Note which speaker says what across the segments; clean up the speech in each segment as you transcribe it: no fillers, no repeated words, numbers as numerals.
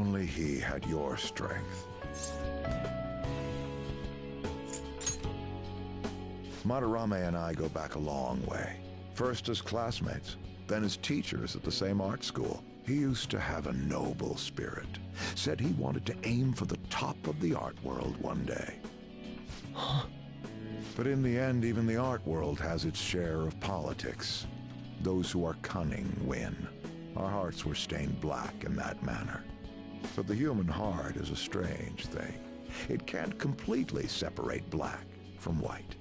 Speaker 1: Only he had your strength. Madarame and I go back a long way. First as classmates, then as teachers at the same art school. He used to have a noble spirit. Said he wanted to aim for the top of the art world one day.
Speaker 2: Huh?
Speaker 1: But in the end, even the art world has its share of politics. Those who are cunning win. Our hearts were stained black in that manner. But the human heart is a strange thing. It can't completely separate black from white.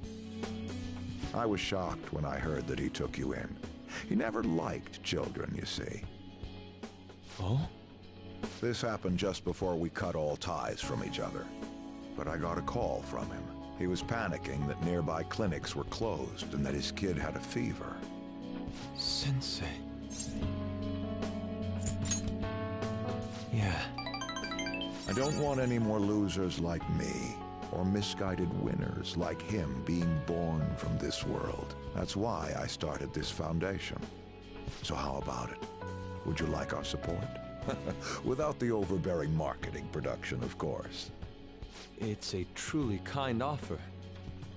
Speaker 1: I was shocked when I heard that he took you in. He never liked children, you see.
Speaker 2: Oh?
Speaker 1: This happened just before we cut all ties from each other. But I got a call from him. He was panicking that nearby clinics were closed and that his kid had a fever.
Speaker 2: Sensei. Yeah.
Speaker 1: I don't want any more losers like me, or misguided winners like him being born from this world. That's why I started this foundation. So how about it? Would you like our support? Without the overbearing marketing production, of course.
Speaker 2: It's a truly kind offer.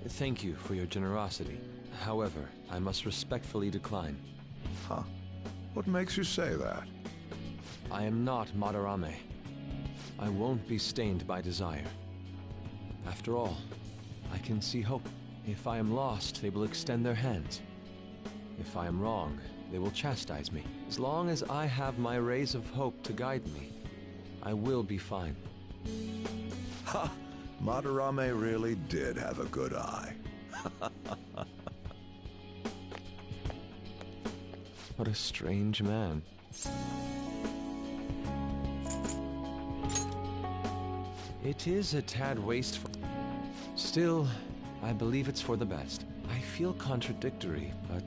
Speaker 2: Thank you for your generosity. However, I must respectfully decline.
Speaker 1: Huh? What makes you say that?
Speaker 2: I am not Madarame. I won't be stained by desire. After all, I can see hope. If I am lost, they will extend their hands. If I am wrong, they will chastise me. As long as I have my rays of hope to guide me, I will be fine.
Speaker 1: Ha! Madarame really did have a good eye.
Speaker 2: What a strange man. It is a tad wasteful. Still, I believe it's for the best. I feel contradictory, but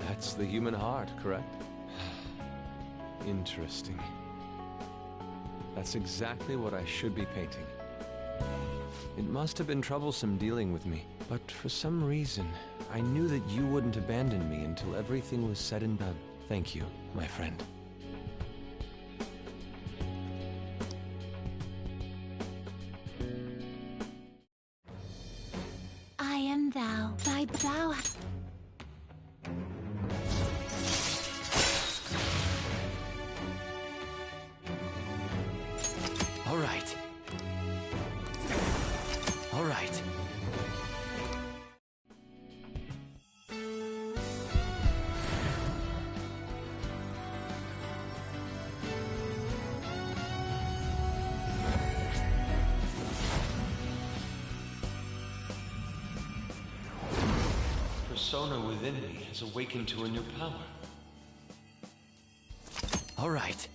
Speaker 2: that's the human heart, correct? Interesting. That's exactly what I should be painting. It must have been troublesome dealing with me, but for some reason, I knew that you wouldn't abandon me until everything was said and done. Thank you, my friend.
Speaker 3: I am thou, thy thou.
Speaker 2: All right. All right. Persona within me has awakened to a new power. All right.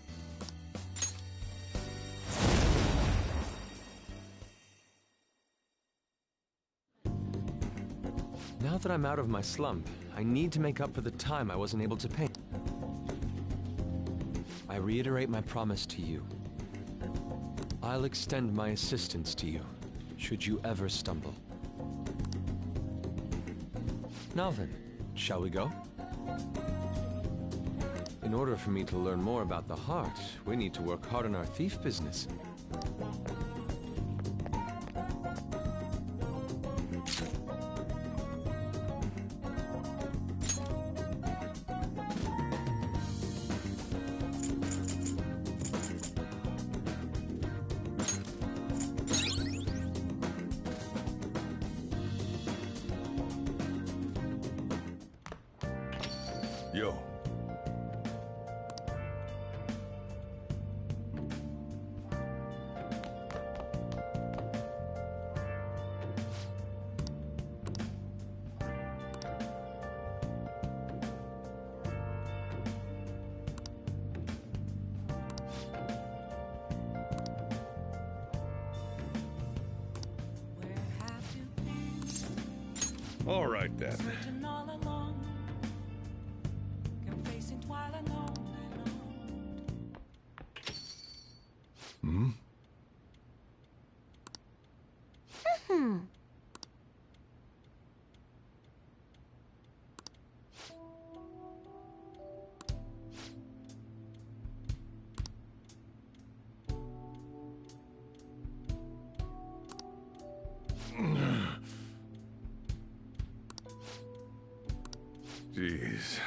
Speaker 2: Now that I'm out of my slump, I need to make up for the time I wasn't able to paint. I reiterate my promise to you. I'll extend my assistance to you, should you ever stumble. Now then, shall we go? In order for me to learn more about the heart, we need to work hard on our thief business.
Speaker 1: Yo. All right then. Hmm? Jeez.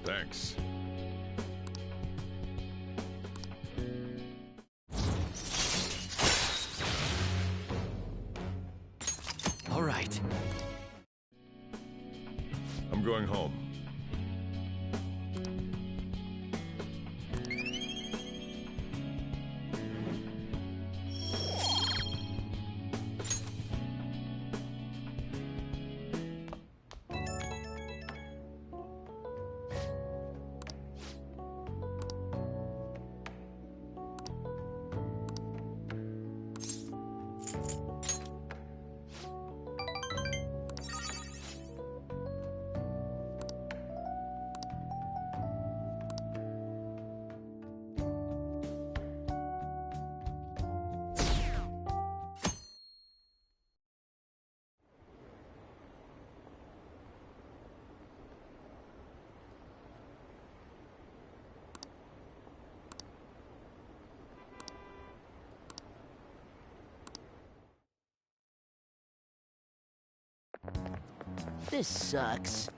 Speaker 1: Thanks.
Speaker 2: All right.
Speaker 1: I'm going home.
Speaker 4: This sucks.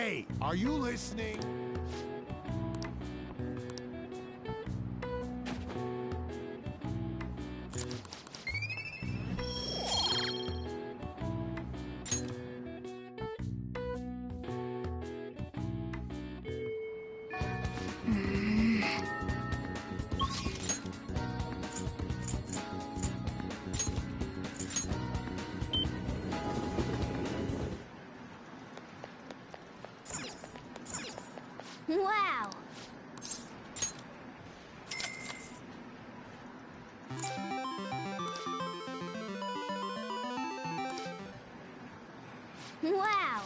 Speaker 4: Hey, are you listening?
Speaker 3: Wow! Wow!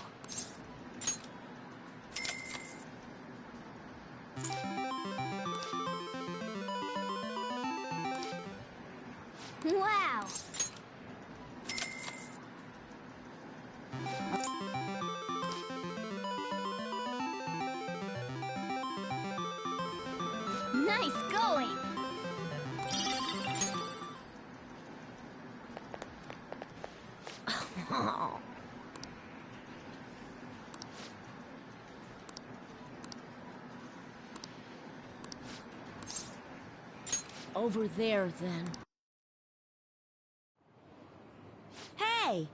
Speaker 3: Wow! Nice going! Over there, then. Hey!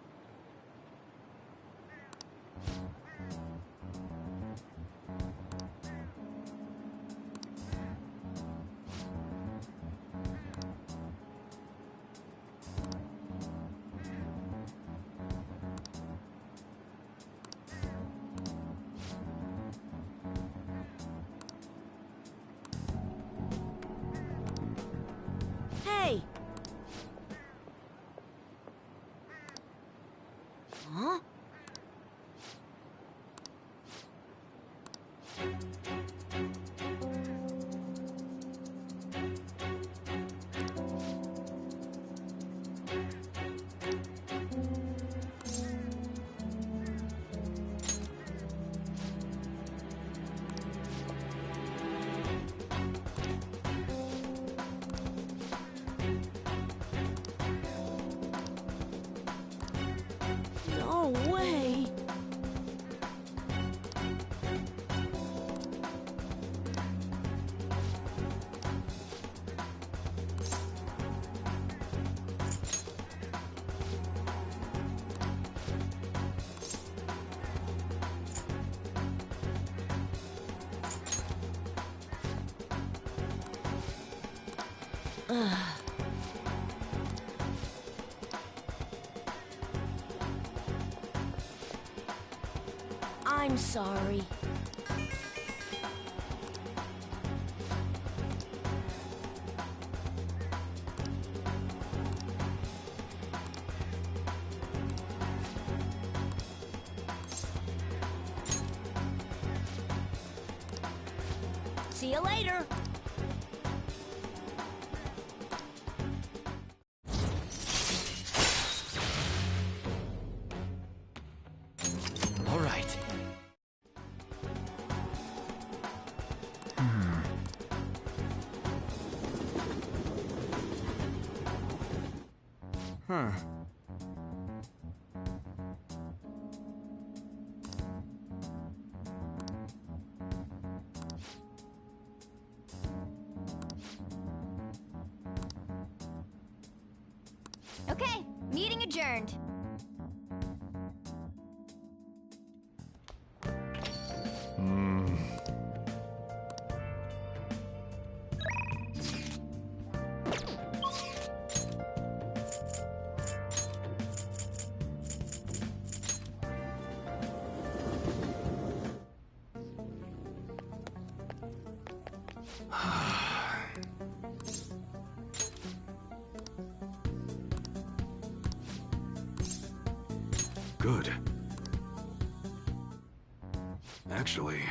Speaker 3: Hey! Huh? No way! I'm sorry. See you later.
Speaker 2: All right.
Speaker 4: Huh.
Speaker 3: Okay, meeting adjourned.
Speaker 5: Good. Actually...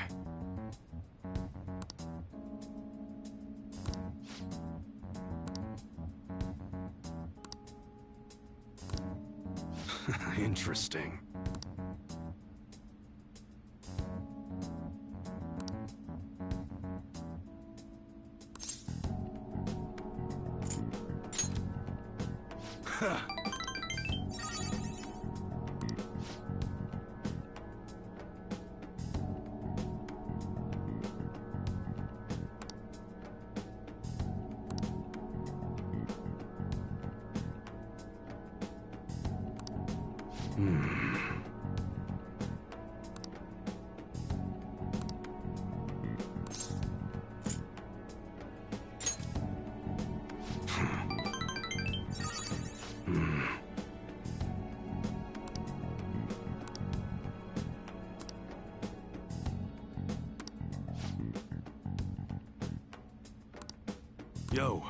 Speaker 5: Interesting. Yo.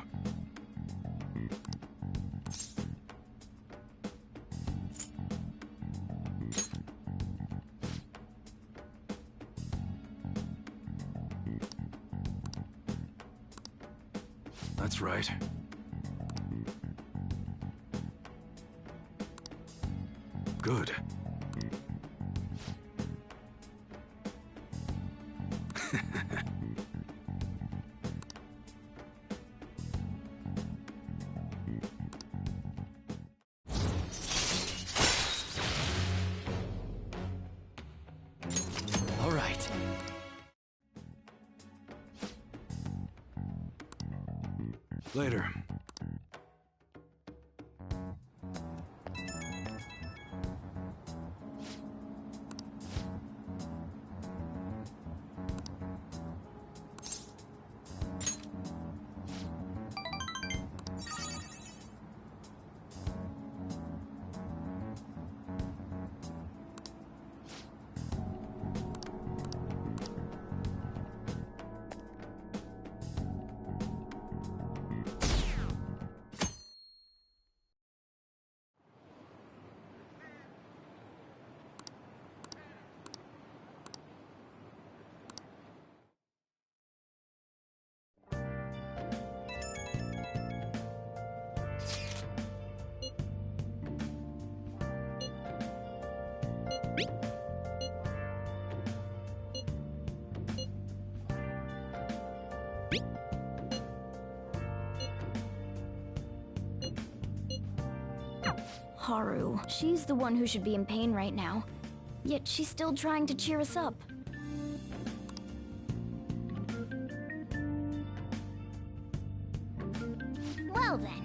Speaker 5: That's right. Good.
Speaker 2: All right.
Speaker 5: Later.
Speaker 3: Haru. She's the one who should be in pain right now. Yet she's still trying to cheer us up. Well then.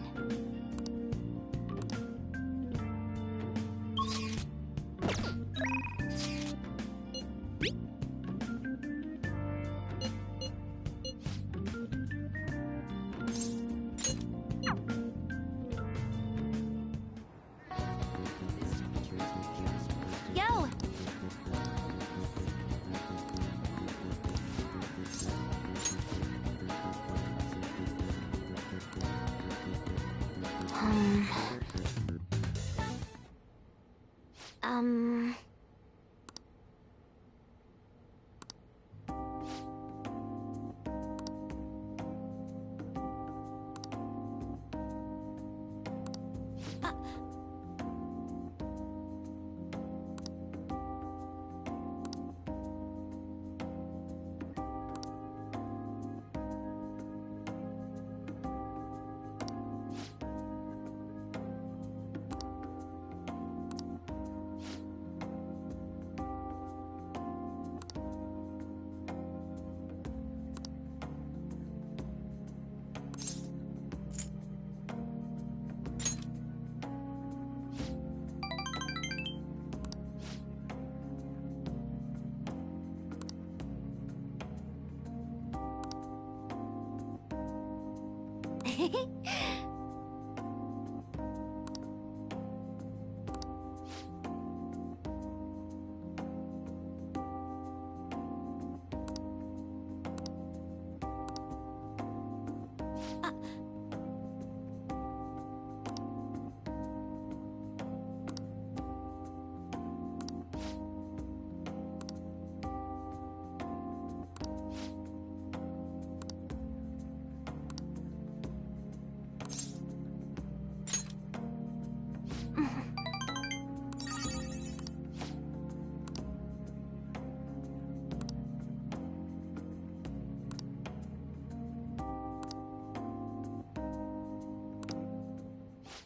Speaker 3: Yo! Um...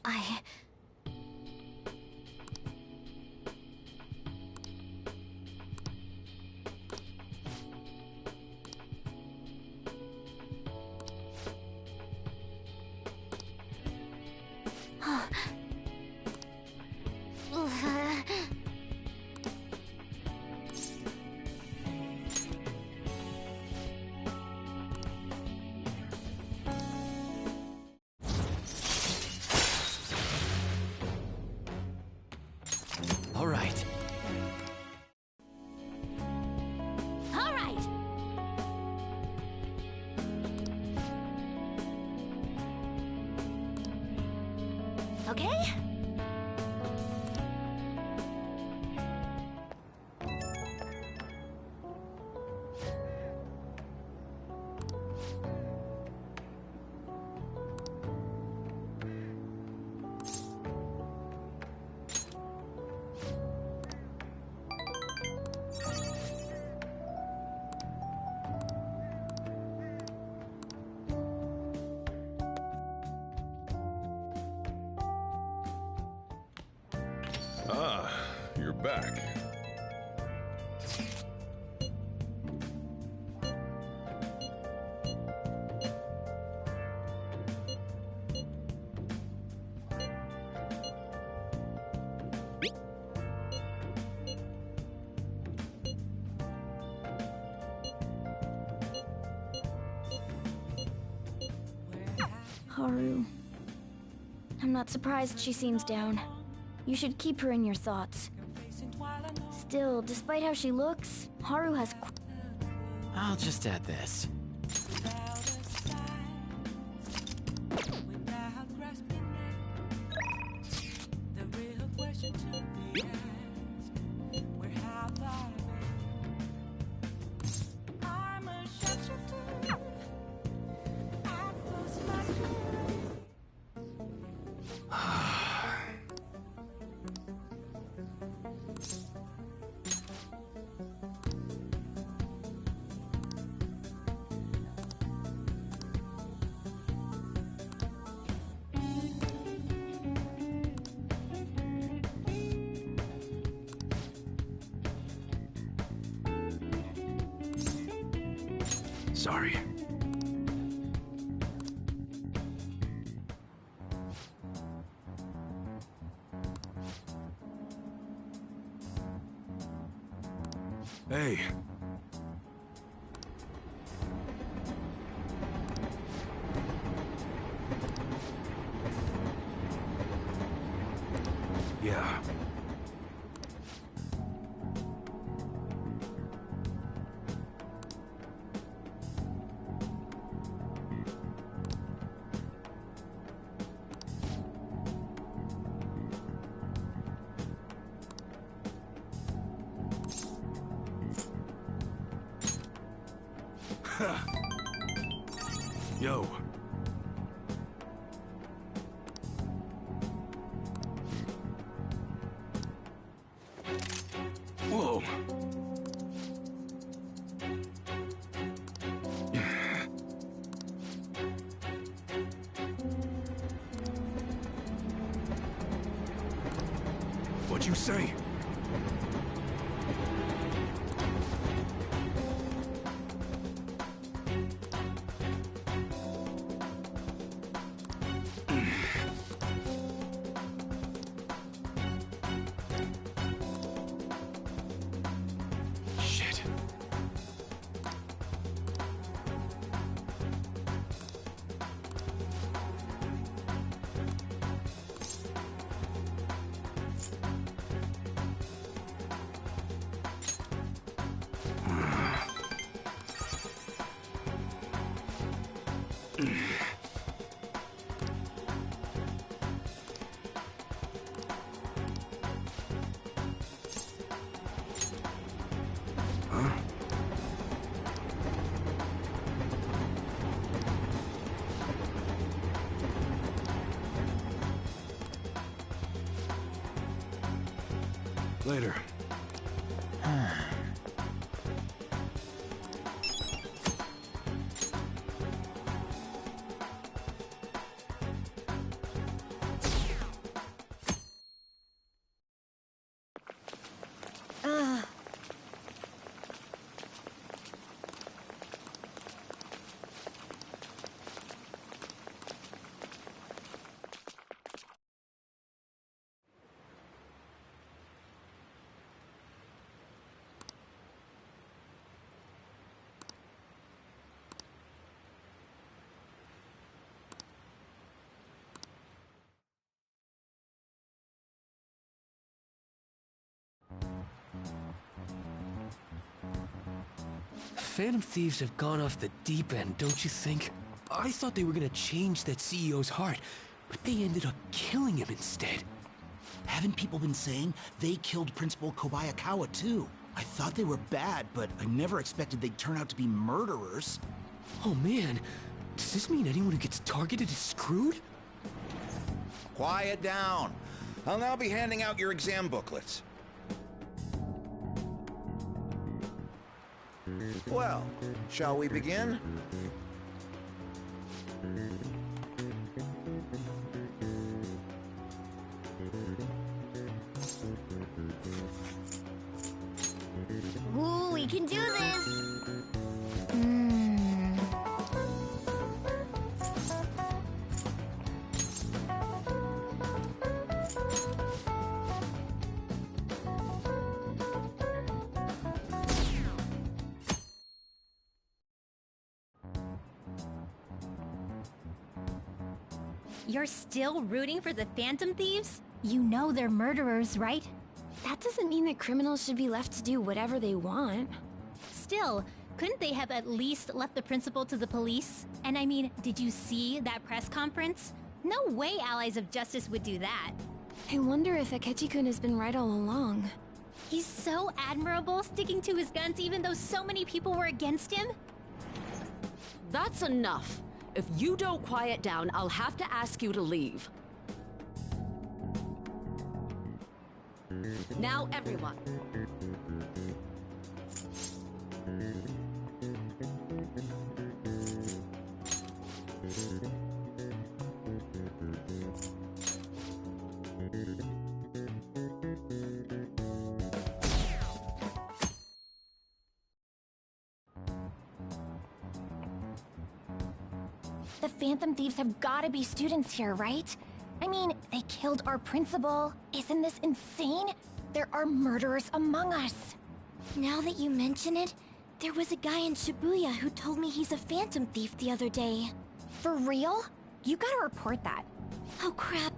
Speaker 3: I... Okay?
Speaker 4: Ah, you're back.
Speaker 3: Haru. I'm not surprised she seems down. You should keep her in your thoughts. Still, despite how she looks, Haru has
Speaker 6: I'll just add this.
Speaker 5: Sorry. Hey. Yeah. Yo. Whoa. What'd you say? Shit. Huh? Later.
Speaker 3: Ugh.
Speaker 6: Phantom Thieves have gone off the deep end, don't you think? I thought they were gonna change that CEO's heart, But they ended up killing him instead.
Speaker 7: Haven't people been saying they killed Principal Kobayakawa too? I thought they were bad, but I never expected they'd turn out to be murderers.
Speaker 6: Oh man, does this mean anyone who gets targeted is screwed?
Speaker 8: Quiet down. I'll now be handing out your exam booklets. Well, shall we begin?
Speaker 3: Ooh, we can do this!
Speaker 9: You're still rooting for the Phantom Thieves?
Speaker 3: You know they're murderers, right? That doesn't mean that criminals should be left to do whatever they want.
Speaker 9: Still, couldn't they have at least left the principal to the police? And I mean, did you see that press conference? No way Allies of Justice would do that.
Speaker 3: I wonder if Akechi-kun has been right all along.
Speaker 9: He's so admirable, sticking to his guns even though so many people were against him.
Speaker 10: That's enough. If you don't quiet down, I'll have to ask you to leave. Now, everyone.
Speaker 3: The Phantom Thieves have gotta be students here, right? I mean, they killed our principal. Isn't this insane? There are murderers among us. Now that you mention it, there was a guy in Shibuya who told me he's a Phantom Thief the other day. For real? You gotta report that. Oh crap,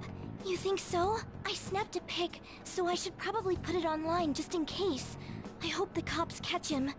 Speaker 3: you think so? I snapped a pic, so I should probably put it online just in case. I hope the cops catch him.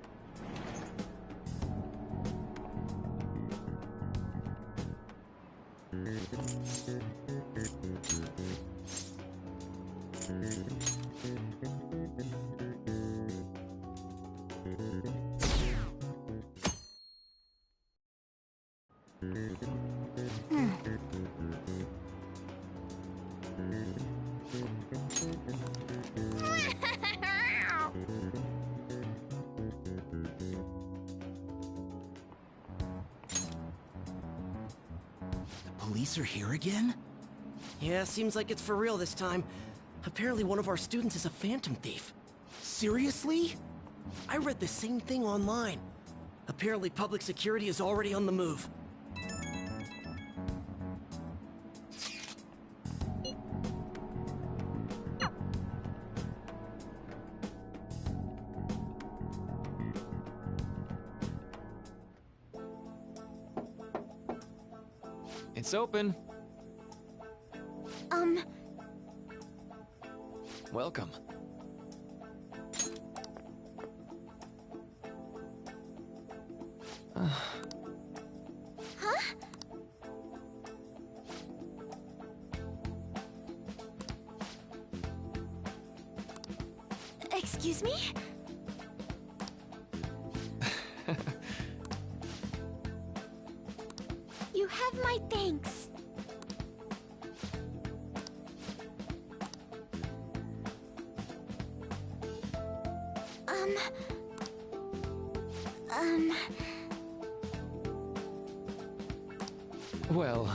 Speaker 7: Police are here again?
Speaker 11: Yeah, seems like it's for real this time. Apparently one of our students is a Phantom Thief.
Speaker 7: Seriously?
Speaker 11: I read the same thing online. Apparently public security is already on the move.
Speaker 2: It's open. Welcome.
Speaker 3: Huh? Excuse me? You have my thanks.
Speaker 2: Well...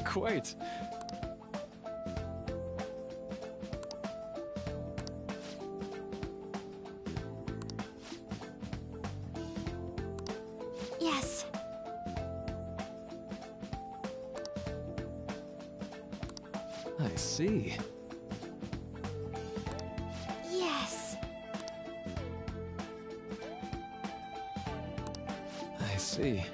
Speaker 2: Quite.
Speaker 3: Yes.
Speaker 2: I see.
Speaker 3: Yes.
Speaker 2: I see.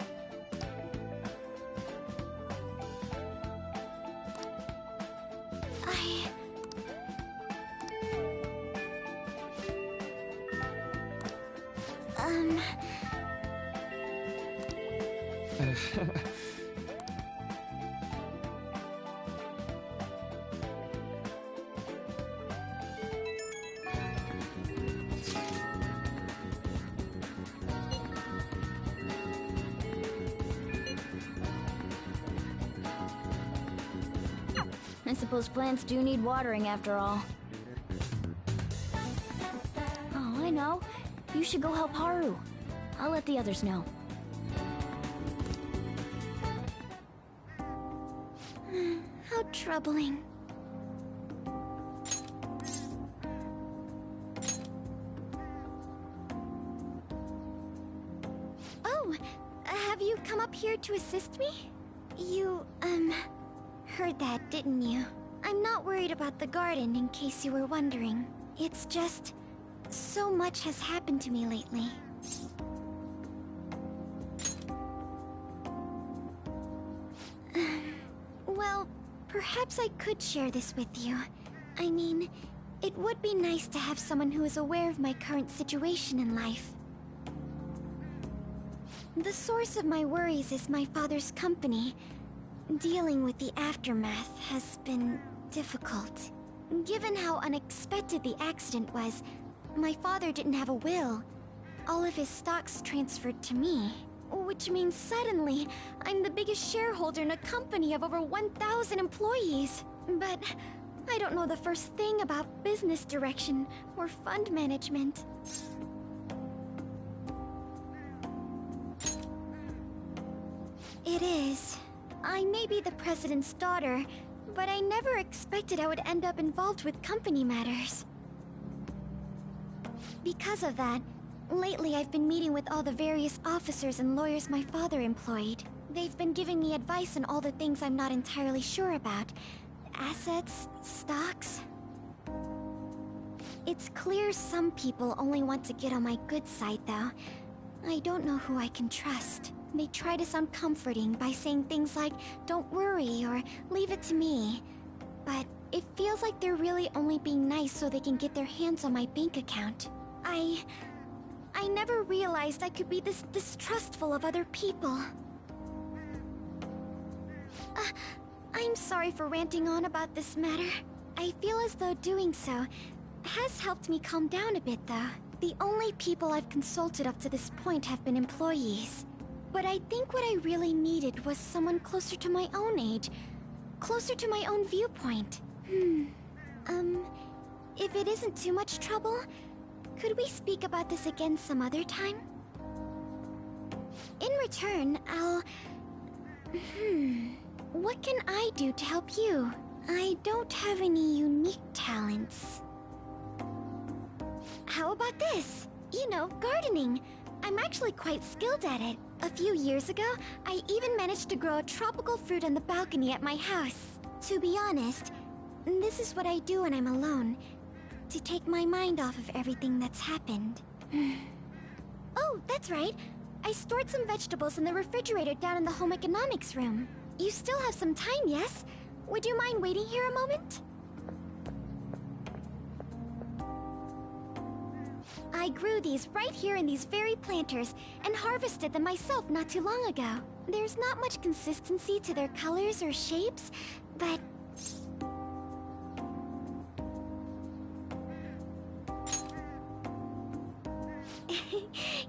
Speaker 3: I suppose plants do need watering after all. Oh, I know. You should go help Haru. I'll let the others know. How troubling. Oh, have you come up here to assist me? You, heard that, didn't you? I'm not worried about the garden, in case you were wondering. It's just... so much has happened to me lately. Well, perhaps I could share this with you. I mean, it would be nice to have someone who is aware of my current situation in life. The source of my worries is my father's company. Dealing with the aftermath has been difficult. Given how unexpected the accident was, my father didn't have a will. All of his stocks transferred to me. Which means suddenly, I'm the biggest shareholder in a company of over 1,000 employees. But I don't know the first thing about business direction or fund management. It is. I may be the president's daughter, but I never expected I would end up involved with company matters. Because of that, lately I've been meeting with all the various officers and lawyers my father employed. They've been giving me advice on all the things I'm not entirely sure about. Assets, stocks... It's clear some people only want to get on my good side, though. I don't know who I can trust. They try to sound comforting by saying things like, "Don't worry," or "Leave it to me." But it feels like they're really only being nice so they can get their hands on my bank account. I never realized I could be this distrustful of other people. I'm sorry for ranting on about this matter. I feel as though doing so has helped me calm down a bit, though. The only people I've consulted up to this point have been employees. But I think what I really needed was someone closer to my own age. Closer to my own viewpoint. If it isn't too much trouble, could we speak about this again some other time? In return, I'll... What can I do to help you? I don't have any unique talents. How about this? You know, gardening. I'm actually quite skilled at it. A few years ago, I even managed to grow a tropical fruit on the balcony at my house. To be honest, this is what I do when I'm alone, to take my mind off of everything that's happened. Oh, that's right. I stored some vegetables in the refrigerator down in the home economics room. You still have some time, yes? Would you mind waiting here a moment? I grew these right here in these very planters and harvested them myself not too long ago. There's not much consistency to their colors or shapes, but...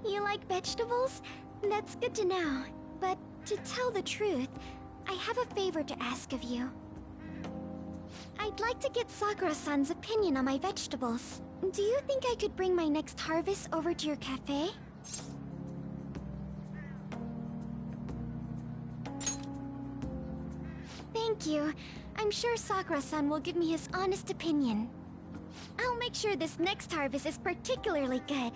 Speaker 3: You like vegetables? That's good to know. But to tell the truth, I have a favor to ask of you. I'd like to get Sakura-san's opinion on my vegetables. Do you think I could bring my next harvest over to your cafe? Thank you. I'm sure Sakura-san will give me his honest opinion. I'll make sure this next harvest is particularly good.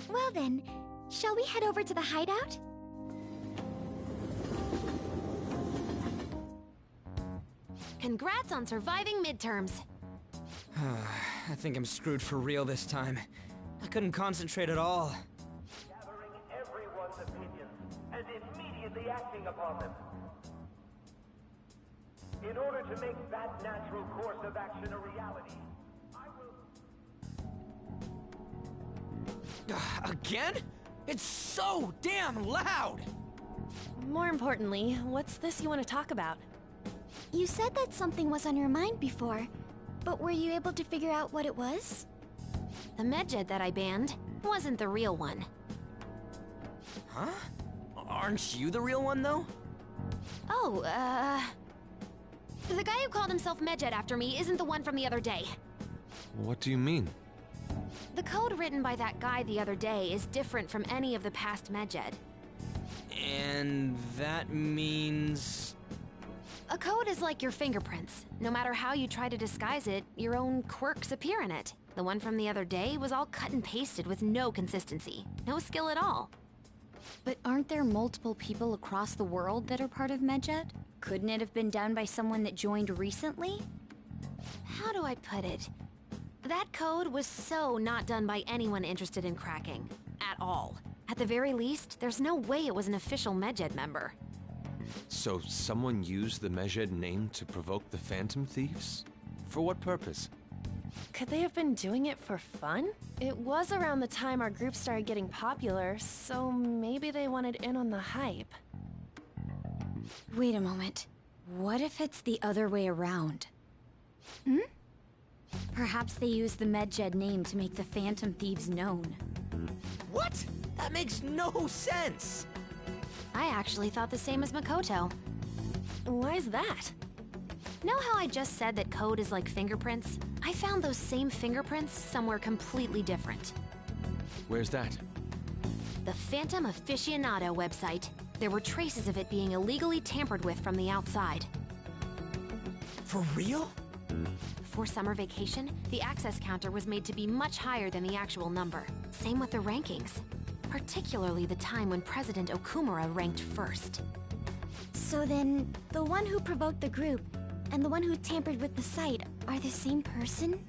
Speaker 3: Well then, shall we head over to the hideout?
Speaker 10: Congrats on surviving midterms.
Speaker 6: I think I'm screwed for real this time. I couldn't concentrate at all.
Speaker 12: Gathering everyone's opinions and immediately acting upon them. In order to make that natural course of action a reality, I will...
Speaker 6: Again? It's so damn loud!
Speaker 13: More importantly, what's this you want to talk about?
Speaker 3: You said that something was on your mind before, but were you able to figure out what it was?
Speaker 10: The Medjed that I banned wasn't the real one.
Speaker 6: Huh? Aren't you the real one, though?
Speaker 10: Oh, the guy who called himself Medjed after me isn't the one from the other day.
Speaker 2: What do you mean?
Speaker 10: The code written by that guy the other day is different from any of the past Medjed.
Speaker 6: And that means...
Speaker 10: A code is like your fingerprints. No matter how you try to disguise it, your own quirks appear in it. The one from the other day was all cut and pasted with no consistency. No skill at all.
Speaker 3: But aren't there multiple people across the world that are part of Medjed? Couldn't it have been done by someone that joined recently?
Speaker 10: How do I put it? That code was so not done by anyone interested in cracking. At all. At the very least, there's no way it was an official Medjed member.
Speaker 2: So someone used the Medjed name to provoke the Phantom Thieves? For what purpose?
Speaker 13: Could they have been doing it for fun? It was around the time our group started getting popular, so maybe they wanted in on the hype.
Speaker 3: Wait a moment. What if it's the other way around? Perhaps they used the Medjed name to make the Phantom Thieves known.
Speaker 6: What? That makes no sense!
Speaker 10: I actually thought the same as Makoto.
Speaker 13: Why is that?
Speaker 10: Know how I just said that code is like fingerprints? I found those same fingerprints somewhere completely different.
Speaker 2: Where's that?
Speaker 10: The Phantom Aficionado website. There were traces of it being illegally tampered with from the outside.
Speaker 6: For real?
Speaker 10: For summer vacation, the access counter was made to be much higher than the actual number. Same with the rankings. Particularly the time when President Okumura ranked first.
Speaker 3: So then, the one who provoked the group and the one who tampered with the site are the same person?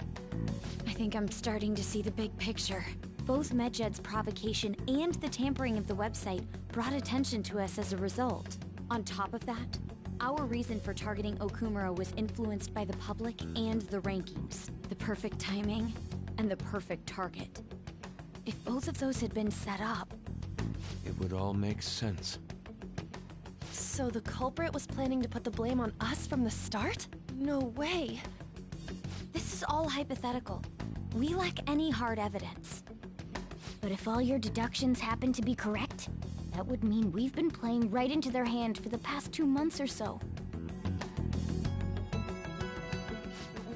Speaker 3: I think I'm starting to see the big picture. Both Medjed's provocation and the tampering of the website brought attention to us as a result. On top of that, our reason for targeting Okumura was influenced by the public and the rankings, the perfect timing, and the perfect target. If both of those had been set up...
Speaker 2: It would all make sense.
Speaker 13: So the culprit was planning to put the blame on us from the start? No way.
Speaker 3: This is all hypothetical. We lack any hard evidence. But if all your deductions happen to be correct, that would mean we've been playing right into their hand for the past 2 months or so.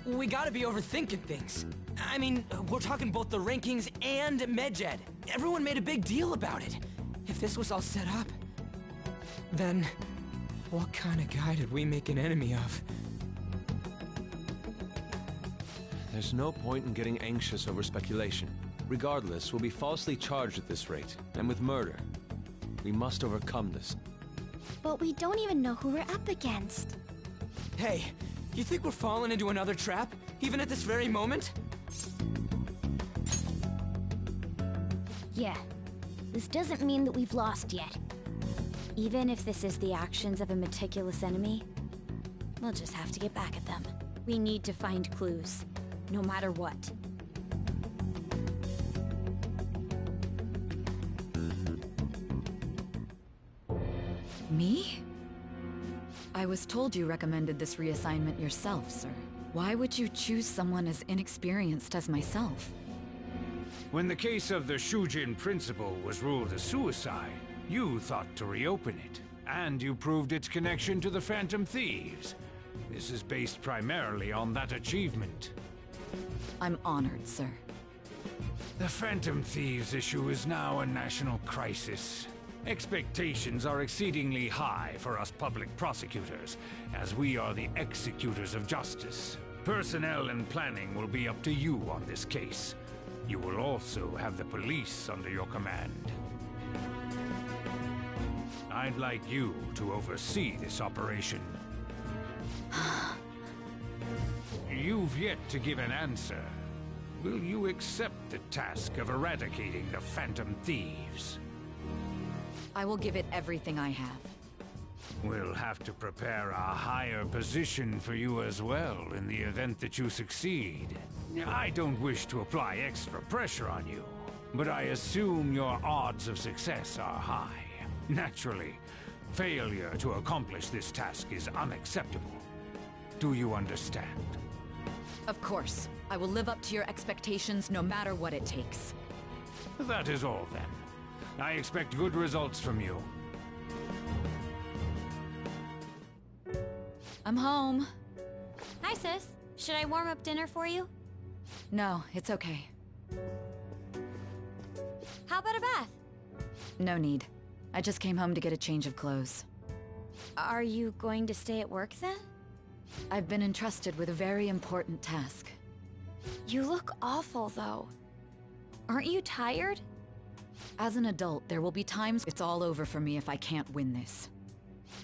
Speaker 6: We gotta be overthinking things. I mean, we're talking both the rankings and Medjed. Everyone made a big deal about it. If this was all set up, then what kind of guy did we make an enemy of?
Speaker 2: There's no point in getting anxious over speculation. Regardless, we'll be falsely charged at this rate, and with murder. We must overcome this.
Speaker 3: But we don't even know who we're up against.
Speaker 6: Hey, you think we're falling into another trap, even at this very moment?
Speaker 3: Yeah. This doesn't mean that we've lost yet. Even if this is the actions of a meticulous enemy, we'll just have to get back at them. We need to find clues, no matter what.
Speaker 14: Me? I was told you recommended this reassignment yourself, sir. Why would you choose someone as inexperienced as myself?
Speaker 5: When the case of the Shujin principal was ruled a suicide, you thought to reopen it, and you proved its connection to the Phantom Thieves. This is based primarily on that achievement.
Speaker 14: I'm honored, sir.
Speaker 5: The Phantom Thieves issue is now a national crisis. Expectations are exceedingly high for us public prosecutors, as we are the executors of justice. Personnel and planning will be up to you on this case. You will also have the police under your command. I'd like you to oversee this operation. You've yet to give an answer. Will you accept the task of eradicating the Phantom Thieves?
Speaker 14: I will give it everything I have.
Speaker 5: We'll have to prepare a higher position for you as well in the event that you succeed. I don't wish to apply extra pressure on you, but I assume your odds of success are high. Naturally, failure to accomplish this task is unacceptable. Do you understand?
Speaker 14: Of course. I will live up to your expectations no matter what it takes.
Speaker 5: That is all, then. I expect good results from you.
Speaker 14: I'm home.
Speaker 9: Hi, sis. Should I warm up dinner for you?
Speaker 14: No, it's okay.
Speaker 9: How about a bath?
Speaker 14: No need. I just came home to get a change of clothes.
Speaker 9: Are you going to stay at work then?
Speaker 14: I've been entrusted with a very important task.
Speaker 9: You look awful, though. Aren't you tired?
Speaker 14: As an adult, there will be times it's all over for me if I can't win this.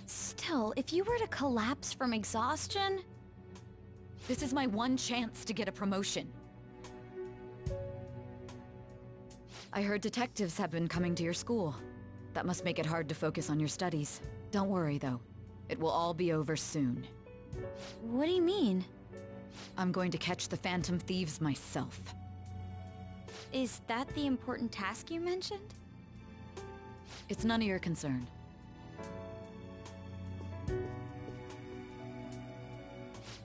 Speaker 9: Still, if you were to collapse from exhaustion...
Speaker 14: This is my one chance to get a promotion. I heard detectives have been coming to your school. That must make it hard to focus on your studies. Don't worry, though. It will all be over soon.
Speaker 9: What do you mean?
Speaker 14: I'm going to catch the Phantom Thieves myself.
Speaker 9: Is that the important task you mentioned?
Speaker 14: It's none of your concern.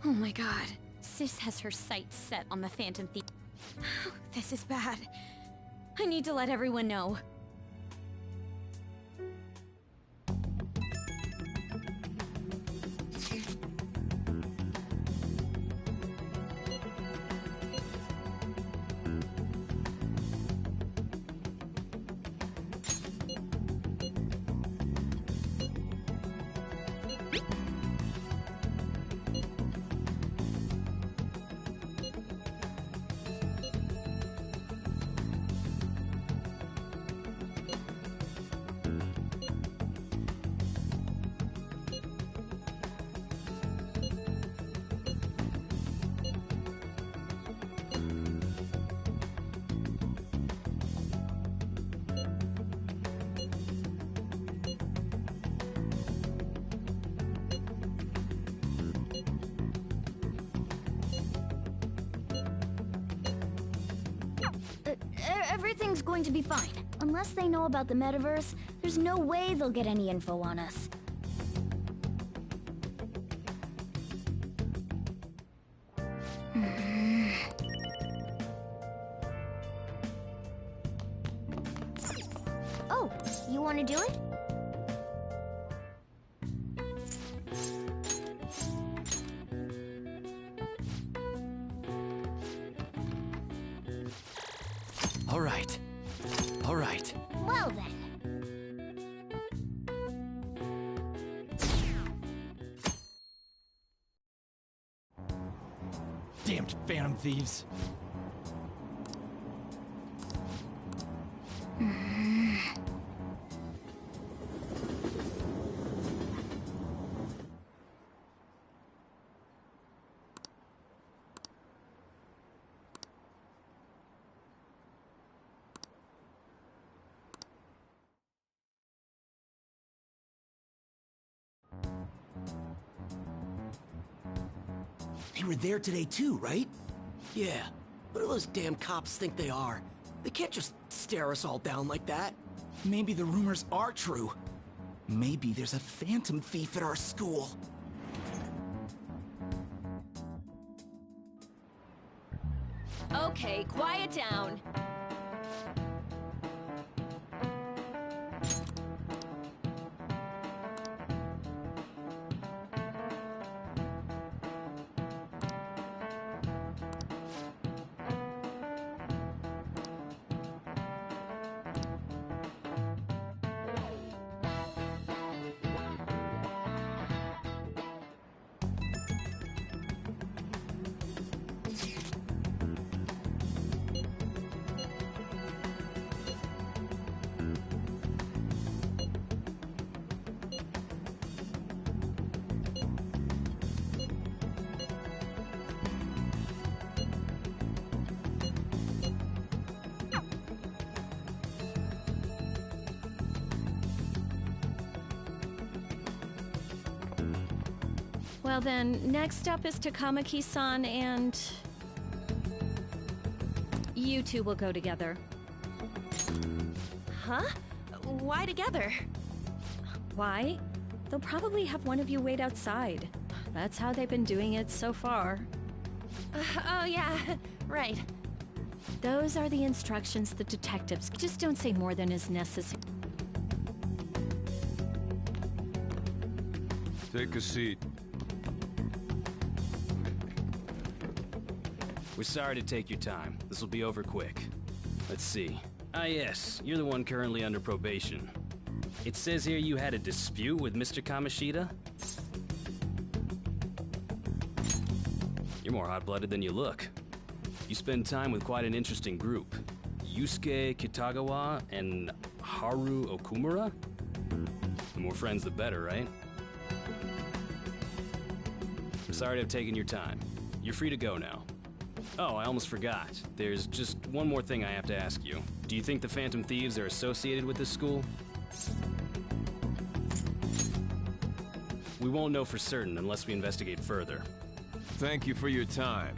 Speaker 9: Oh my god. Sis has her sights set on the Phantom Thief. This is bad. I need to let everyone know.
Speaker 3: Everything's going to be fine. Unless they know about the metaverse, there's no way they'll get any info on us. Oh, you want to do it?
Speaker 2: All right. All right.
Speaker 3: Well then.
Speaker 6: Damned Phantom Thieves.
Speaker 7: They were there today too, right?
Speaker 11: Yeah, what do those damn cops think they are? They can't just stare us all down like that.
Speaker 7: Maybe the rumors are true. Maybe there's a Phantom Thief at our school.
Speaker 13: Okay, quiet down. Well then, next up is Takamaki-san and... You two will go together. Huh? Why together?
Speaker 15: Why? They'll probably have one of you wait outside. That's how they've been doing it so far.
Speaker 13: Oh yeah, right.
Speaker 15: Those are the instructions the detectives. Just don't say more than is necessary.
Speaker 16: Take a seat.
Speaker 17: We're sorry to take your time. This will be over quick. Let's see. Ah yes, you're the one currently under probation. It says here you had a dispute with Mr. Kamoshida? You're more hot-blooded than you look. You spend time with quite an interesting group. Yusuke Kitagawa and Haru Okumura? The more friends, the better, right? I'm sorry to have taken your time. You're free to go now. Oh, I almost forgot. There's just one more thing I have to ask you. Do you think the Phantom Thieves are associated with this school? We won't know for certain unless we investigate further.
Speaker 16: Thank you for your time.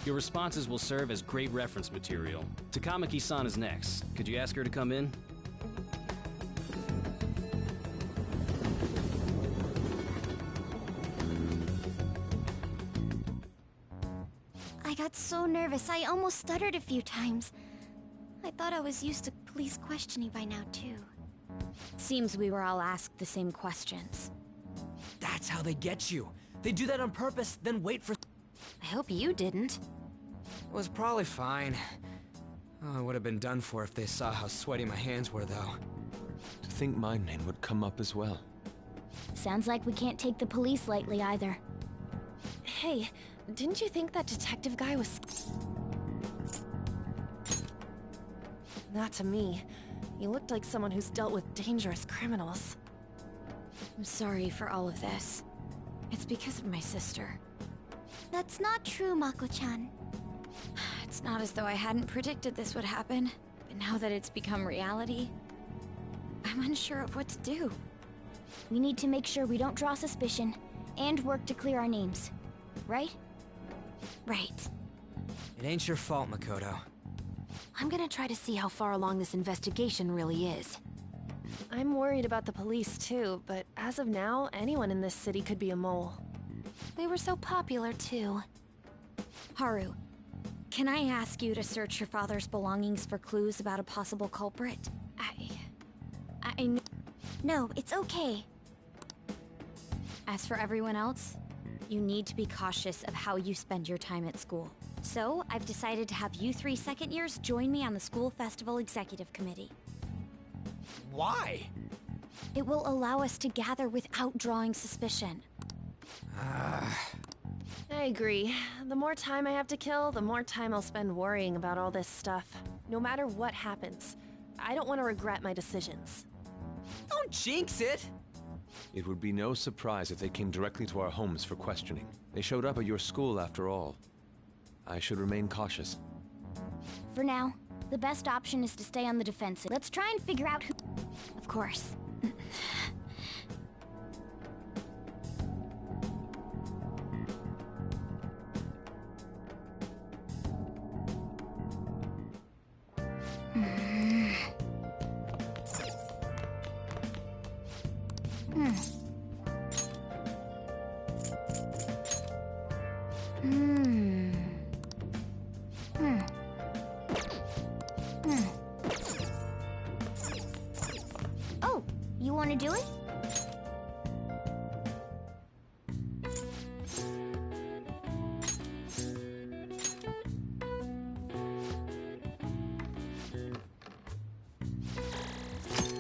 Speaker 17: Your responses will serve as great reference material. Takamaki-san is next. Could you ask her to come in?
Speaker 3: I got so nervous, I almost stuttered a few times. I thought I was used to police questioning by now, too.
Speaker 15: Seems we were all asked the same questions.
Speaker 6: That's how they get you. They do that on purpose, then wait for...
Speaker 10: I hope you didn't.
Speaker 6: It was probably fine. Oh, it would have been done for if they saw how sweaty my hands were, though.
Speaker 2: To think my name would come up as well.
Speaker 3: Sounds like we can't take the police lightly either.
Speaker 13: Hey, didn't you think that detective guy was... Not to me. He looked like someone who's dealt with dangerous criminals.
Speaker 15: I'm sorry for all of this. It's because of my sister.
Speaker 3: That's not true, Mako-chan.
Speaker 15: It's not as though I hadn't predicted this would happen, but now that it's become reality, I'm unsure of what to do.
Speaker 3: We need to make sure we don't draw suspicion, and work to clear our names. Right?
Speaker 15: Right.
Speaker 6: It ain't your fault, Makoto.
Speaker 10: I'm gonna try to see how far along this investigation really is.
Speaker 13: I'm worried about the police too, but as of now, anyone in this city could be a mole.
Speaker 10: They were so popular too.
Speaker 15: Haru, can I ask you to search your father's belongings for clues about a possible culprit?
Speaker 3: No, it's okay.
Speaker 15: As for everyone else, you need to be cautious of how you spend your time at school. So, I've decided to have you 3 second years join me on the school festival executive committee.
Speaker 6: Why?
Speaker 15: It will allow us to gather without drawing suspicion.
Speaker 13: I agree. The more time I have to kill, the more time I'll spend worrying about all this stuff. No matter what happens, I don't want to regret my decisions.
Speaker 6: Don't jinx it!
Speaker 2: It would be no surprise if they came directly to our homes for questioning. They showed up at your school after all. I should remain cautious.
Speaker 3: For now, the best option is to stay on the defensive. Let's try and figure out who... Of course. Oh, you want to do it?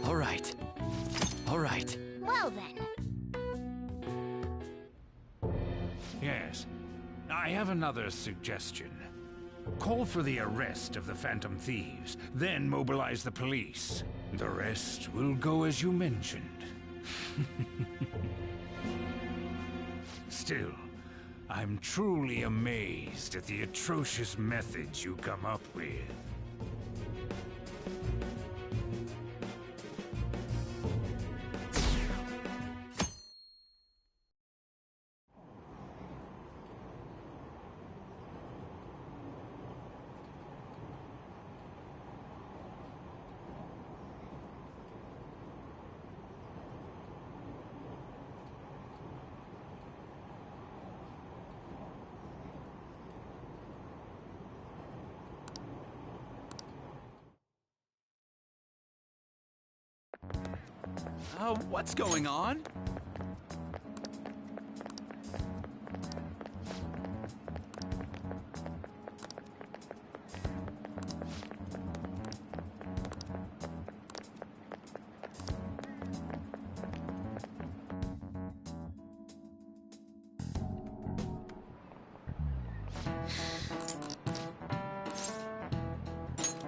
Speaker 2: All right. All right.
Speaker 3: Well then.
Speaker 5: Yes. I have another suggestion. Call for the arrest of the Phantom Thieves, then mobilize the police. The rest will go as you mentioned. Still, I'm truly amazed at the atrocious methods you come up with.
Speaker 18: What's going on?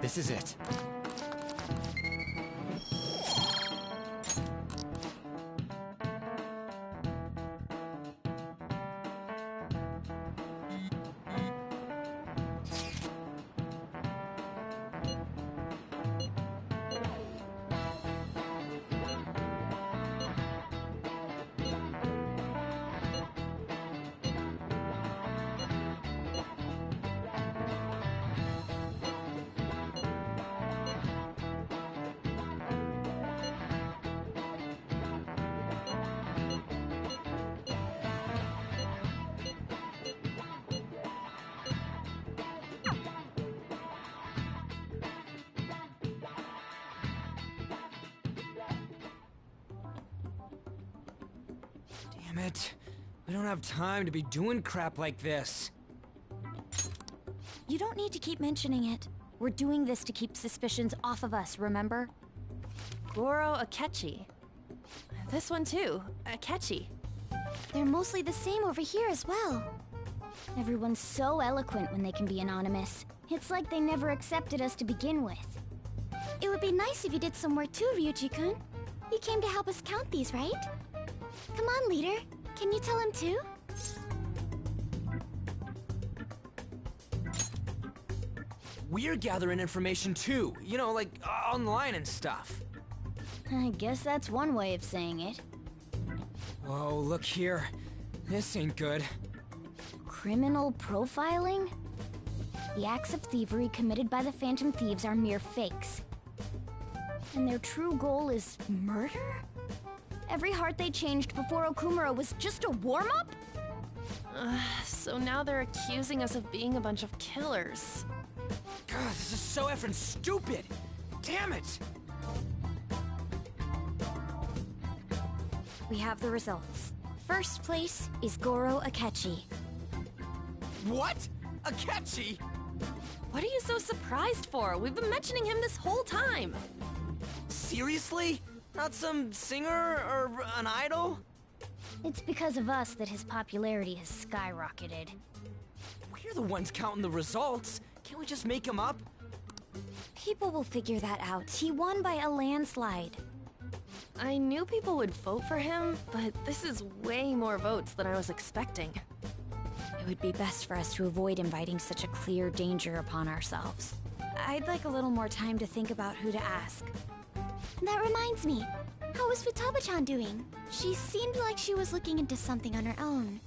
Speaker 6: This is it. Damn it. We don't have time to be doing crap like this.
Speaker 15: You don't need to keep mentioning it. We're doing this to keep suspicions off of us, remember?
Speaker 13: Goro Akechi. This one too, Akechi.
Speaker 3: They're mostly the same over here as well. Everyone's so eloquent when they can be anonymous. It's like they never accepted us to begin with. It would be nice if you did some work too, Ryuji-kun. You came to help us count these, right? Come on, leader. Can you tell him too?
Speaker 6: We're gathering information too, you know, like online and stuff.
Speaker 3: I guess that's one way of saying it.
Speaker 6: Whoa, look here. This ain't good.
Speaker 3: Criminal profiling? The acts of thievery committed by the Phantom Thieves are mere fakes. And their true goal is murder? Every heart they changed before Okumura was just a warm-up?
Speaker 13: So now they're accusing us of being a bunch of killers.
Speaker 6: God, this is so effing stupid! Damn it!
Speaker 15: We have the results. First place is Goro Akechi.
Speaker 6: What? Akechi?
Speaker 13: What are you so surprised for? We've been mentioning him this whole time.
Speaker 6: Seriously? Not some singer or an idol?
Speaker 3: It's because of us that his popularity has skyrocketed.
Speaker 6: We're the ones counting the results. Can't we just make him up?
Speaker 15: People will figure that out. He won by a landslide.
Speaker 13: I knew people would vote for him, but this is way more votes than I was expecting.
Speaker 15: It would be best for us to avoid inviting such a clear danger upon ourselves. I'd like a little more time to think about who to ask.
Speaker 3: That reminds me. How is Futaba-chan doing? She seemed like she was looking into something on her own.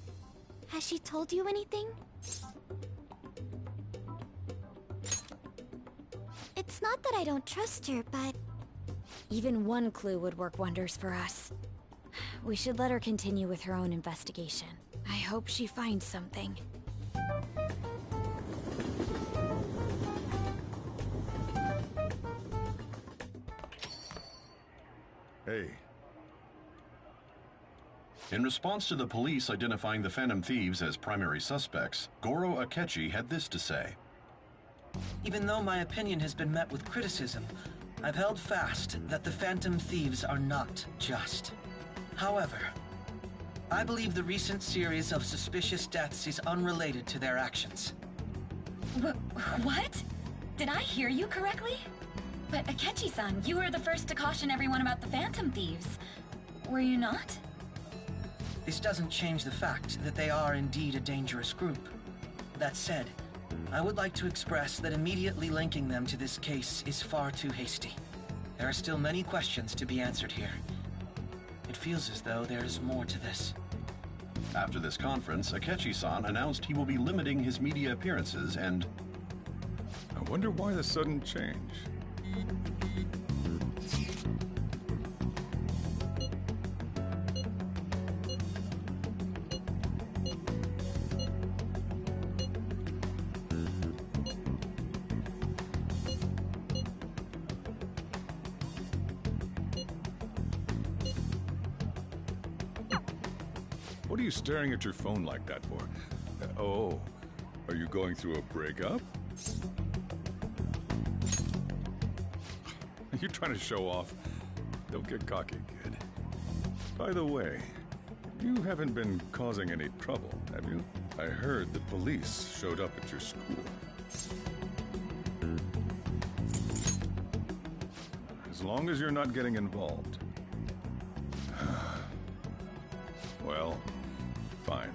Speaker 3: Has she told you anything? It's not that I don't trust her, but...
Speaker 15: Even one clue would work wonders for us. We should let her continue with her own investigation. I hope she finds something.
Speaker 1: Hey.
Speaker 19: In response to the police identifying the Phantom Thieves as primary suspects, Goro Akechi had this to say.
Speaker 20: Even though my opinion has been met with criticism, I've held fast that the Phantom Thieves are not just. However, I believe the recent series of suspicious deaths is unrelated to their actions.
Speaker 21: What? Did I hear you correctly? But Akechi-san, you were the first to caution everyone about the Phantom Thieves. Were you not?
Speaker 20: This doesn't change the fact that they are indeed a dangerous group. That said, I would like to express that immediately linking them to this case is far too hasty. There are still many questions to be answered here. It feels as though there is more to this.
Speaker 19: After this conference, Akechi-san announced he will be limiting his media appearances and...
Speaker 4: I wonder why the sudden change. What are you staring at your phone like that for? Oh, are you going through a breakup? Are you trying to show off? Don't get cocky, kid. By the way, you haven't been causing any trouble, have you? I heard the police showed up at your school. As long as you're not getting involved. Well, fine.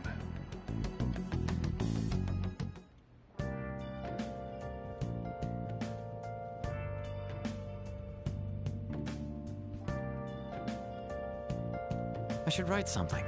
Speaker 2: I should write something.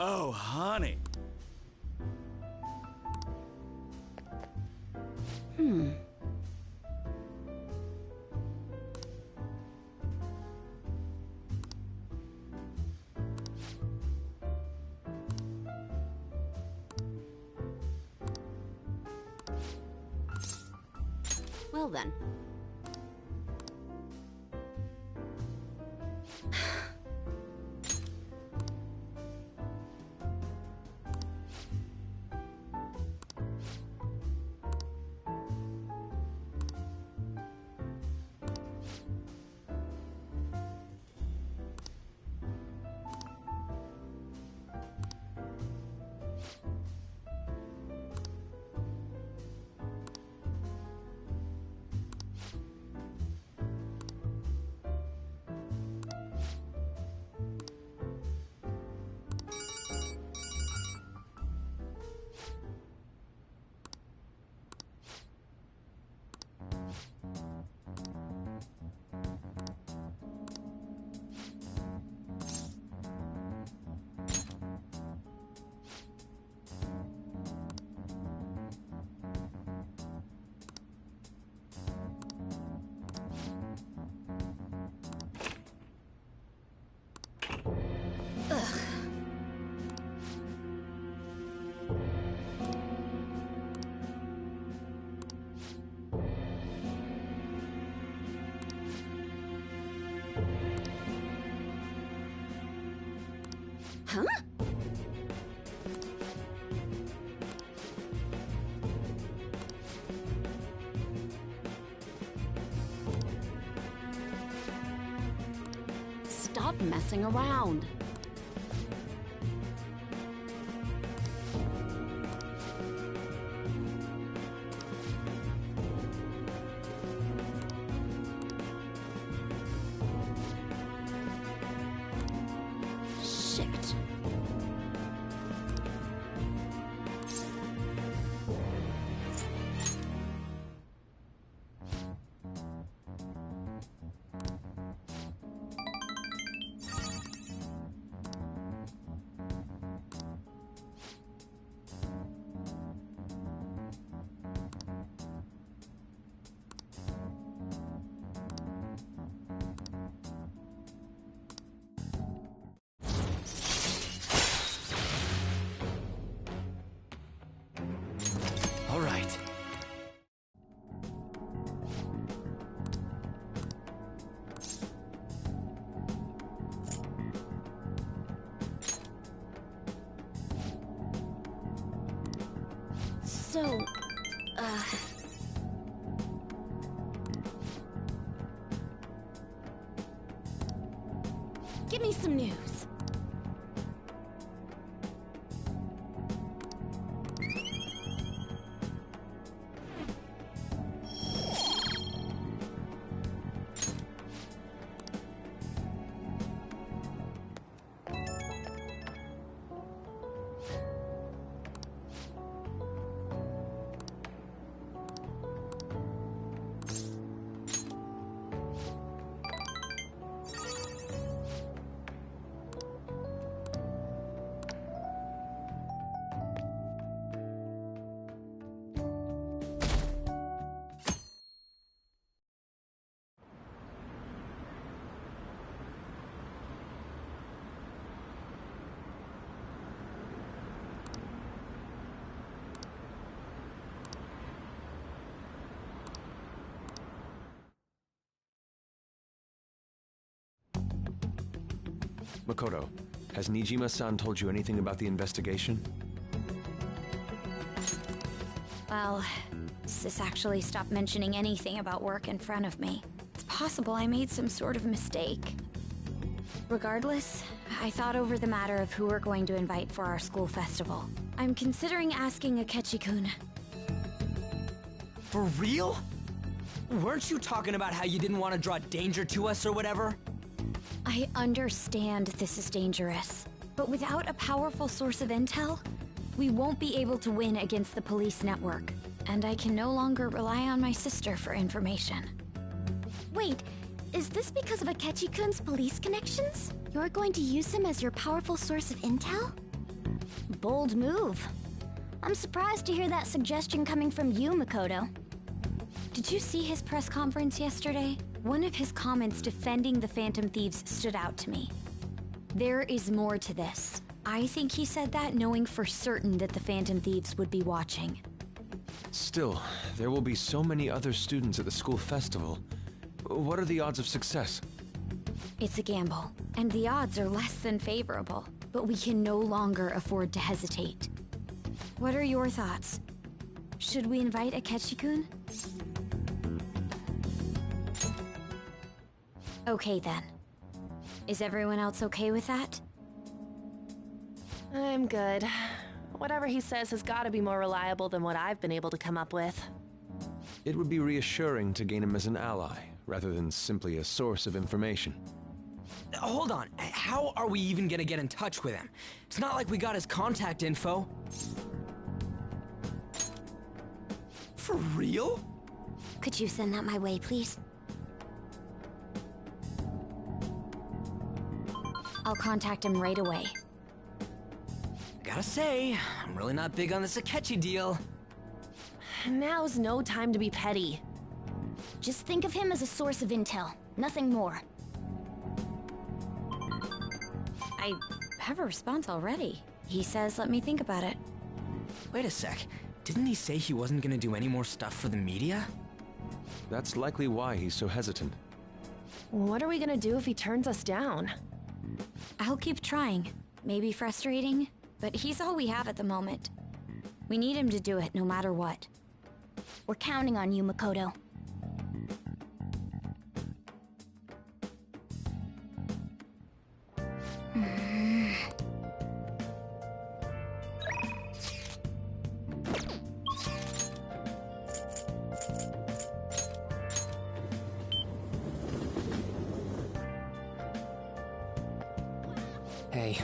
Speaker 18: Oh, honey.
Speaker 10: Well then. Huh? Stop messing around. Shit.
Speaker 2: All right.
Speaker 10: So, give me some news.
Speaker 2: Makoto, has Nijima-san told you anything about the investigation?
Speaker 15: Well, Sis actually stopped mentioning anything about work in front of me. It's possible I made some sort of mistake. Regardless, I thought over the matter of who we're going to invite for our school festival. I'm considering asking Akechi-kun.
Speaker 6: For real? Weren't you talking about how you didn't want to draw danger to us or whatever?
Speaker 15: I understand this is dangerous, but without a powerful source of intel, we won't be able to win against the police network, and I can no longer rely on my sister for information.
Speaker 3: Wait, is this because of Akechi-kun's police connections? You're going to use him as your powerful source of intel? Bold move. I'm surprised to hear that suggestion coming from you, Makoto.
Speaker 15: Did you see his press conference yesterday? One of his comments defending the Phantom Thieves stood out to me. There is more to this. I think he said that knowing for certain that the Phantom Thieves would be watching.
Speaker 2: Still, there will be so many other students at the school festival. What are the odds of success?
Speaker 15: It's a gamble, and the odds are less than favorable, but we can no longer afford to hesitate. What are your thoughts? Should we invite Akechi-kun? Okay then. Is everyone else okay with that?
Speaker 13: I'm good. Whatever he says has got to be more reliable than what I've been able to come up with.
Speaker 2: It would be reassuring to gain him as an ally, rather than simply a source of information.
Speaker 6: Hold on, how are we even gonna get in touch with him? It's not like we got his contact info. For real?
Speaker 3: Could you send that my way, please?
Speaker 15: I'll contact him right away.
Speaker 6: Gotta say, I'm really not big on this Akechi deal.
Speaker 13: Now's no time to be petty.
Speaker 3: Just think of him as a source of intel, nothing more.
Speaker 15: I have a response already. He says let me think about it.
Speaker 6: Wait a sec, didn't he say he wasn't gonna do any more stuff for the media?
Speaker 2: That's likely why he's so hesitant.
Speaker 13: What are we gonna do if he turns us down?
Speaker 15: I'll keep trying. Maybe frustrating, but he's all we have at the moment. We need him to do it no matter what.
Speaker 3: We're counting on you, Makoto.
Speaker 6: Hey.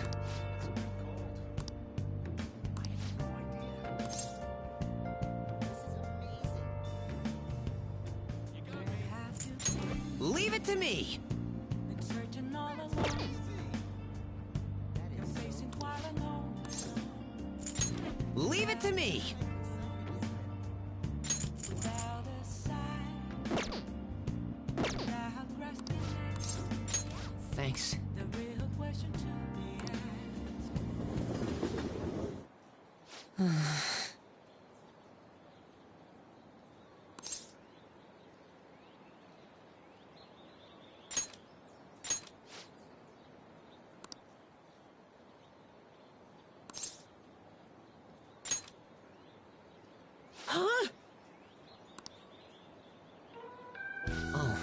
Speaker 6: Leave it to me! Leave it to me! Thanks. Huh? Oh.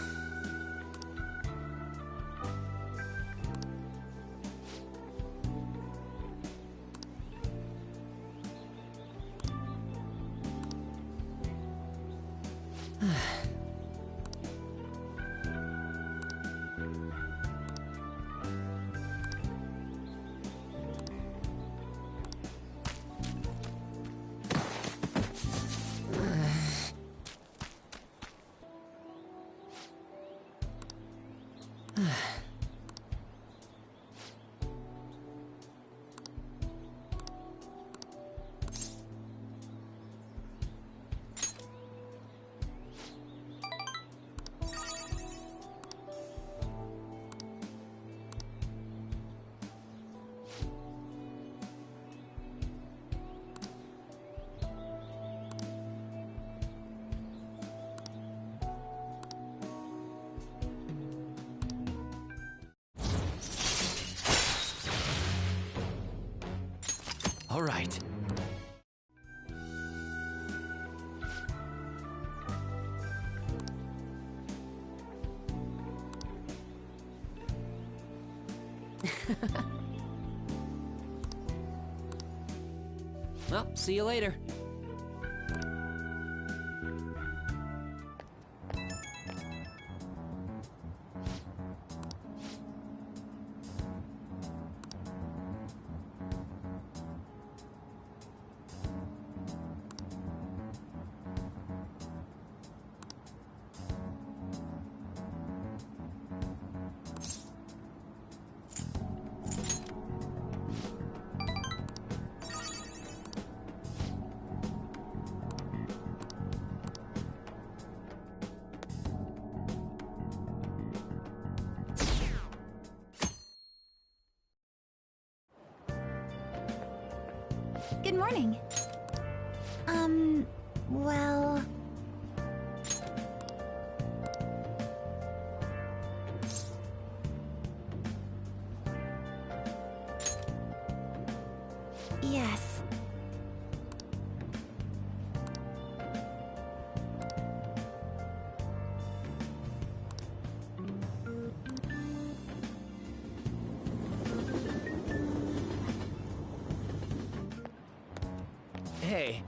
Speaker 6: All right. Well, see you later.
Speaker 3: Good morning. Well... Yes.
Speaker 6: Hey.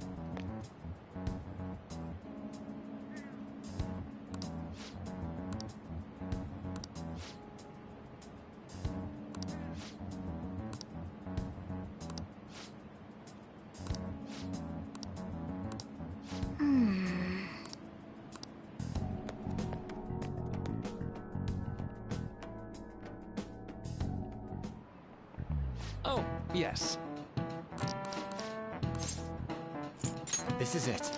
Speaker 6: Oh, yes. This is it.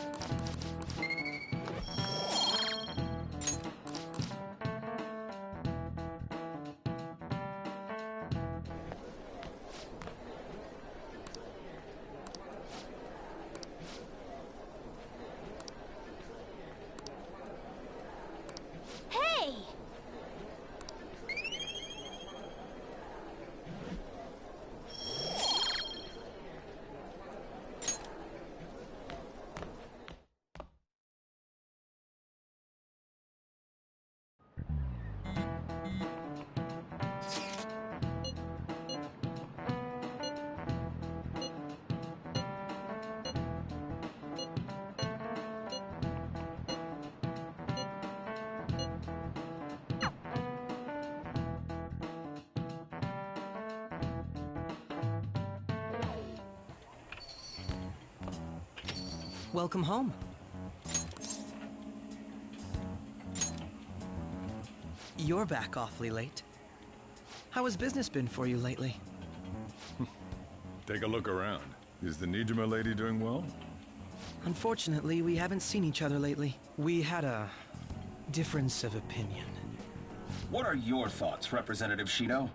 Speaker 3: Hey!
Speaker 20: Welcome home. You're back awfully late. How has business been for you lately?
Speaker 4: Take a look around. Is the Nijima lady doing well?
Speaker 20: Unfortunately, we haven't seen each other lately. We had a difference of opinion.
Speaker 8: What are your thoughts, Representative Shido?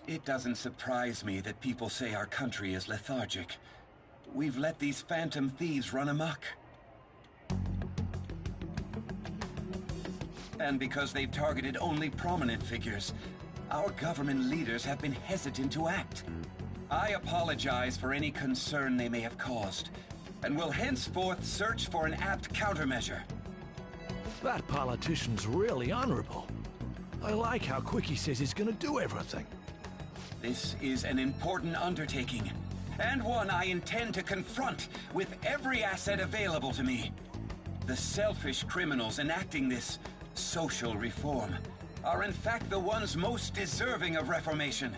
Speaker 8: It doesn't surprise me that people say our country is lethargic. We've let these phantom thieves run amok. And because they've targeted only prominent figures, our government leaders have been hesitant to act. I apologize for any concern they may have caused, and will henceforth search for an apt countermeasure.
Speaker 22: That politician's really honorable. I like how quick he says he's gonna do everything.
Speaker 8: This is an important undertaking, and one I intend to confront with every asset available to me. The selfish criminals enacting this social reform are in fact the ones most deserving of reformation.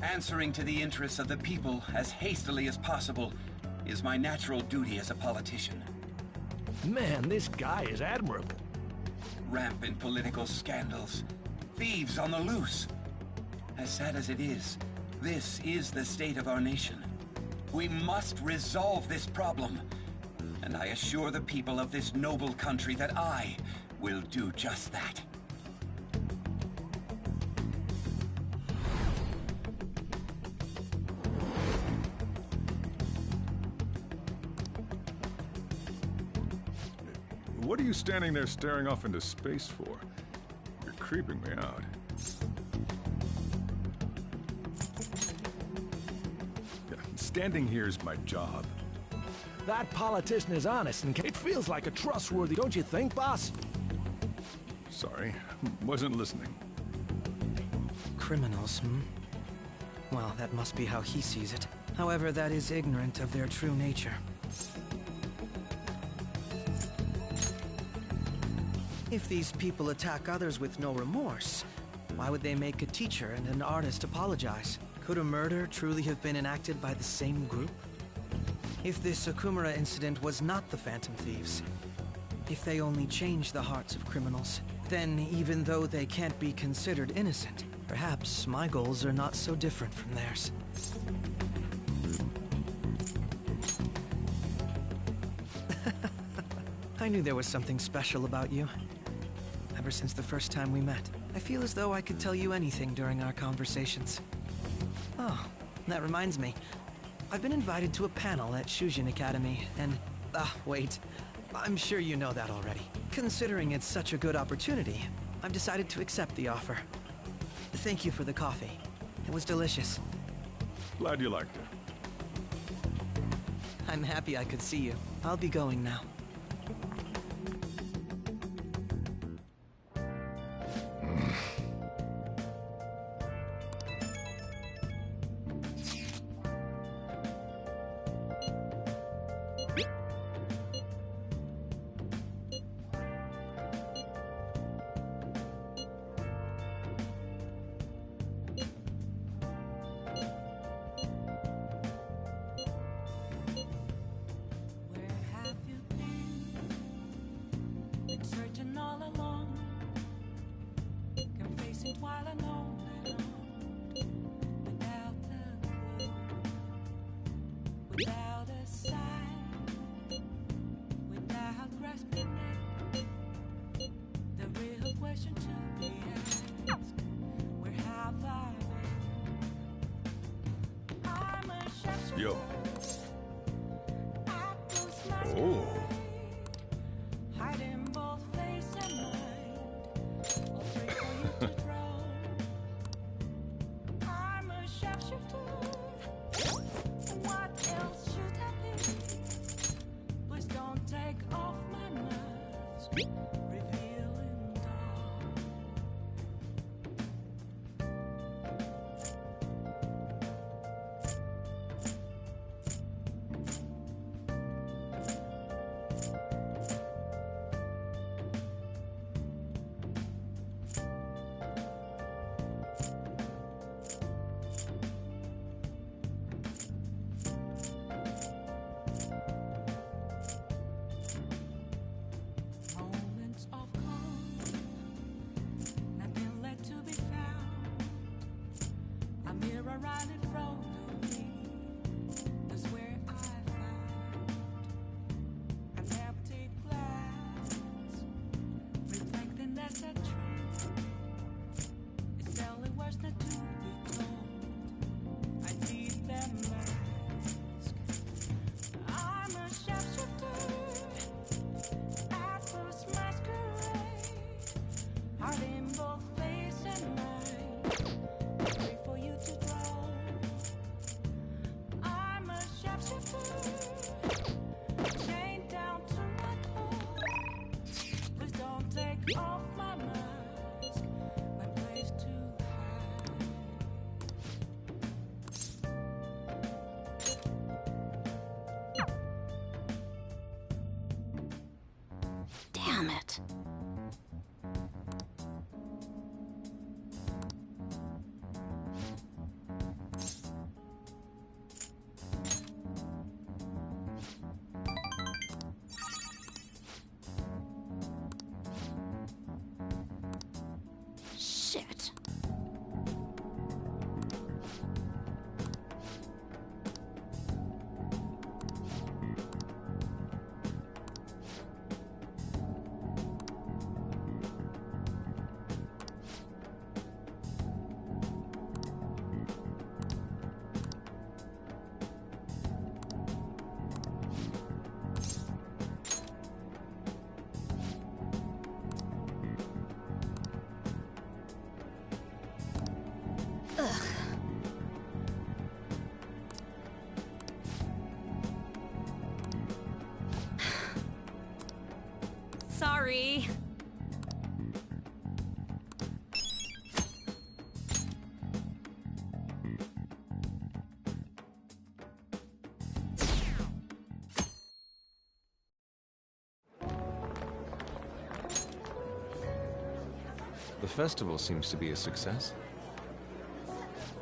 Speaker 8: Answering to the interests of the people as hastily as possible is my natural duty as a politician.
Speaker 22: Man, this guy is admirable.
Speaker 8: Rampant political scandals, thieves on the loose. As sad as it is, this is the state of our nation. We must resolve this problem, and I assure the people of this noble country that I will do just that.
Speaker 4: What are you standing there staring off into space for? You're creeping me out. Standing here is my job.
Speaker 22: That politician is honest, and it feels like a trustworthy, don't you think, boss?
Speaker 4: Sorry, wasn't listening.
Speaker 20: Criminals, hmm? Well, that must be how he sees it. However, that is ignorant of their true nature. If these people attack others with no remorse, why would they make a teacher and an artist apologize? Could a murder truly have been enacted by the same group? If this Okumura incident was not the Phantom Thieves, if they only changed the hearts of criminals, then even though they can't be considered innocent, perhaps my goals are not so different from theirs. I knew there was something special about you. Ever since the first time we met, I feel as though I could tell you anything during our conversations. Oh, that reminds me. I've been invited to a panel at Shujin Academy, and... wait. I'm sure you know that already. Considering it's such a good opportunity, I've decided to accept the offer. Thank you for the coffee. It was delicious.
Speaker 4: Glad you liked it.
Speaker 20: I'm happy I could see you. I'll be going now.
Speaker 4: Yo. Oh.
Speaker 3: Damn it. Shit.
Speaker 13: Sorry.
Speaker 2: The festival seems to be a success.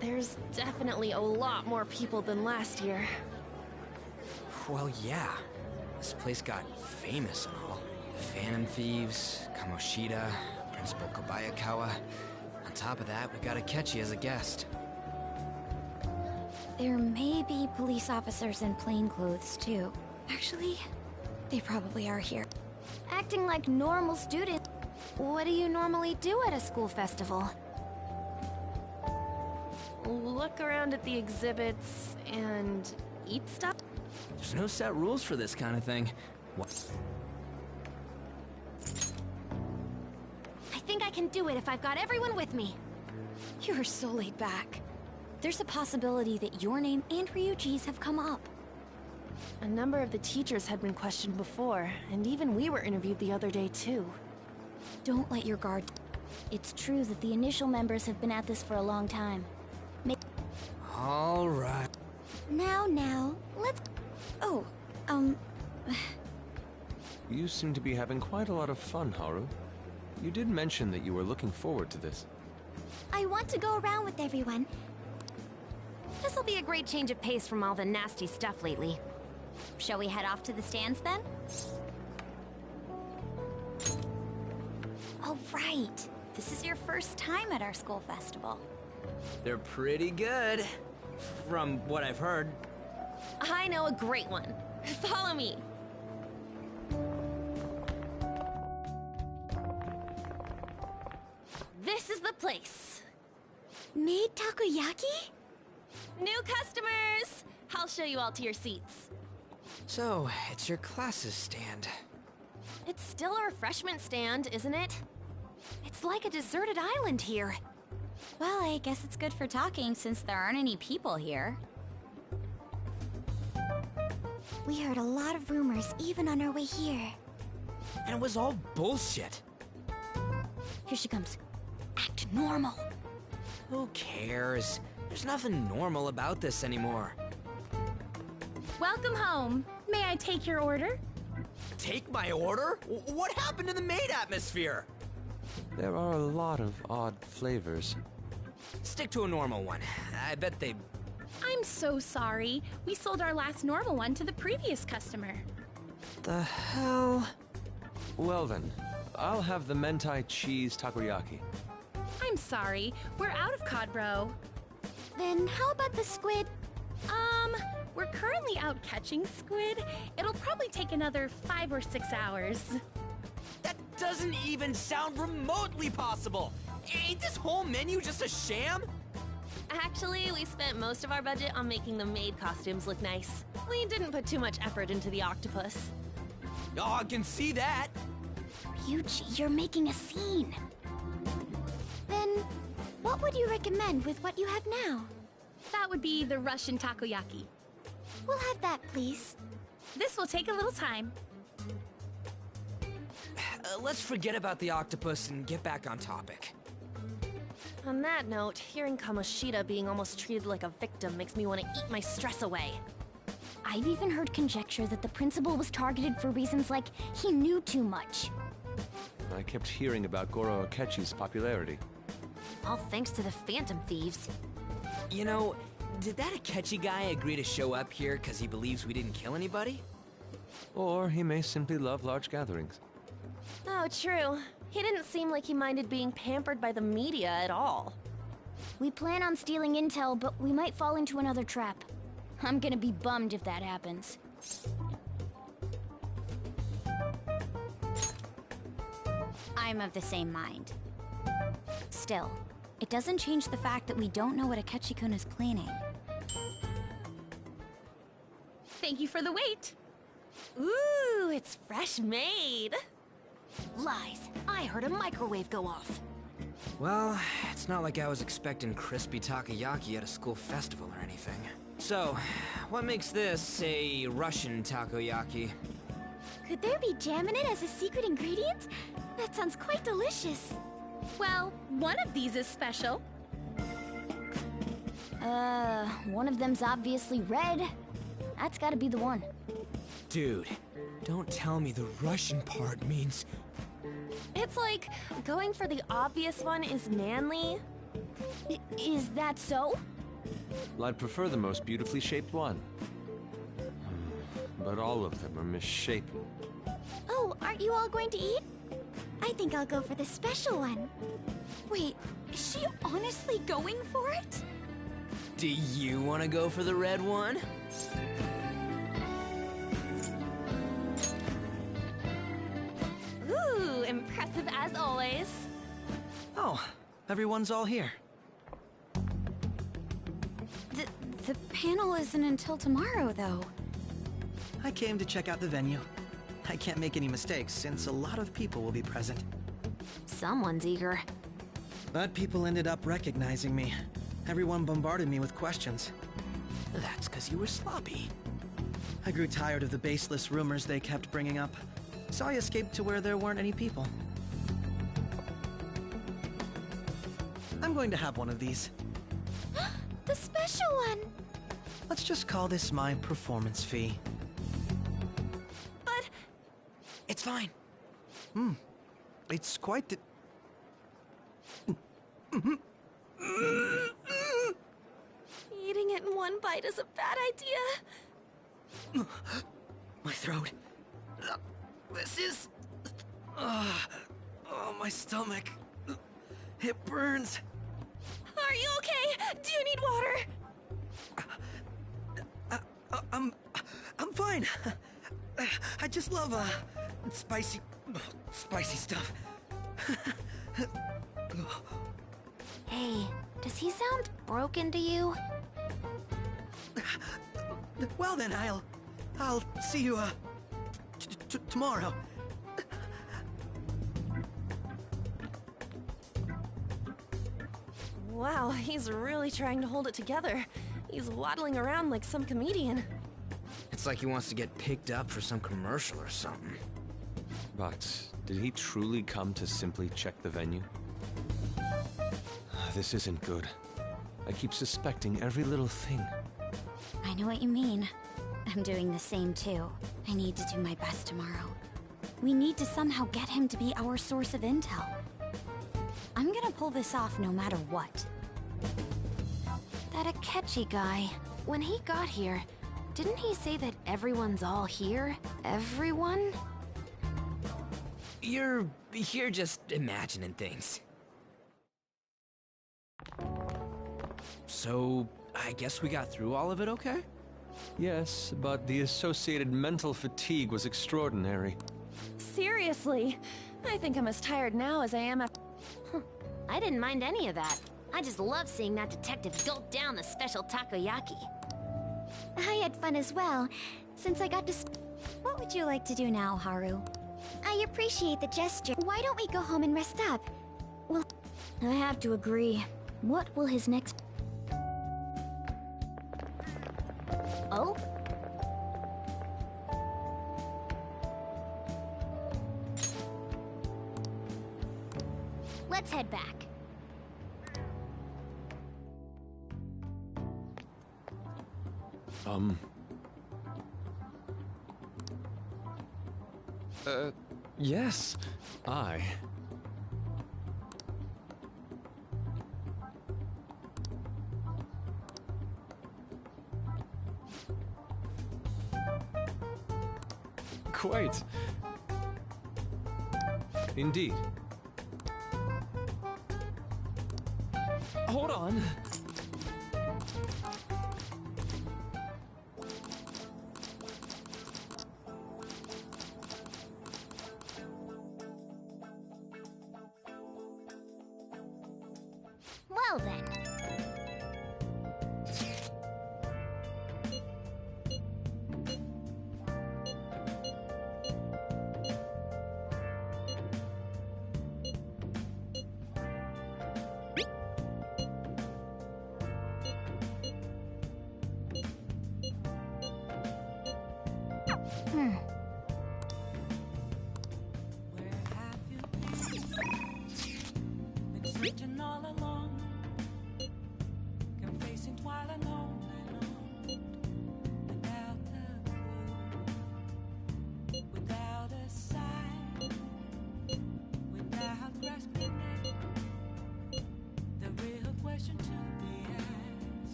Speaker 13: There's definitely a lot more people than last year.
Speaker 6: Well, yeah. This place got famous and all. Phantom Thieves, Kamoshida, Principal Kobayakawa. On top of that, we got Akechi as a guest.
Speaker 15: There may be police officers in plain clothes, too. Actually, they probably are here. Acting like normal students.
Speaker 10: What do you normally do at a school festival?
Speaker 13: Look around at the exhibits and eat stuff?
Speaker 6: There's no set rules for this kind of thing. What?
Speaker 10: I think I can do it if I've got everyone with me.
Speaker 15: You're so laid back. There's a possibility that your name and Ryuji's have come up.
Speaker 13: A number of the teachers had been questioned before, and even we were interviewed the other day too.
Speaker 15: Don't let your guard... It's true that the initial members have been at this for a long time.
Speaker 6: All right.
Speaker 15: Now, let's... Oh,
Speaker 2: You seem to be having quite a lot of fun, Haru. You did mention that you were looking forward to this.
Speaker 15: I want to go around with everyone.
Speaker 10: This'll be a great change of pace from all the nasty stuff lately.
Speaker 15: Shall we head off to the stands then? Oh, right. This is your first time at our school festival.
Speaker 6: They're pretty good, from what I've heard.
Speaker 13: I know a great one. Follow me. This is the place.
Speaker 15: Made takoyaki?
Speaker 13: New customers! I'll show you all to your seats.
Speaker 6: So, it's your class's stand.
Speaker 13: It's still a refreshment stand, isn't it?
Speaker 10: It's like a deserted island here.
Speaker 15: Well, I guess it's good for talking since there aren't any people here. We heard a lot of rumors even on our way here.
Speaker 6: And it was all bullshit.
Speaker 15: Here she comes. Act normal.
Speaker 6: Who cares? There's nothing normal about this anymore.
Speaker 9: Welcome home. May I take your order?
Speaker 6: Take my order? What happened to the maid atmosphere?
Speaker 2: There are a lot of odd flavors.
Speaker 6: Stick to a normal one. I bet they...
Speaker 9: I'm so sorry. We sold our last normal one to the previous customer.
Speaker 6: The hell?
Speaker 2: Well then, I'll have the mentai cheese takoyaki.
Speaker 9: I'm sorry. We're out of cod, bro.
Speaker 15: Then how about the squid?
Speaker 9: We're currently out catching squid. It'll probably take another 5 or 6 hours.
Speaker 6: That doesn't even sound remotely possible! Ain't this whole menu just a sham?
Speaker 13: Actually, we spent most of our budget on making the maid costumes look nice. We didn't put too much effort into the octopus.
Speaker 6: Oh, I can see that!
Speaker 15: Ryuji, you're making a scene. Then, what would you recommend with what you have now?
Speaker 9: That would be the Russian takoyaki.
Speaker 15: We'll have that, please.
Speaker 9: This will take a little time.
Speaker 6: Let's forget about the octopus and get back on topic.
Speaker 13: On that note, hearing Kamoshida being almost treated like a victim makes me want to eat my stress away.
Speaker 15: I've even heard conjecture that the principal was targeted for reasons like he knew too much.
Speaker 2: I kept hearing about Goro Akechi's popularity.
Speaker 10: All thanks to the Phantom Thieves.
Speaker 6: You know, did that Akechi guy agree to show up here because he believes we didn't kill anybody?
Speaker 2: Or he may simply love large gatherings.
Speaker 13: Oh, true. He didn't seem like he minded being pampered by the media at all.
Speaker 15: We plan on stealing intel, but we might fall into another trap. I'm gonna be bummed if that happens. I'm of the same mind. Still, it doesn't change the fact that we don't know what Akechi-kun is planning.
Speaker 9: Thank you for the wait.
Speaker 13: Ooh, it's fresh made.
Speaker 10: Lies. I heard a microwave go off.
Speaker 6: Well, it's not like I was expecting crispy takoyaki at a school festival or anything. So, what makes this a Russian takoyaki?
Speaker 3: Could there be jam in it as a secret ingredient? That sounds quite delicious.
Speaker 9: Well, one of these is special.
Speaker 3: One of them's obviously red. That's gotta be the one.
Speaker 6: Dude, don't tell me the Russian part means...
Speaker 13: It's like, going for the obvious one is manly.
Speaker 3: Is that so?
Speaker 2: Well, I'd prefer the most beautifully shaped one. But all of them are misshapen.
Speaker 3: Oh, aren't you all going to eat? I think I'll go for the special one.
Speaker 9: Wait, is she honestly going for it?
Speaker 6: Do you want to go for the red one?
Speaker 13: Ooh, impressive as always.
Speaker 20: Oh, everyone's all here.
Speaker 15: The panel isn't until tomorrow, though.
Speaker 20: I came to check out the venue. I can't make any mistakes since a lot of people will be present.
Speaker 10: Someone's eager.
Speaker 20: But people ended up recognizing me. Everyone bombarded me with questions.
Speaker 11: That's because you were sloppy.
Speaker 20: I grew tired of the baseless rumors they kept bringing up, so I escaped to where there weren't any people. I'm going to have one of these.
Speaker 3: The special one!
Speaker 20: Let's just call this my performance fee.
Speaker 13: But...
Speaker 20: It's fine. It's quite the...
Speaker 13: Eating it in one bite is a bad idea.
Speaker 20: My throat. This is... Oh, my stomach. It burns.
Speaker 13: Are you okay? Do you need water?
Speaker 20: I'm fine. I just love, spicy stuff.
Speaker 10: Hey, does he sound broken to you?
Speaker 20: Well then, I'll see you, tomorrow.
Speaker 13: Wow, he's really trying to hold it together. He's waddling around like some comedian.
Speaker 6: It's like he wants to get picked up for some commercial or something.
Speaker 2: But did he truly come to simply check the venue? This isn't good. I keep suspecting every little thing.
Speaker 15: I know what you mean. I'm doing the same too. I need to do my best tomorrow. We need to somehow get him to be our source of intel. I'm gonna pull this off no matter what.
Speaker 10: That Akechi guy, when he got here, didn't he say that everyone's all here? Everyone?
Speaker 6: You're just imagining things. So, I guess we got through all of it okay?
Speaker 2: Yes, but the associated mental fatigue was extraordinary.
Speaker 13: Seriously, I think I'm as tired now as I am after...
Speaker 10: I didn't mind any of that. I just love seeing that detective gulp down the special takoyaki.
Speaker 3: I had fun as well, since I got to...
Speaker 15: What would you like to do now, Haru?
Speaker 3: I appreciate the gesture. Why don't we go home and rest up? Well,
Speaker 15: I have to agree. What will his next...
Speaker 3: Oh? Let's head back.
Speaker 2: Yes, I... Quite. Indeed. Hold on.
Speaker 3: Well then.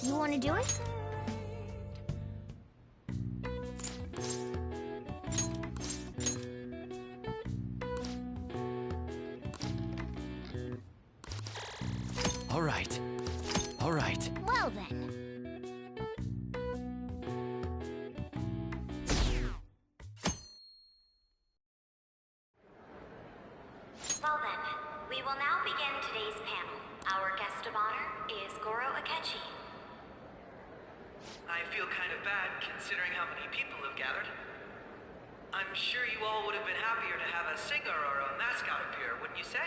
Speaker 3: You want to do it?
Speaker 2: All right. All right.
Speaker 3: Well then.
Speaker 15: Well then, we will now begin today's panel. Our guest of honor is Goro Akechi.
Speaker 20: I feel kind of bad considering how many people have gathered. I'm sure you all would have been happier to have a singer or a mascot appear, wouldn't you say?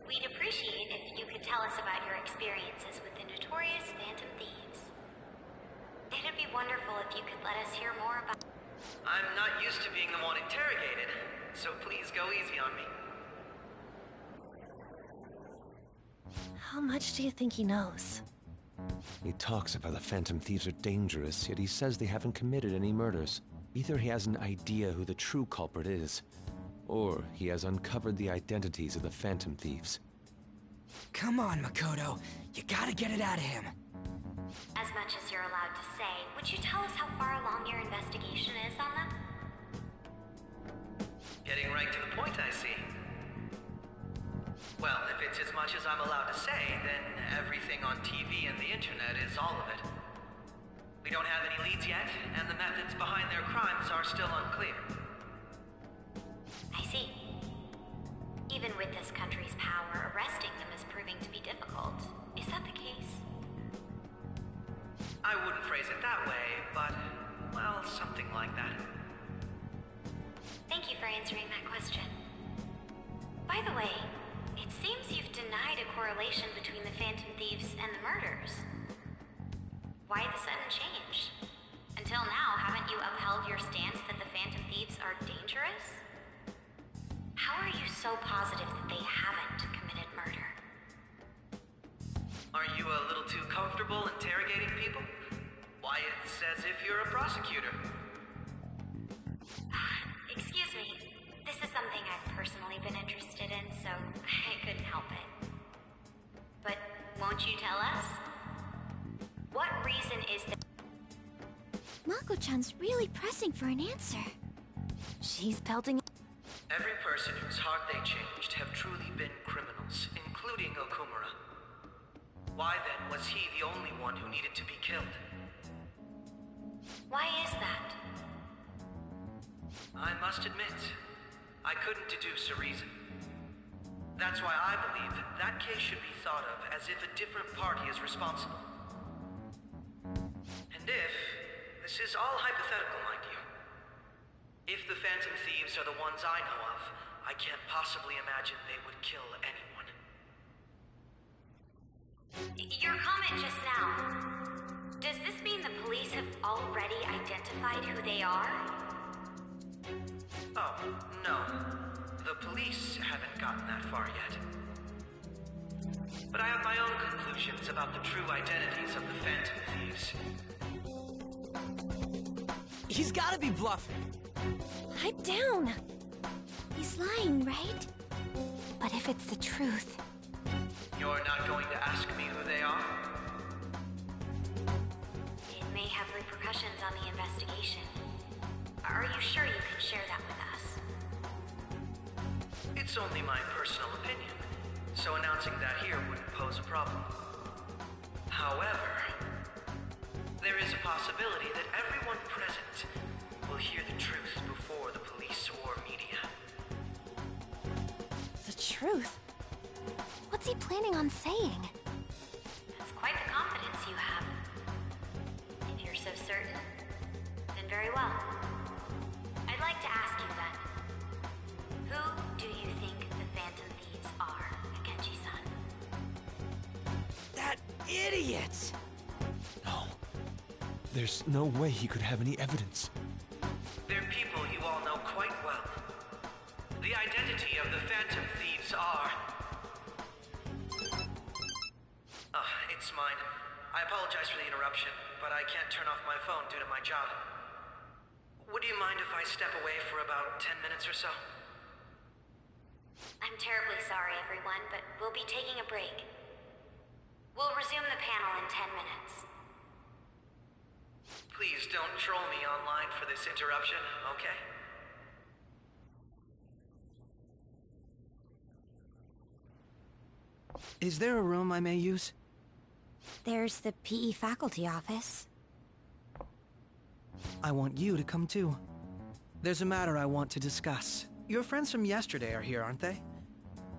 Speaker 15: We'd appreciate if you could tell us about your experiences with the notorious Phantom Thieves. It'd be wonderful if you could let us hear more about...
Speaker 20: I'm not used to being the one interrogated, so please go easy on me.
Speaker 13: How much do you think he knows?
Speaker 2: He talks about the Phantom Thieves are dangerous, yet he says they haven't committed any murders. Either he has an idea who the true culprit is, or he has uncovered the identities of the Phantom Thieves.
Speaker 6: Come on, Makoto. You gotta get it out of him.
Speaker 15: As much as you're allowed to say, would you tell us how far along your investigation is on them?
Speaker 20: Getting right to the point, I see. Well, if it's as much as I'm allowed to say, then everything on TV and the internet is all of it. We don't have any leads yet, and the methods behind their crimes are still unclear.
Speaker 15: I see. Even with this country's power, arresting them is proving to be difficult. Is that the case?
Speaker 20: I wouldn't phrase it that way, but, well, something like that.
Speaker 15: Thank you for answering that question. By the way, it seems you've denied a correlation between the Phantom Thieves and the murders. Why the sudden change? Until now, haven't you upheld your stance that the Phantom Thieves are dangerous? How are you so positive that they haven't committed murder?
Speaker 20: Are you a little too comfortable interrogating people? Why, it's as if you're a prosecutor.
Speaker 15: Excuse me. This is something I've personally been interested in, so I couldn't help it. But won't you tell us? What reason is there?
Speaker 3: Mako-chan's really pressing for an answer.
Speaker 13: She's pelting...
Speaker 20: Every person whose heart they changed have truly been criminals, including Okumura. Why then was he the only one who needed to be killed?
Speaker 15: Why is that?
Speaker 20: I must admit, I couldn't deduce a reason. That's why I believe that case should be thought of as if a different party is responsible. And if, this is all hypothetical, mind you, if the Phantom Thieves are the ones I know of, I can't possibly imagine they would kill anyone.
Speaker 15: Your comment just now, does this mean the police have already identified who they are?
Speaker 20: Oh, no. The police haven't gotten that far yet. But I have my own conclusions about the true identities of the Phantom Thieves.
Speaker 6: He's gotta be bluffing.
Speaker 3: Pipe down. He's lying, right? But if it's the truth...
Speaker 20: You're not going to ask me who they are?
Speaker 15: It may have repercussions on the investigation. Are you sure you can share that with us?
Speaker 20: It's only my personal opinion, so announcing that here wouldn't pose a problem. However, there is a possibility that everyone present will hear the truth before the police or media.
Speaker 3: The truth? What's he planning on saying?
Speaker 15: That's quite the confidence you have. If you're so certain, then very well. I'd like to ask you then, who do you think the Phantom Thieves are, Akechi-san?
Speaker 6: That idiot!
Speaker 2: No. There's no way he could have any evidence.
Speaker 20: They're people you all know quite well. The identity of the Phantom Thieves are... it's mine. I apologize for the interruption, but I can't turn off my phone due to my job. Would you mind if I step away for about 10 minutes or so?
Speaker 15: I'm terribly sorry, everyone, but we'll be taking a break.
Speaker 10: We'll resume the panel in 10 minutes.
Speaker 20: Please don't troll me online for this interruption, okay?
Speaker 12: Is there a room I may use?
Speaker 15: There's the PE faculty office.
Speaker 12: I want you to come too. There's a matter I want to discuss. Your friends from yesterday are here, aren't they?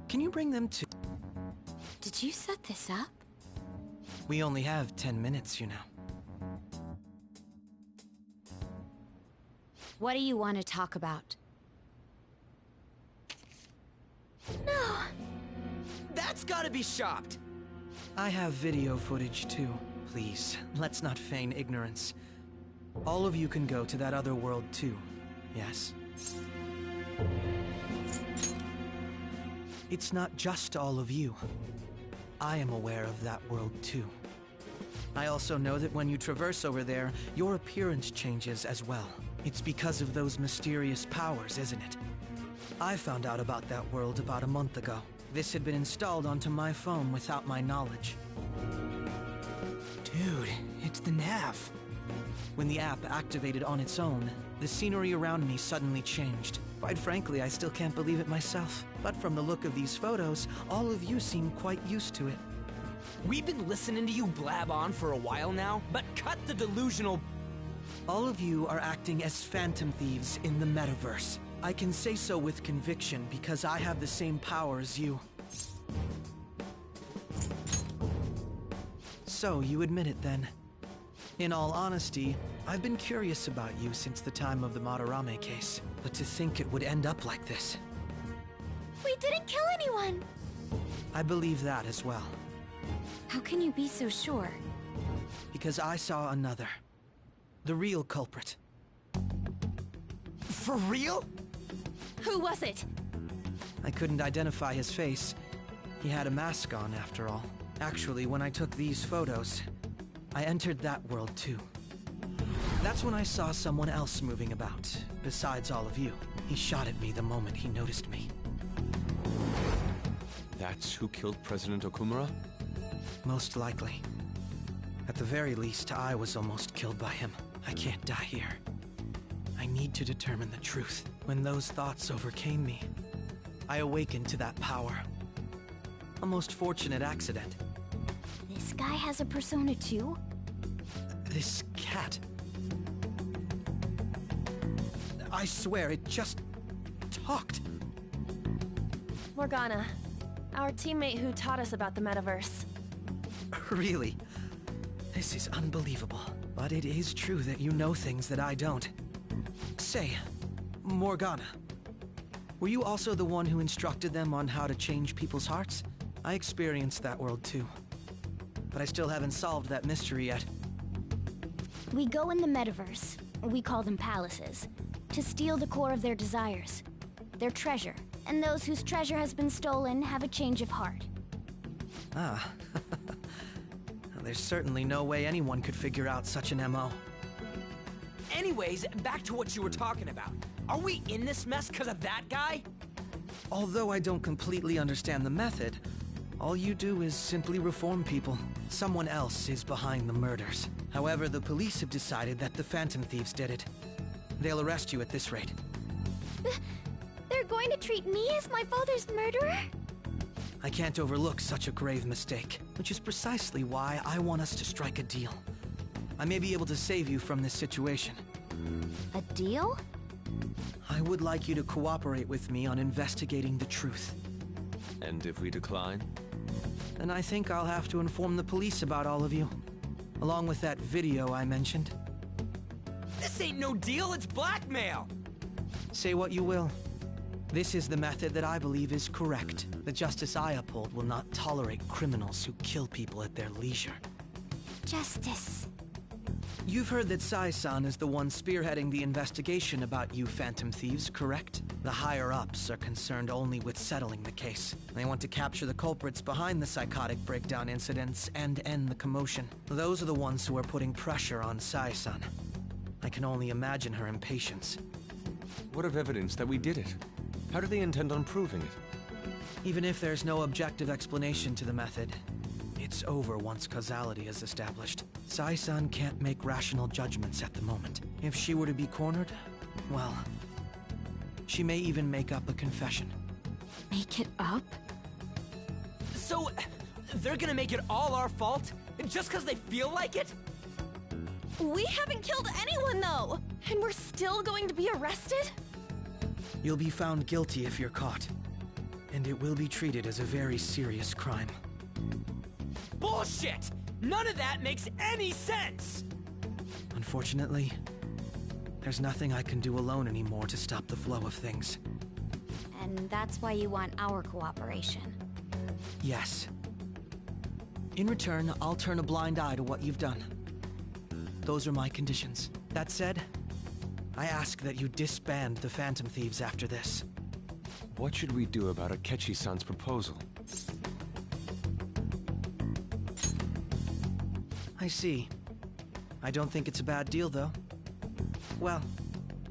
Speaker 12: Can you bring them to...
Speaker 15: Did you set this up?
Speaker 12: We only have 10 minutes, you know.
Speaker 15: What do you want to talk about?
Speaker 6: No! That's gotta be shopped!
Speaker 12: I have video footage too. Please, let's not feign ignorance. All of you can go to that other world too, yes? It's not just all of you. I am aware of that world too. I also know that when you traverse over there, your appearance changes as well. It's because of those mysterious powers, isn't it? I found out about that world about a month ago. This had been installed onto my phone without my knowledge. Dude, it's the nav. When the app activated on its own, the scenery around me suddenly changed. Quite frankly, I still can't believe it myself. But from the look of these photos, all of you seem quite used to it.
Speaker 6: We've been listening to you blab on for a while now, but cut the delusional...
Speaker 12: All of you are acting as phantom thieves in the metaverse. I can say so with conviction because I have the same power as you. So, you admit it then. In all honesty, I've been curious about you since the time of the Madarame case. But to think it would end up like this.
Speaker 15: We didn't kill anyone!
Speaker 12: I believe that as well.
Speaker 15: How can you be so sure?
Speaker 12: Because I saw another. The real culprit.
Speaker 6: For real?
Speaker 13: Who was it?
Speaker 12: I couldn't identify his face. He had a mask on, after all. Actually, when I took these photos, I entered that world too. That's when I saw someone else moving about, besides all of you. He shot at me the moment he noticed me.
Speaker 2: That's who killed President Okumura?
Speaker 12: Most likely. At the very least, I was almost killed by him. I can't die here. I need to determine the truth. When those thoughts overcame me, I awakened to that power. A most fortunate accident.
Speaker 3: This guy has a persona too?
Speaker 12: This cat. I swear, it just talked.
Speaker 13: Morgana, our teammate who taught us about the metaverse.
Speaker 12: Really? This is unbelievable. But it is true that you know things that I don't. Say, Morgana, were you also the one who instructed them on how to change people's hearts? I experienced that world too. But I still haven't solved that mystery yet.
Speaker 3: We go in the metaverse, we call them palaces, to steal the core of their desires, their treasure. And those whose treasure has been stolen have a change of heart.
Speaker 12: Ah. There's certainly no way anyone could figure out such an MO.
Speaker 6: Anyways, back to what you were talking about. Are we in this mess because of that guy?
Speaker 12: Although I don't completely understand the method, all you do is simply reform people. Someone else is behind the murders. However, the police have decided that the Phantom Thieves did it. They'll arrest you at this rate.
Speaker 3: They're going to treat me as my father's murderer?
Speaker 12: I can't overlook such a grave mistake, which is precisely why I want us to strike a deal. I may be able to save you from this situation.
Speaker 3: A deal?
Speaker 12: I would like you to cooperate with me on investigating the truth.
Speaker 2: And if we decline?
Speaker 12: Then I think I'll have to inform the police about all of you, along with that video I mentioned.
Speaker 6: This ain't no deal, it's blackmail!
Speaker 12: Say what you will. This is the method that I believe is correct. The justice I uphold will not tolerate criminals who kill people at their leisure.
Speaker 3: Justice.
Speaker 12: You've heard that Sai-san is the one spearheading the investigation about you Phantom Thieves, correct? The higher-ups are concerned only with settling the case. They want to capture the culprits behind the psychotic breakdown incidents and end the commotion. Those are the ones who are putting pressure on Sai-san. I can only imagine her impatience.
Speaker 2: What of evidence that we did it? How do they intend on proving it?
Speaker 12: Even if there's no objective explanation to the method, It's over once causality is established. Sai-san can't make rational judgments at the moment. If she were to be cornered, well, she may even make up a confession.
Speaker 15: Make it up?
Speaker 6: So, they're gonna make it all our fault? Just because they feel like it?
Speaker 13: We haven't killed anyone, though! And we're still going to be arrested?
Speaker 12: You'll be found guilty if you're caught. And it will be treated as a very serious crime.
Speaker 6: Bullshit! None of that makes any sense!
Speaker 12: Unfortunately, there's nothing I can do alone anymore to stop the flow of things.
Speaker 15: And that's why you want our cooperation.
Speaker 12: Yes. In return, I'll turn a blind eye to what you've done. Those are my conditions. That said, I ask that you disband the Phantom Thieves after this.
Speaker 2: What should we do about Akechi-san's proposal?
Speaker 12: I see. I don't think it's a bad deal, though. Well,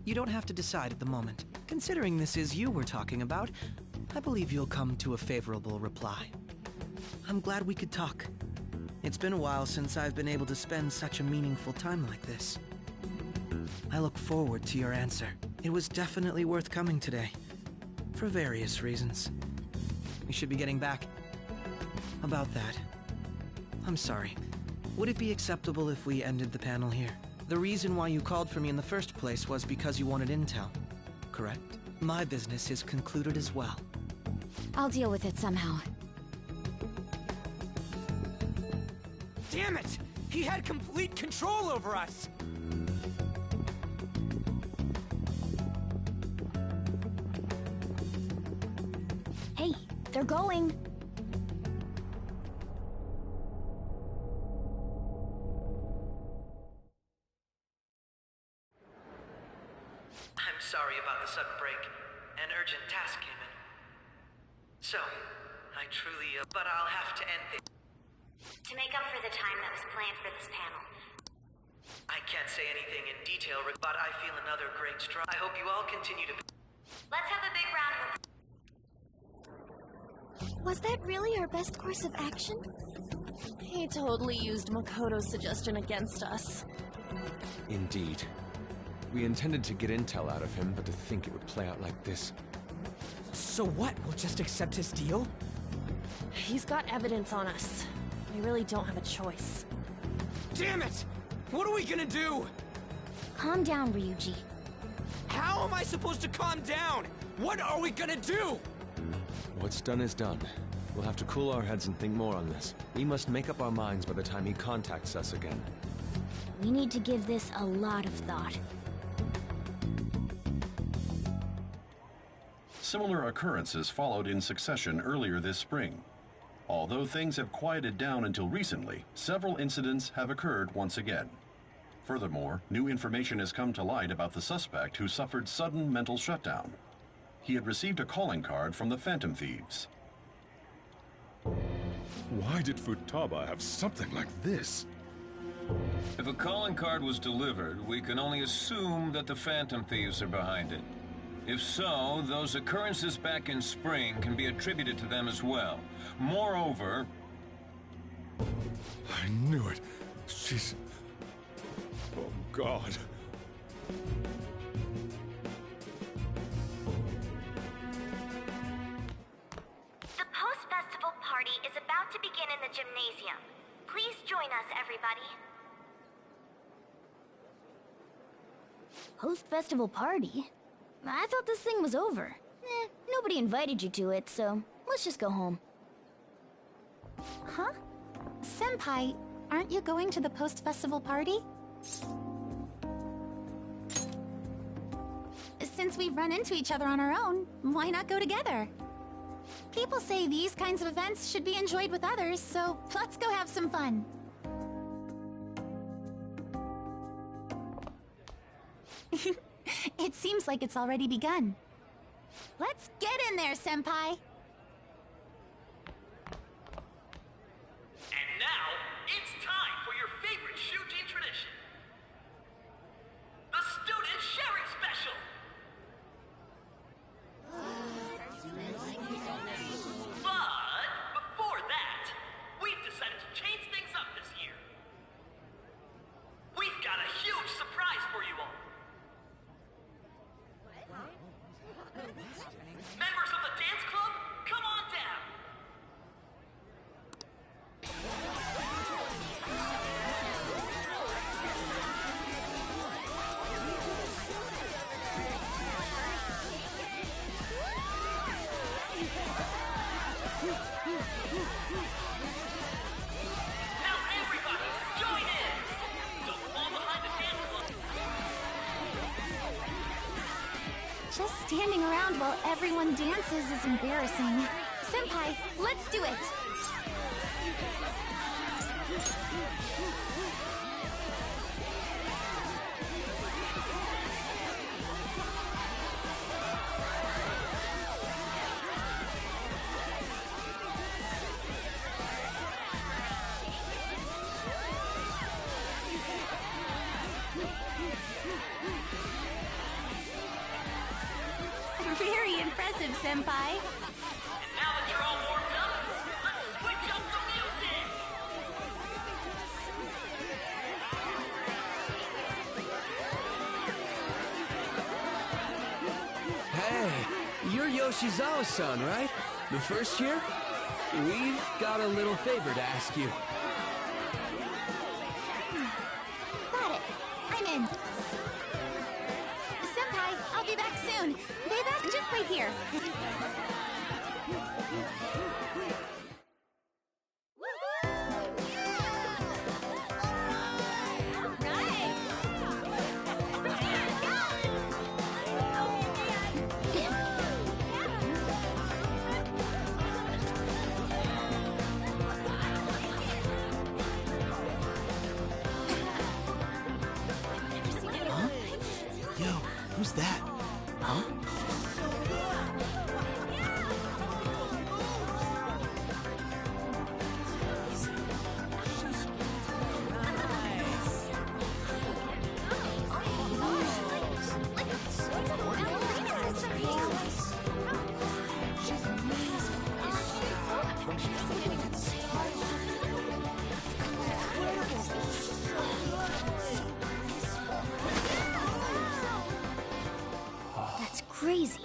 Speaker 12: you don't have to decide at the moment. Considering this is you we're talking about, I believe you'll come to a favorable reply. I'm glad we could talk. It's been a while since I've been able to spend such a meaningful time like this. I look forward to your answer. It was definitely worth coming today, for various reasons. We should be getting back. About that, I'm sorry. Would it be acceptable if we ended the panel here? The reason why you called for me in the first place was because you wanted intel, correct? My business is concluded as well.
Speaker 15: I'll deal with it somehow.
Speaker 6: Damn it! He had complete control over us!
Speaker 3: Hey, they're going.
Speaker 7: I'm sorry about the sudden break. An urgent task came in. So, I truly, but I'll have to end this.
Speaker 15: To make up for the time that was planned for this panel.
Speaker 7: I can't say anything in detail, but I feel another great stride. I hope you all continue to...
Speaker 15: Let's have a big round of...
Speaker 3: Was that really our best course of action?
Speaker 13: He totally used Makoto's suggestion against us.
Speaker 2: Indeed. We intended to get intel out of him, but to think it would play out like this.
Speaker 6: So what? We'll just accept his deal?
Speaker 13: He's got evidence on us. We really don't have a choice.
Speaker 6: Damn it! What are we gonna do?
Speaker 3: Calm down, Ryuji.
Speaker 6: How am I supposed to calm down? What are we gonna do?
Speaker 2: What's done is done. We'll have to cool our heads and think more on this. We must make up our minds by the time he contacts us again.
Speaker 3: We need to give this a lot of thought.
Speaker 19: Similar occurrences followed in succession earlier this spring. Although things have quieted down until recently, several incidents have occurred once again. Furthermore, new information has come to light about the suspect who suffered sudden mental shutdown. He had received a calling card from the Phantom Thieves.
Speaker 4: Why did Futaba have something like this?
Speaker 16: If a calling card was delivered, we can only assume that the Phantom Thieves are behind it. If so, those occurrences back in spring can be attributed to them as well. Moreover...
Speaker 4: I knew it. She's... Oh, God.
Speaker 15: The post-festival party is about to begin in the gymnasium. Please join us, everybody.
Speaker 3: Post-festival party? I thought this thing was over. Nobody invited you to it, so let's just go home.
Speaker 9: Huh? Senpai, aren't you going to the post-festival party? Since we've run into each other on our own, why not go together? People say these kinds of events should be enjoyed with others, so let's go have some fun. It seems like it's already begun. Let's get in there, Senpai!
Speaker 14: And now, it's time for your favorite Shujin tradition. The Student Sharing Special! But, before that, we've decided to
Speaker 3: Standing around while everyone dances is embarrassing. Senpai, let's do it! Very impressive, Senpai.
Speaker 14: And now that you're all warmed up, let's switch up the music!
Speaker 6: Hey, you're Yoshizawa-san, right? The first year? We've got a little favor to ask you.
Speaker 3: Got it. I'm in. Senpai, I'll be back soon. They've asked just wait here.
Speaker 11: Yo, who's that? Huh?
Speaker 3: That's crazy.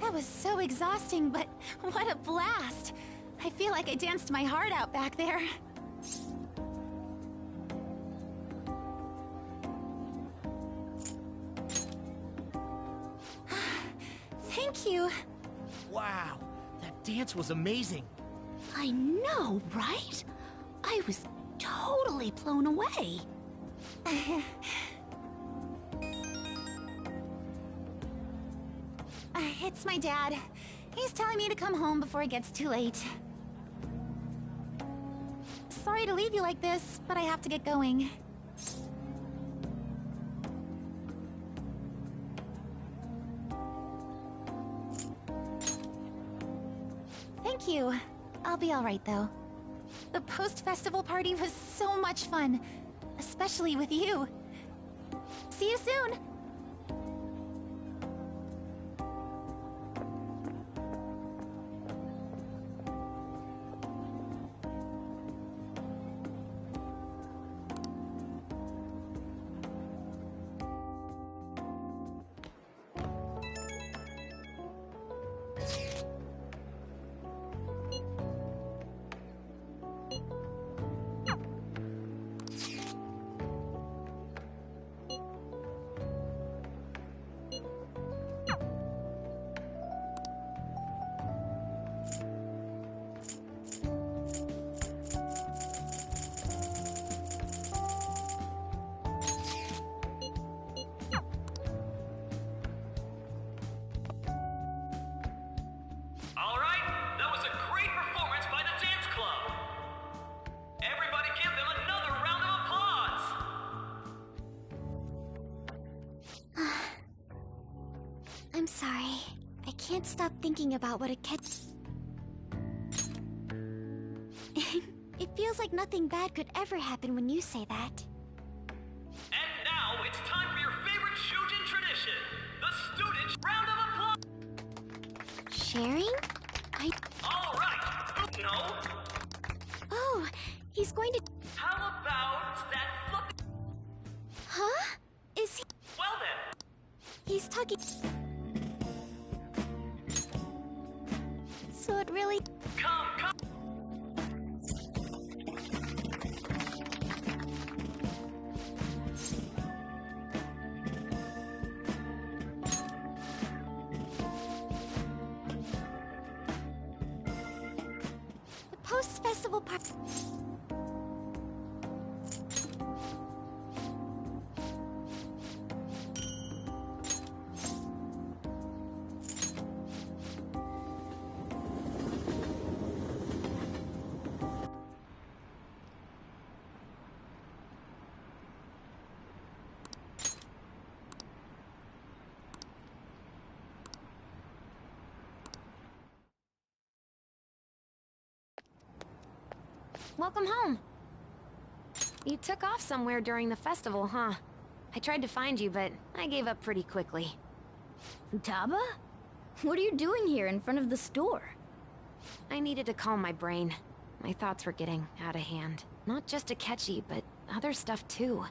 Speaker 3: That was so exhausting, but what a blast! I feel like I danced my heart out back there. Thank you.
Speaker 11: Wow, that dance was amazing.
Speaker 3: I know, right? I was totally blown away. It's my dad. He's telling me to come home before it gets too late. Sorry to leave you like this, but I have to get going. Thank you. I'll be all right, though. The post-festival party was so much fun, especially with you. See you soon!
Speaker 15: I'm sorry. I can't stop thinking about what it feels like nothing bad could ever happen when you say that.
Speaker 3: sharing?
Speaker 14: All right. No.
Speaker 3: Oh, he's going to...
Speaker 14: How about that look?
Speaker 3: Huh? Is he...
Speaker 14: Well then.
Speaker 3: He's talking... So it really...
Speaker 14: Come.
Speaker 3: The post-festival part...
Speaker 10: Welcome home. You took off somewhere during the festival, huh? I tried to find you, but I gave up pretty quickly.
Speaker 15: Futaba? What are you doing here in front of the store?
Speaker 10: I needed to calm my brain. My thoughts were getting out of hand. Not just Akechi, but other stuff too.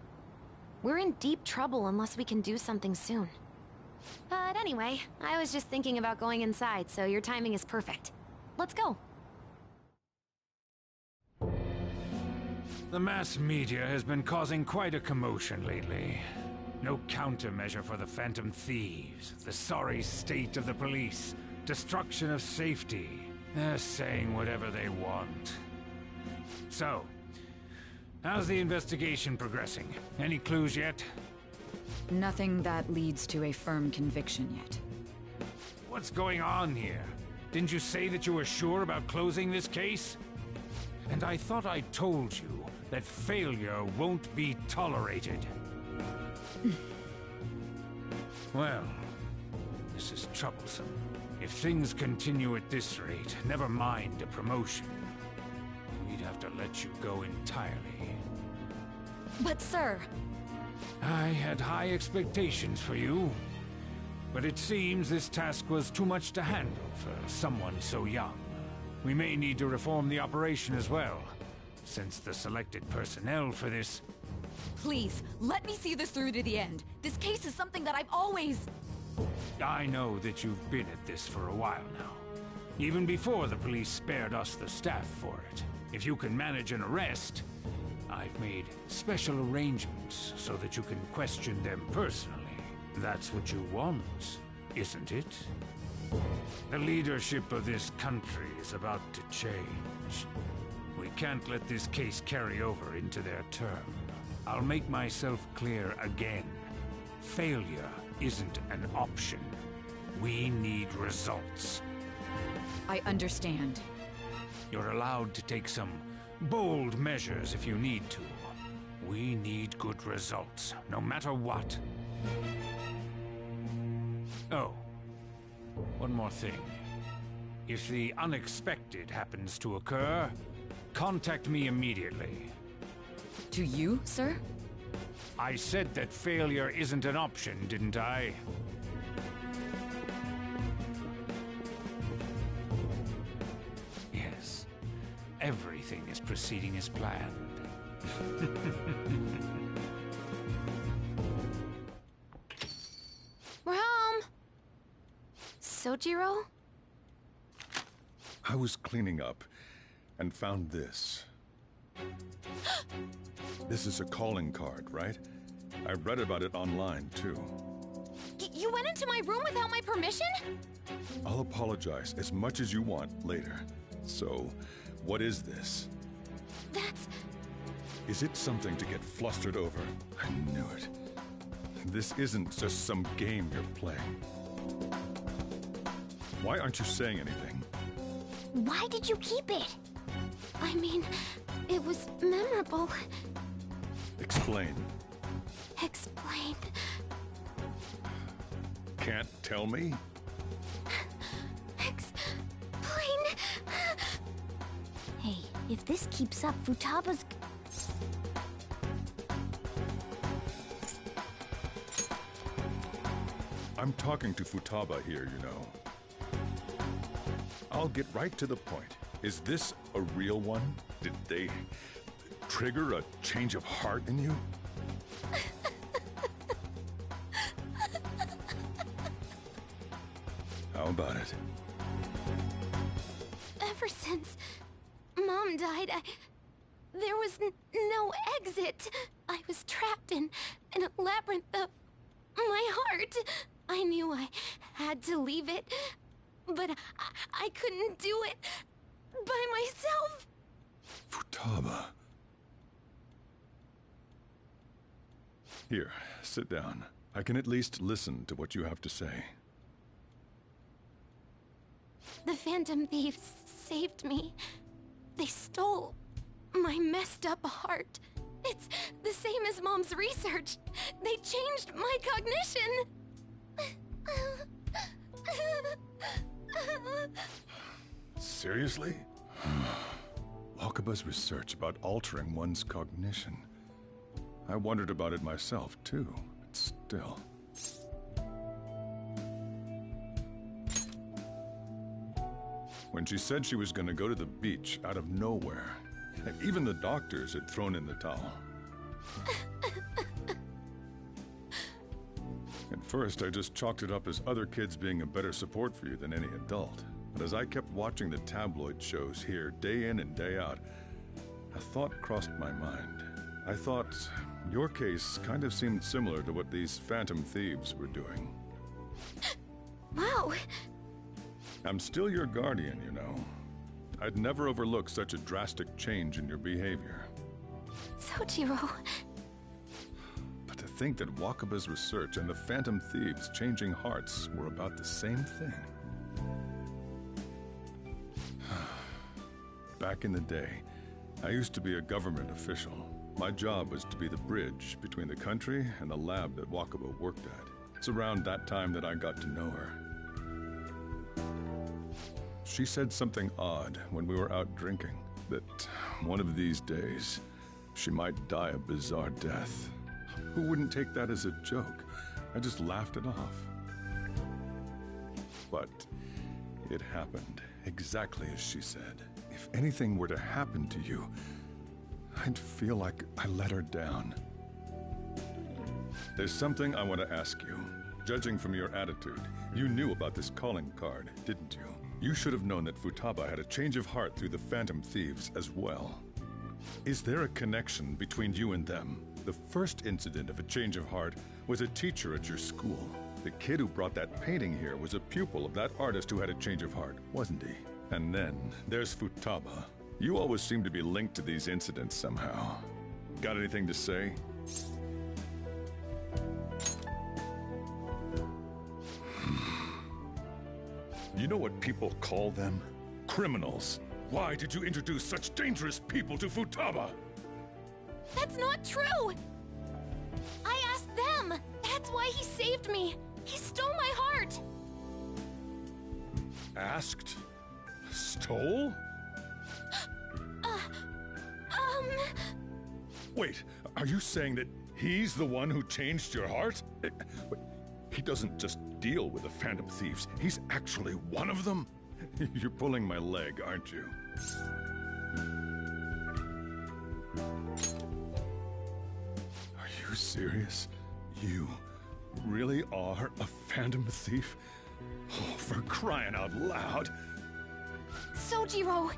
Speaker 10: We're in deep trouble unless we can do something soon. But anyway, I was just thinking about going inside, so your timing is perfect. Let's go.
Speaker 5: The mass media has been causing quite a commotion lately. No countermeasure for the Phantom Thieves, the sorry state of the police, destruction of safety. They're saying whatever they want. So, how's the investigation progressing? Any clues yet?
Speaker 17: Nothing that leads to a firm conviction yet.
Speaker 5: What's going on here? Didn't you say that you were sure about closing this case? And I thought I told you that failure won't be tolerated. Well, this is troublesome. If things continue at this rate, never mind a promotion. We'd have to let you go entirely.
Speaker 15: But sir...
Speaker 5: I had high expectations for you. But it seems this task was too much to handle for someone so young. We may need to reform the operation as well, since the selected personnel for this...
Speaker 17: Please, let me see this through to the end. This case is something that I've always...
Speaker 5: I know that you've been at this for a while now. Even before the police spared us the staff for it. If you can manage an arrest, I've made special arrangements so that you can question them personally. That's what you want, isn't it? The leadership of this country is about to change. We can't let this case carry over into their term. I'll make myself clear again. Failure isn't an option. We need results.
Speaker 17: I understand.
Speaker 5: You're allowed to take some bold measures if you need to. We need good results, no matter what. Oh, one more thing. If the unexpected happens to occur, contact me immediately.
Speaker 17: To you, sir?
Speaker 5: I said that failure isn't an option, didn't I? Yes. Everything is proceeding as planned.
Speaker 10: We're home! Sojiro?
Speaker 4: I was cleaning up and found this. This is a calling card, right? I read about it online, too.
Speaker 10: You went into my room without my permission?
Speaker 4: I'll apologize as much as you want later. So, what is this?
Speaker 10: That's...
Speaker 4: Is it something to get flustered over? I knew it. This isn't just some game you're playing. Why aren't you saying anything?
Speaker 3: Why did you keep it?
Speaker 10: I mean, it was memorable.
Speaker 4: Explain.
Speaker 10: Explain.
Speaker 4: Can't tell me?
Speaker 10: Explain.
Speaker 3: Hey, if this keeps up, Futaba's...
Speaker 4: I'm talking to Futaba here, you know. I'll get right to the point. Is this a real one? Did they trigger a change of heart in you? How about it?
Speaker 3: Ever since Mom died, there was no exit. I was trapped in a labyrinth of my heart. I knew I had to leave it, but I couldn't do it by myself.
Speaker 4: Futaba. Here, sit down. I can at least listen to what you have to say.
Speaker 3: The Phantom Thieves saved me. They stole my messed up heart. It's the same as Mom's research. They changed my cognition.
Speaker 4: Seriously? Wakaba's research about altering one's cognition. I wondered about it myself, too, but still. When she said she was going to go to the beach out of nowhere, even the doctors had thrown in the towel. At first, I just chalked it up as other kids being a better support for you than any adult. But as I kept watching the tabloid shows here day in and day out, a thought crossed my mind. I thought your case kind of seemed similar to what these Phantom Thieves were doing.
Speaker 3: Wow.
Speaker 4: I'm still your guardian, you know. I'd never overlook such a drastic change in your behavior.
Speaker 3: Sojiro.
Speaker 4: But to think that Wakaba's research and the Phantom Thieves changing hearts were about the same thing. Back in the day, I used to be a government official. My job was to be the bridge between the country and the lab that Wakaba worked at. It's around that time that I got to know her. She said something odd when we were out drinking, that one of these days, she might die a bizarre death. Who wouldn't take that as a joke? I just laughed it off. But it happened exactly as she said. If anything were to happen to you, I'd feel like I let her down. There's something I want to ask you. Judging from your attitude, you knew about this calling card, didn't you? You should have known that Futaba had a change of heart through the Phantom Thieves as well. Is there a connection between you and them? The first incident of a change of heart was a teacher at your school. The kid who brought that painting here was a pupil of that artist who had a change of heart, wasn't he? And then there's Futaba. You always seem to be linked to these incidents somehow. Got anything to say? You know what people call them? Criminals. Why did you introduce such dangerous people to Futaba?
Speaker 3: That's not true! I asked them! That's why he saved me! He stole my heart!
Speaker 4: Asked? Stole? Wait, are you saying that he's the one who changed your heart? He doesn't just deal with the Phantom Thieves. He's actually one of them? You're pulling my leg, aren't you? Are you serious? You really are a Phantom Thief? Oh, for crying out loud!
Speaker 3: Sojiro!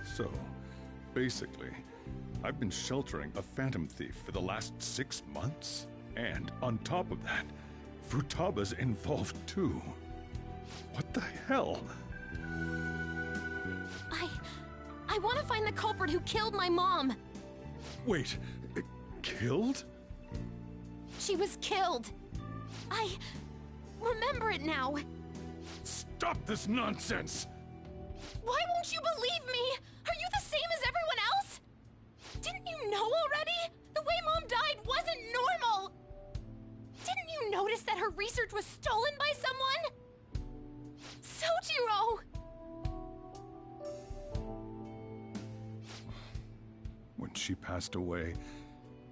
Speaker 4: So, basically, I've been sheltering a Phantom Thief for the last 6 months. And on top of that, Futaba's involved too. What the hell?
Speaker 3: I want to find the culprit who killed my mom!
Speaker 4: Wait, killed?
Speaker 3: She was killed! I remember it now!
Speaker 4: Stop this nonsense!
Speaker 3: Why won't you believe me? Are you the same as everyone else? Didn't you know already? The way Mom died wasn't normal! Didn't you notice that her research was stolen by someone? Sojiro!
Speaker 4: When she passed away,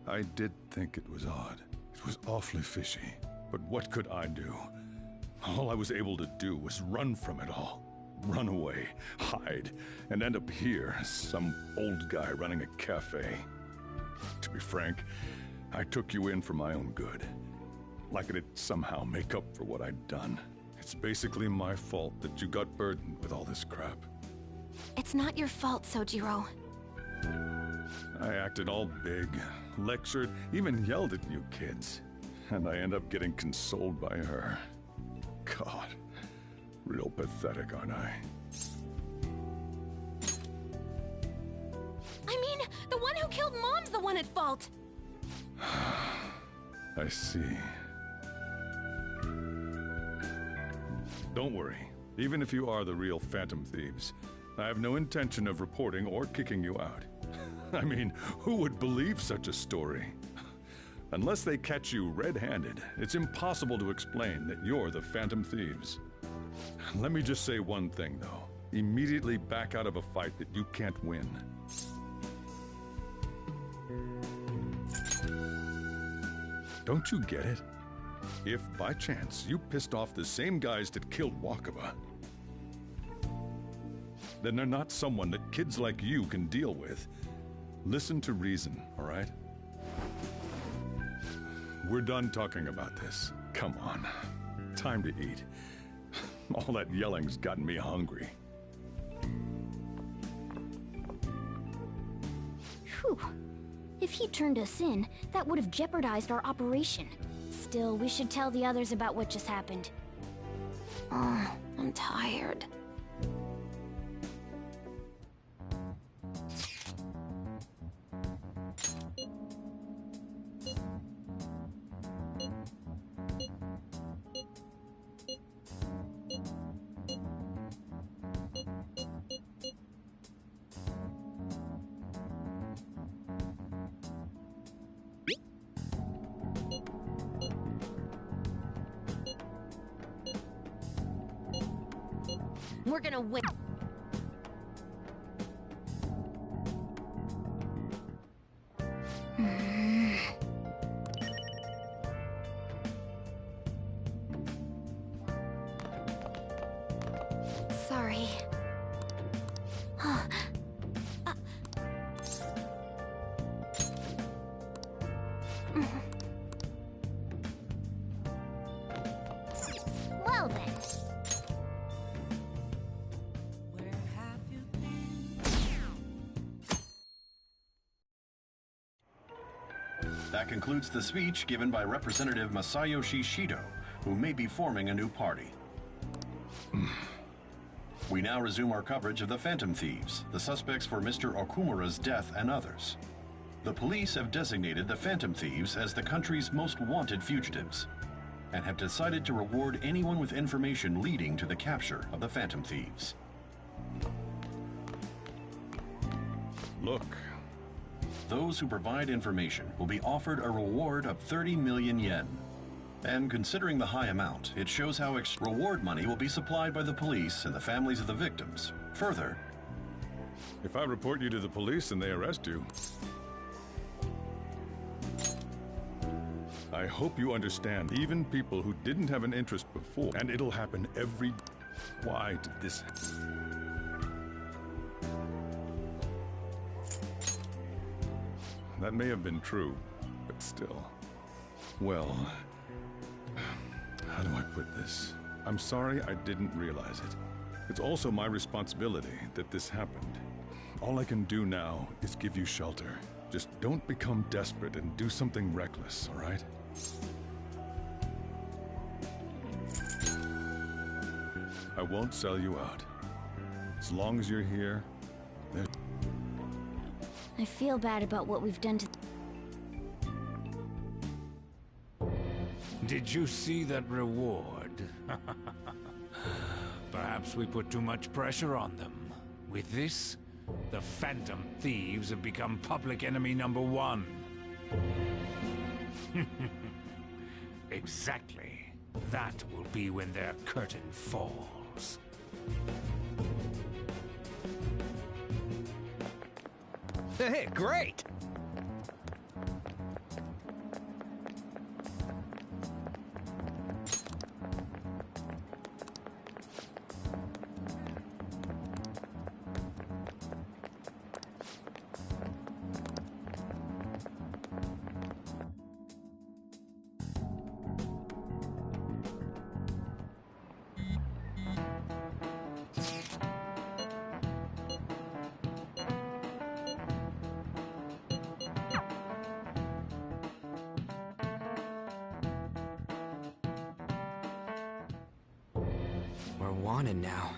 Speaker 4: I did think it was odd. It was awfully fishy. But what could I do? All I was able to do was run from it all. run away, hide, and end up here, some old guy running a cafe. To be frank, I took you in for my own good. Like it'd somehow make up for what I'd done. It's basically my fault that you got burdened with all this crap.
Speaker 10: It's not your fault, Sojiro.
Speaker 4: I acted all big, lectured, even yelled at you kids. And I end up getting consoled by her. God, real pathetic, aren't I?
Speaker 10: I mean, the one who killed Mom's the one at fault!
Speaker 4: I see. Don't worry. Even if you are the real Phantom Thieves, I have no intention of reporting or kicking you out. I mean, who would believe such a story? Unless they catch you red-handed, it's impossible to explain that you're the Phantom Thieves. Let me just say one thing, though. Immediately back out of a fight that you can't win. Don't you get it? If, by chance, you pissed off the same guys that killed Wakaba, then they're not someone that kids like you can deal with. Listen to reason, all right? We're done talking about this. Come on. Time to eat. All that yelling's gotten me hungry.
Speaker 15: Whew. If he turned us in, that would have jeopardized our operation. Still, we should tell the others about what just happened.
Speaker 10: Oh, I'm tired. We're gonna win. Sorry.
Speaker 3: Well then.
Speaker 19: That concludes the speech given by Representative Masayoshi Shido, who may be forming a new party. We now resume our coverage of the Phantom Thieves, the suspects for Mr. Okumura's death and others. The police have designated the Phantom Thieves as the country's most wanted fugitives, and have decided to reward anyone with information leading to the capture of the Phantom Thieves.
Speaker 4: Look.
Speaker 19: Those who provide information will be offered a reward of 30 million yen. And considering the high amount, it shows how reward money will be supplied by the police and the families of the victims. Further,
Speaker 4: if I report you to the police and they arrest you, I hope you understand, even people who didn't have an interest before, and it'll happen every... Why did this... That may have been true, but still. Well, how do I put this? I'm sorry I didn't realize it. It's also my responsibility that this happened. All I can do now is give you shelter. Just don't become desperate and do something reckless, all right? I won't sell you out. As long as you're here,
Speaker 15: I feel bad about what we've done to...
Speaker 5: Did you see that reward? Perhaps we put too much pressure on them. With this, the Phantom Thieves have become public enemy #1. Exactly. That will be when their curtain falls.
Speaker 6: Hey, great! We're wanted now.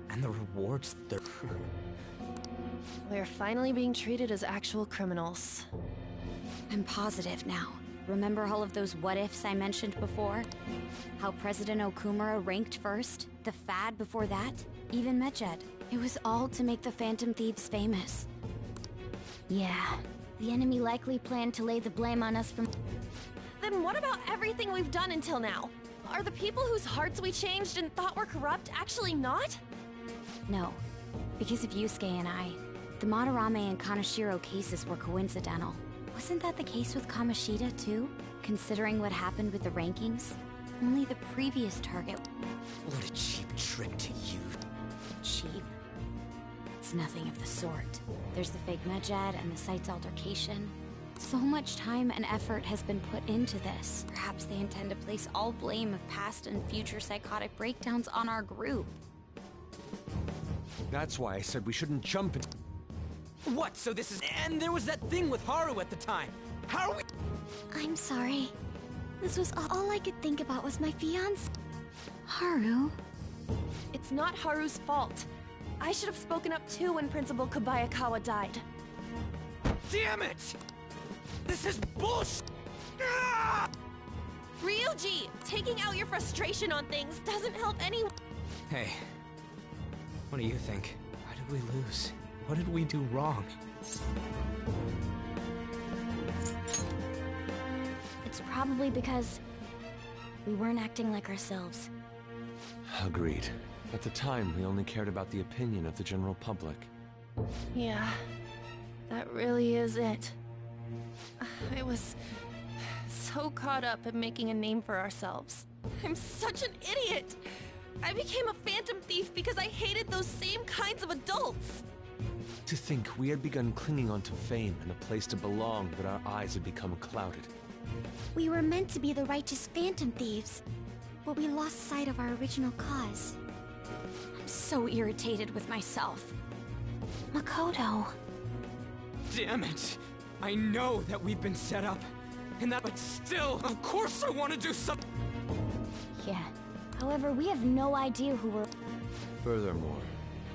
Speaker 6: And the rewards, they're...
Speaker 13: We're finally being treated as actual criminals.
Speaker 15: I'm positive now. Remember all of those what-ifs I mentioned before? How President Okumura ranked first? The Fad before that? Even Medjed. It was all to make the Phantom Thieves famous. Yeah, the enemy likely planned to lay the blame on us from...
Speaker 13: Then what about everything we've done until now? Are the people whose hearts we changed and thought were corrupt actually not?
Speaker 15: No, because of Yusuke and I. The Madarame and Kaneshiro cases were coincidental. Wasn't that the case with Kamoshida, too? Considering what happened with the rankings? Only the previous target...
Speaker 6: What a cheap trick to use.
Speaker 15: Cheap? It's nothing of the sort. There's the fake Medjed and the site's altercation. So much time and effort has been put into this. Perhaps they intend to place all blame of past and future psychotic breakdowns on our group.
Speaker 2: That's why I said we shouldn't jump in.
Speaker 6: What? So this is... And there was that thing with Haru at the time. How are we...
Speaker 3: I'm sorry. This was all I could think about was my fiancé. Haru?
Speaker 13: It's not Haru's fault. I should have spoken up too when Principal Kobayakawa died.
Speaker 6: Damn it! This is bullshit!
Speaker 13: Ryuji! Taking out your frustration on things doesn't help anyone.
Speaker 6: Hey, what do you think? Why did we lose? What did we do wrong?
Speaker 3: It's probably because we weren't acting like ourselves.
Speaker 2: Agreed. At the time, we only cared about the opinion of the general public.
Speaker 13: Yeah, that really is it. I was so caught up in making a name for ourselves. I'm such an idiot! I became a phantom thief because I hated those same kinds of adults!
Speaker 2: To think we had begun clinging onto fame and a place to belong, but our eyes had become clouded.
Speaker 3: We were meant to be the righteous phantom thieves, but we lost sight of our original cause.
Speaker 15: I'm so irritated with myself.
Speaker 3: Makoto.
Speaker 6: Damn it! I know that we've been set up, and that, but still, of course I want to do something!
Speaker 3: Yeah. However, we have no idea who we're...
Speaker 2: Furthermore,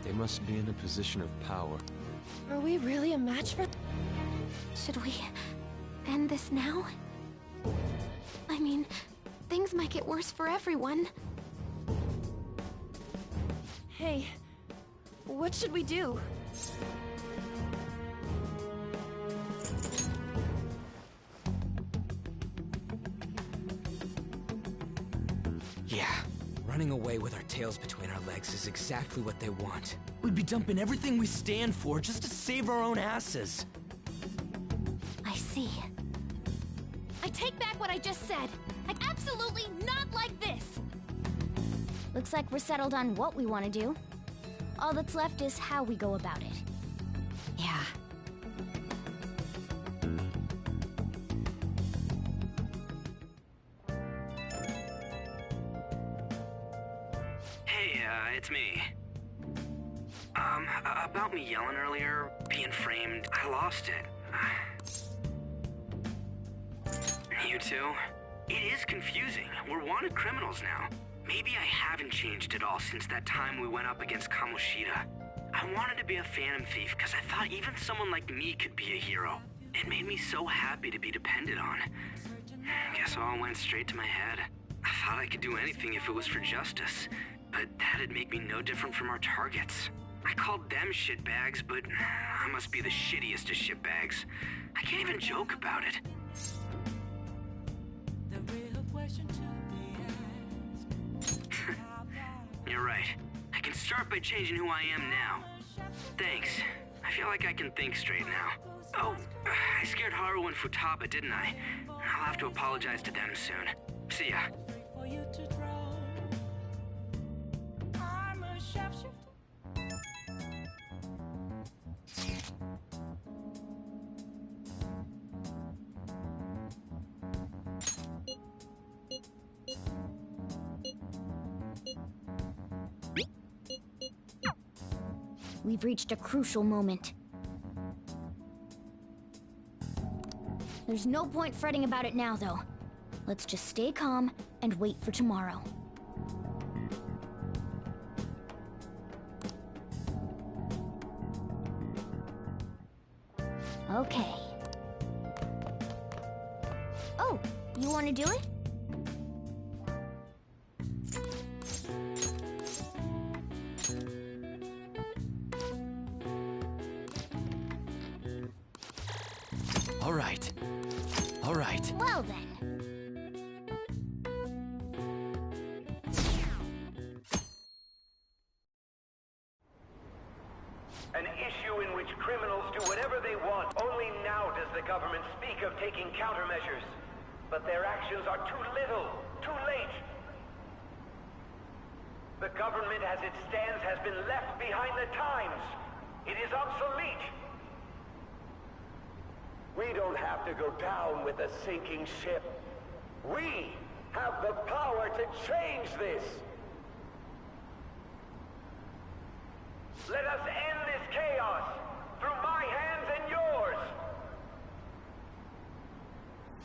Speaker 2: they must be in a position of power.
Speaker 13: Are we really a match for...
Speaker 3: Should we end this now? I mean, things might get worse for everyone.
Speaker 13: Hey, what should we do?
Speaker 6: Yeah, running away with our tails between our legs is exactly what they want. We'd be dumping everything we stand for just to save our own asses.
Speaker 3: I see. I take back what I just said. Like, absolutely not like this! Looks like we're settled on what we want to do. All that's left is how we go about it.
Speaker 15: Yeah.
Speaker 1: Hey, it's me. About me yelling earlier, being framed, I lost it. You too? It is confusing. We're wanted criminals now. Maybe I haven't changed at all since that time we went up against Kamoshida. I wanted to be a phantom thief because I thought even someone like me could be a hero. It made me so happy to be depended on. Guess all went straight to my head. I thought I could do anything if it was for justice, but that'd make me no different from our targets. I called them shitbags, but I must be the shittiest of shitbags. I can't even joke about it. You're right. I can start by changing who I am now. Thanks. I feel like I can think straight now. Oh, I scared Haru and Futaba, didn't I? I'll have to apologize to them soon. See ya.
Speaker 3: We've reached a crucial moment. There's no point fretting about it now, though. Let's just stay calm and wait for tomorrow. Okay. Oh, you want to do it?
Speaker 22: All right. All right.
Speaker 3: Well then.
Speaker 18: An issue in which criminals do whatever they want. Only now does the government speak of taking countermeasures. But their actions are too little, too late. The government as it stands has been left behind the times. It is obsolete. We don't have to go down with a sinking ship. We have the power to change this. Let us end this chaos through my hands and yours.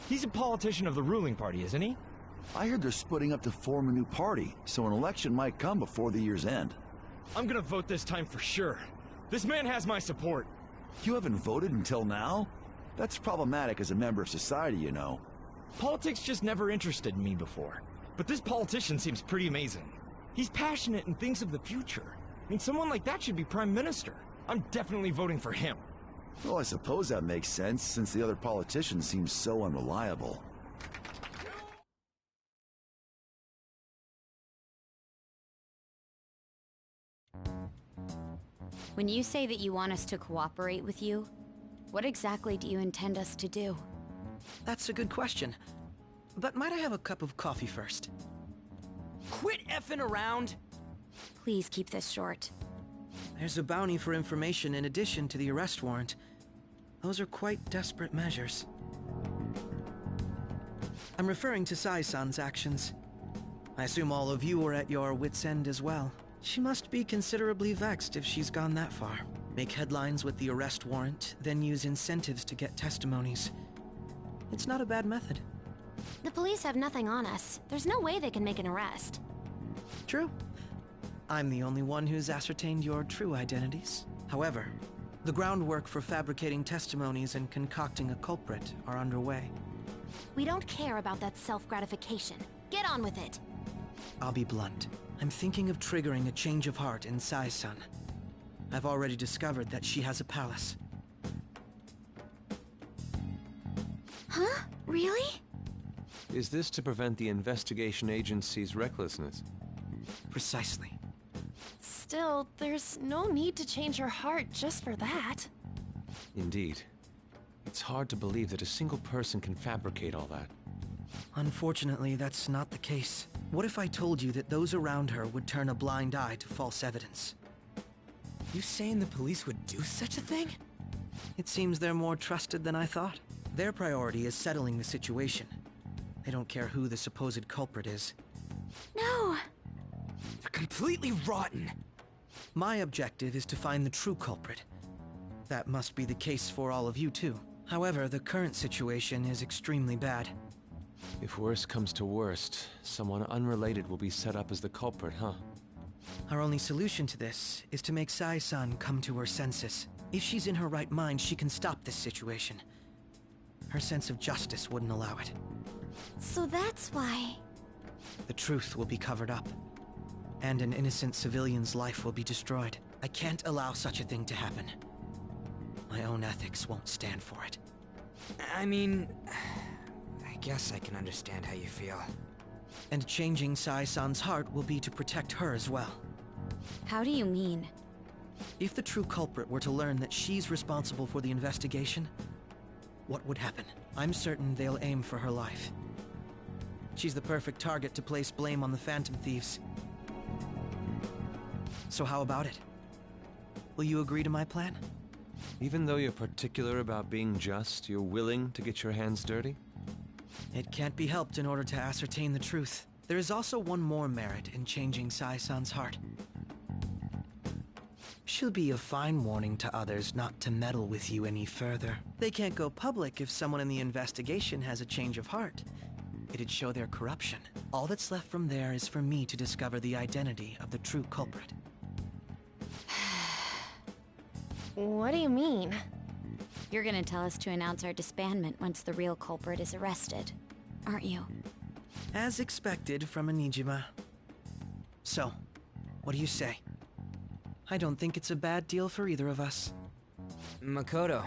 Speaker 21: He's a politician of the ruling party, isn't he?
Speaker 23: I heard they're splitting up to form a new party, so an election might come before the year's end.
Speaker 21: I'm gonna vote this time for sure. This man has my support.
Speaker 23: You haven't voted until now? That's problematic as a member of society, you know.
Speaker 21: Politics just never interested me before. But this politician seems pretty amazing. He's passionate and thinks of the future. I mean, someone like that should be prime minister. I'm definitely voting for him.
Speaker 23: Well, I suppose that makes sense, since the other politician seems so unreliable.
Speaker 15: When you say that you want us to cooperate with you, what exactly do you intend us to do?
Speaker 12: That's a good question. But might I have a cup of coffee first?
Speaker 6: Quit effing around!
Speaker 15: Please keep this short.
Speaker 12: There's a bounty for information in addition to the arrest warrant. Those are quite desperate measures. I'm referring to Sai-san's actions. I assume all of you were at your wit's end as well. She must be considerably vexed if she's gone that far. Make headlines with the arrest warrant, then use incentives to get testimonies. It's not a bad method.
Speaker 10: The police have nothing on us. There's no way they can make an arrest.
Speaker 12: True. I'm the only one who's ascertained your true identities. However, the groundwork for fabricating testimonies and concocting a culprit are underway.
Speaker 10: We don't care about that self-gratification. Get on with it.
Speaker 12: I'll be blunt. I'm thinking of triggering a change of heart in Sai-san. I've already discovered that she has a palace.
Speaker 10: Huh? Really?
Speaker 2: Is this to prevent the investigation agency's recklessness?
Speaker 12: Precisely.
Speaker 13: Still, there's no need to change her heart just for that.
Speaker 2: Indeed. It's hard to believe that a single person can fabricate all that.
Speaker 12: Unfortunately, that's not the case. What if I told you that those around her would turn a blind eye to false evidence?
Speaker 6: You saying the police would do such a thing?
Speaker 12: It seems they're more trusted than I thought. Their priority is settling the situation. They don't care who the supposed culprit is.
Speaker 10: No!
Speaker 6: They're completely rotten!
Speaker 12: My objective is to find the true culprit. That must be the case for all of you too. However, the current situation is extremely bad.
Speaker 2: If worst comes to worst, someone unrelated will be set up as the culprit, huh?
Speaker 12: Our only solution to this is to make Sai-san come to her senses. If she's in her right mind, she can stop this situation. Her sense of justice wouldn't allow it.
Speaker 10: So that's why...
Speaker 12: The truth will be covered up, and an innocent civilian's life will be destroyed. I can't allow such a thing to happen. My own ethics won't stand for it.
Speaker 6: I mean... I guess I can understand how you feel.
Speaker 12: And changing Sai-san's heart will be to protect her as well.
Speaker 15: How do you mean?
Speaker 12: If the true culprit were to learn that she's responsible for the investigation, what would happen? I'm certain they'll aim for her life. She's the perfect target to place blame on the Phantom Thieves. So how about it? Will you agree to my plan?
Speaker 2: Even though you're particular about being just, you're willing to get your hands dirty?
Speaker 12: It can't be helped in order to ascertain the truth. There is also one more merit in changing Sai-san's heart. She'll be a fine warning to others not to meddle with you any further. They can't go public if someone in the investigation has a change of heart. It'd show their corruption. All that's left from there is for me to discover the identity of the true culprit.
Speaker 13: What do you mean?
Speaker 15: You're gonna tell us to announce our disbandment once the real culprit is arrested, aren't you?
Speaker 12: As expected from Onijima. So, what do you say? I don't think it's a bad deal for either of us.
Speaker 6: Makoto,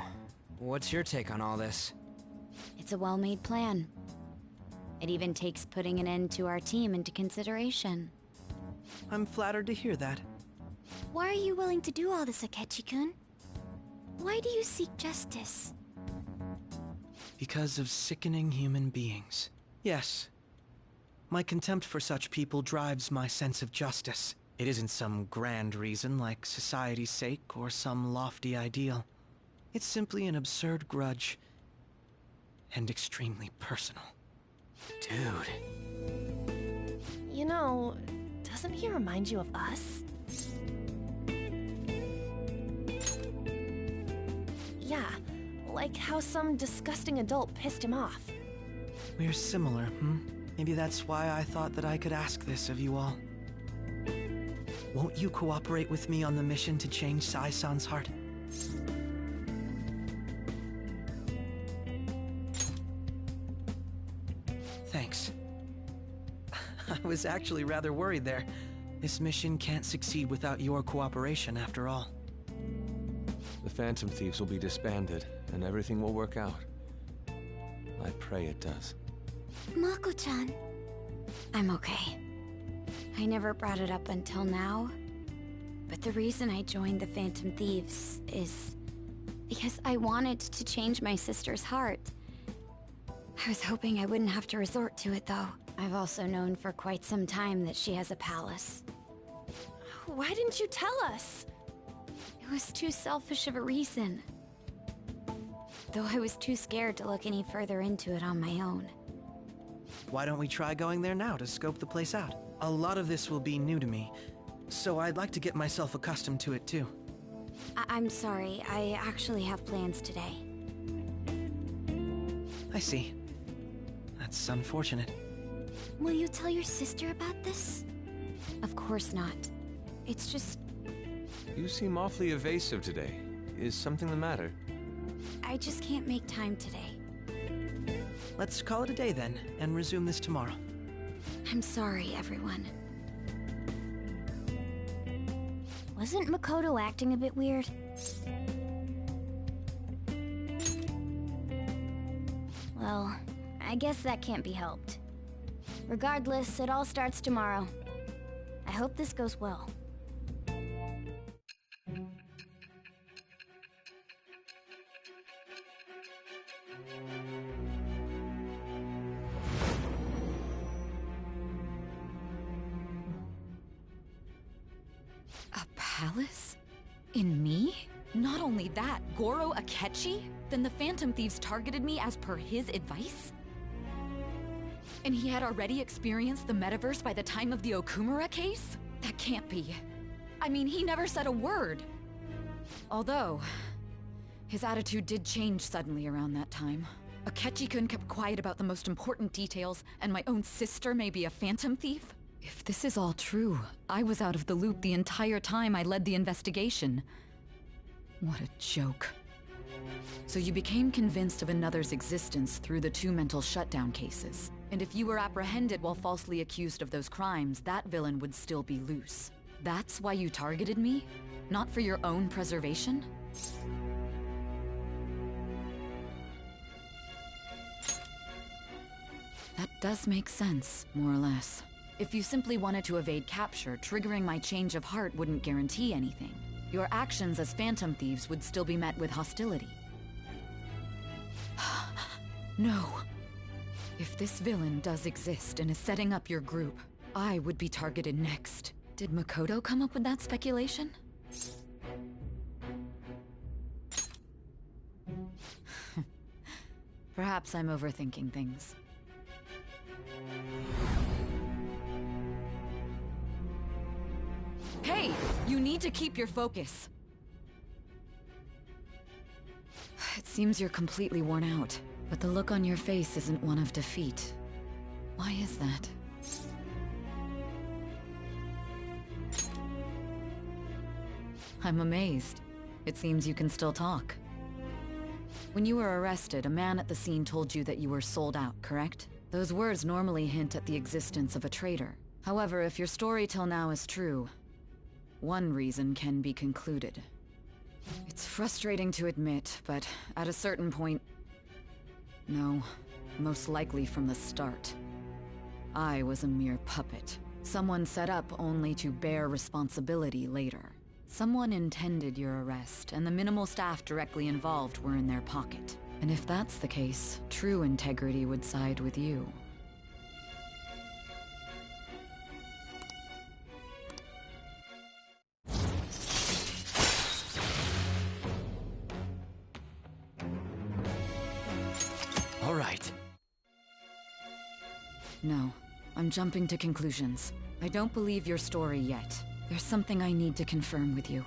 Speaker 6: what's your take on all this?
Speaker 15: It's a well-made plan. It even takes putting an end to our team into consideration.
Speaker 12: I'm flattered to hear that.
Speaker 3: Why are you willing to do all this, Akechi-kun? Why do you seek justice?
Speaker 12: Because of sickening human beings. Yes. My contempt for such people drives my sense of justice. It isn't some grand reason like society's sake or some lofty ideal. It's simply an absurd grudge. And extremely personal.
Speaker 13: Dude. You know, doesn't he remind you of us? Yeah, like how some disgusting adult pissed him off.
Speaker 12: We're similar, Maybe that's why I thought that I could ask this of you all. Won't you cooperate with me on the mission to change Sai-san's heart? Thanks. I was actually rather worried there. This mission can't succeed without your cooperation, after all.
Speaker 2: The Phantom Thieves will be disbanded, and everything will work out. I pray it does.
Speaker 3: Mako-chan.
Speaker 15: I'm okay. I never brought it up until now, but the reason I joined the Phantom Thieves is because I wanted to change my sister's heart. I was hoping I wouldn't have to resort to it, though. I've also known for quite some time that she has a palace.
Speaker 13: Why didn't you tell us?
Speaker 15: It was too selfish of a reason. Though I was too scared to look any further into it on my own.
Speaker 12: Why don't we try going there now to scope the place out? A lot of this will be new to me, so I'd like to get myself accustomed to it too.
Speaker 15: I'm sorry, I actually have plans today.
Speaker 12: I see. That's unfortunate.
Speaker 3: Will you tell your sister about this?
Speaker 15: Of course not. It's just...
Speaker 2: You seem awfully evasive today. Is something the matter?
Speaker 15: I just can't make time today.
Speaker 12: Let's call it a day then, and resume this tomorrow.
Speaker 15: I'm sorry, everyone.
Speaker 3: Wasn't Makoto acting a bit weird? Well, I guess that can't be helped. Regardless, it all starts tomorrow. I hope this goes well.
Speaker 17: A palace? In me? Not only that, Goro Akechi? Then the Phantom Thieves targeted me as per his advice? And he had already experienced the metaverse by the time of the Okumura case? That can't be. I mean, he never said a word. Although, his attitude did change suddenly around that time. Akechi-kun kept quiet about the most important details, and my own sister may be a Phantom Thief? If this is all true, I was out of the loop the entire time I led the investigation. What a joke. So you became convinced of another's existence through the 2 mental shutdown cases. And if you were apprehended while falsely accused of those crimes, that villain would still be loose. That's why you targeted me? Not for your own preservation? That does make sense, more or less. If you simply wanted to evade capture, triggering my change of heart wouldn't guarantee anything. Your actions as Phantom Thieves would still be met with hostility. No. If this villain does exist and is setting up your group, I would be targeted next. Did Makoto come up with that speculation? Perhaps I'm overthinking things. Hey! You need to keep your focus. It seems you're completely worn out, but the look on your face isn't one of defeat. Why is that? I'm amazed. It seems you can still talk. When you were arrested, a man at the scene told you that you were sold out, correct? Those words normally hint at the existence of a traitor. However, if your story till now is true, one reason can be concluded. It's frustrating to admit, but at a certain point... No, most likely from the start. I was a mere puppet. Someone set up only to bear responsibility later. Someone intended your arrest, and the minimal staff directly involved were in their pocket. And if that's the case, true integrity would side with you.
Speaker 2: All right.
Speaker 17: No, I'm jumping to conclusions. I don't believe your story yet. There's something I need to confirm with you.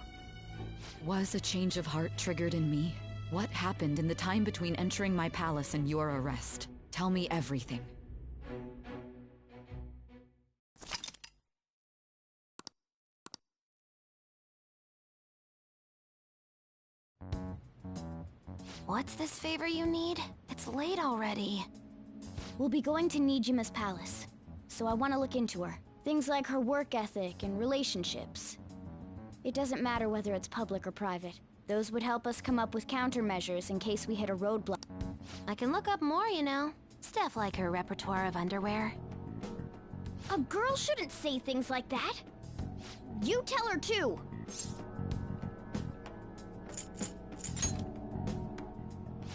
Speaker 17: Was a change of heart triggered in me? What happened in the time between entering my palace and your arrest? Tell me everything.
Speaker 3: What's this favor you need? It's late already. We'll be going to Nijima's palace, so I want to look into her. Things like her work ethic and relationships. It doesn't matter whether it's public or private. Those would help us come up with countermeasures in case we hit a roadblock. I can look up more, you know. Stuff like her repertoire of underwear. A girl shouldn't say things like that. You tell her too.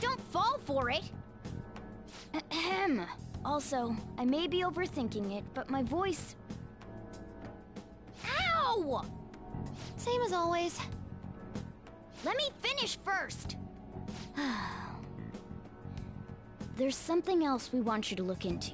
Speaker 3: Don't fall for it. Ahem. Also, I may be overthinking it, but my voice... Ow! Same as always. Let me finish first. There's something else we want you to look into.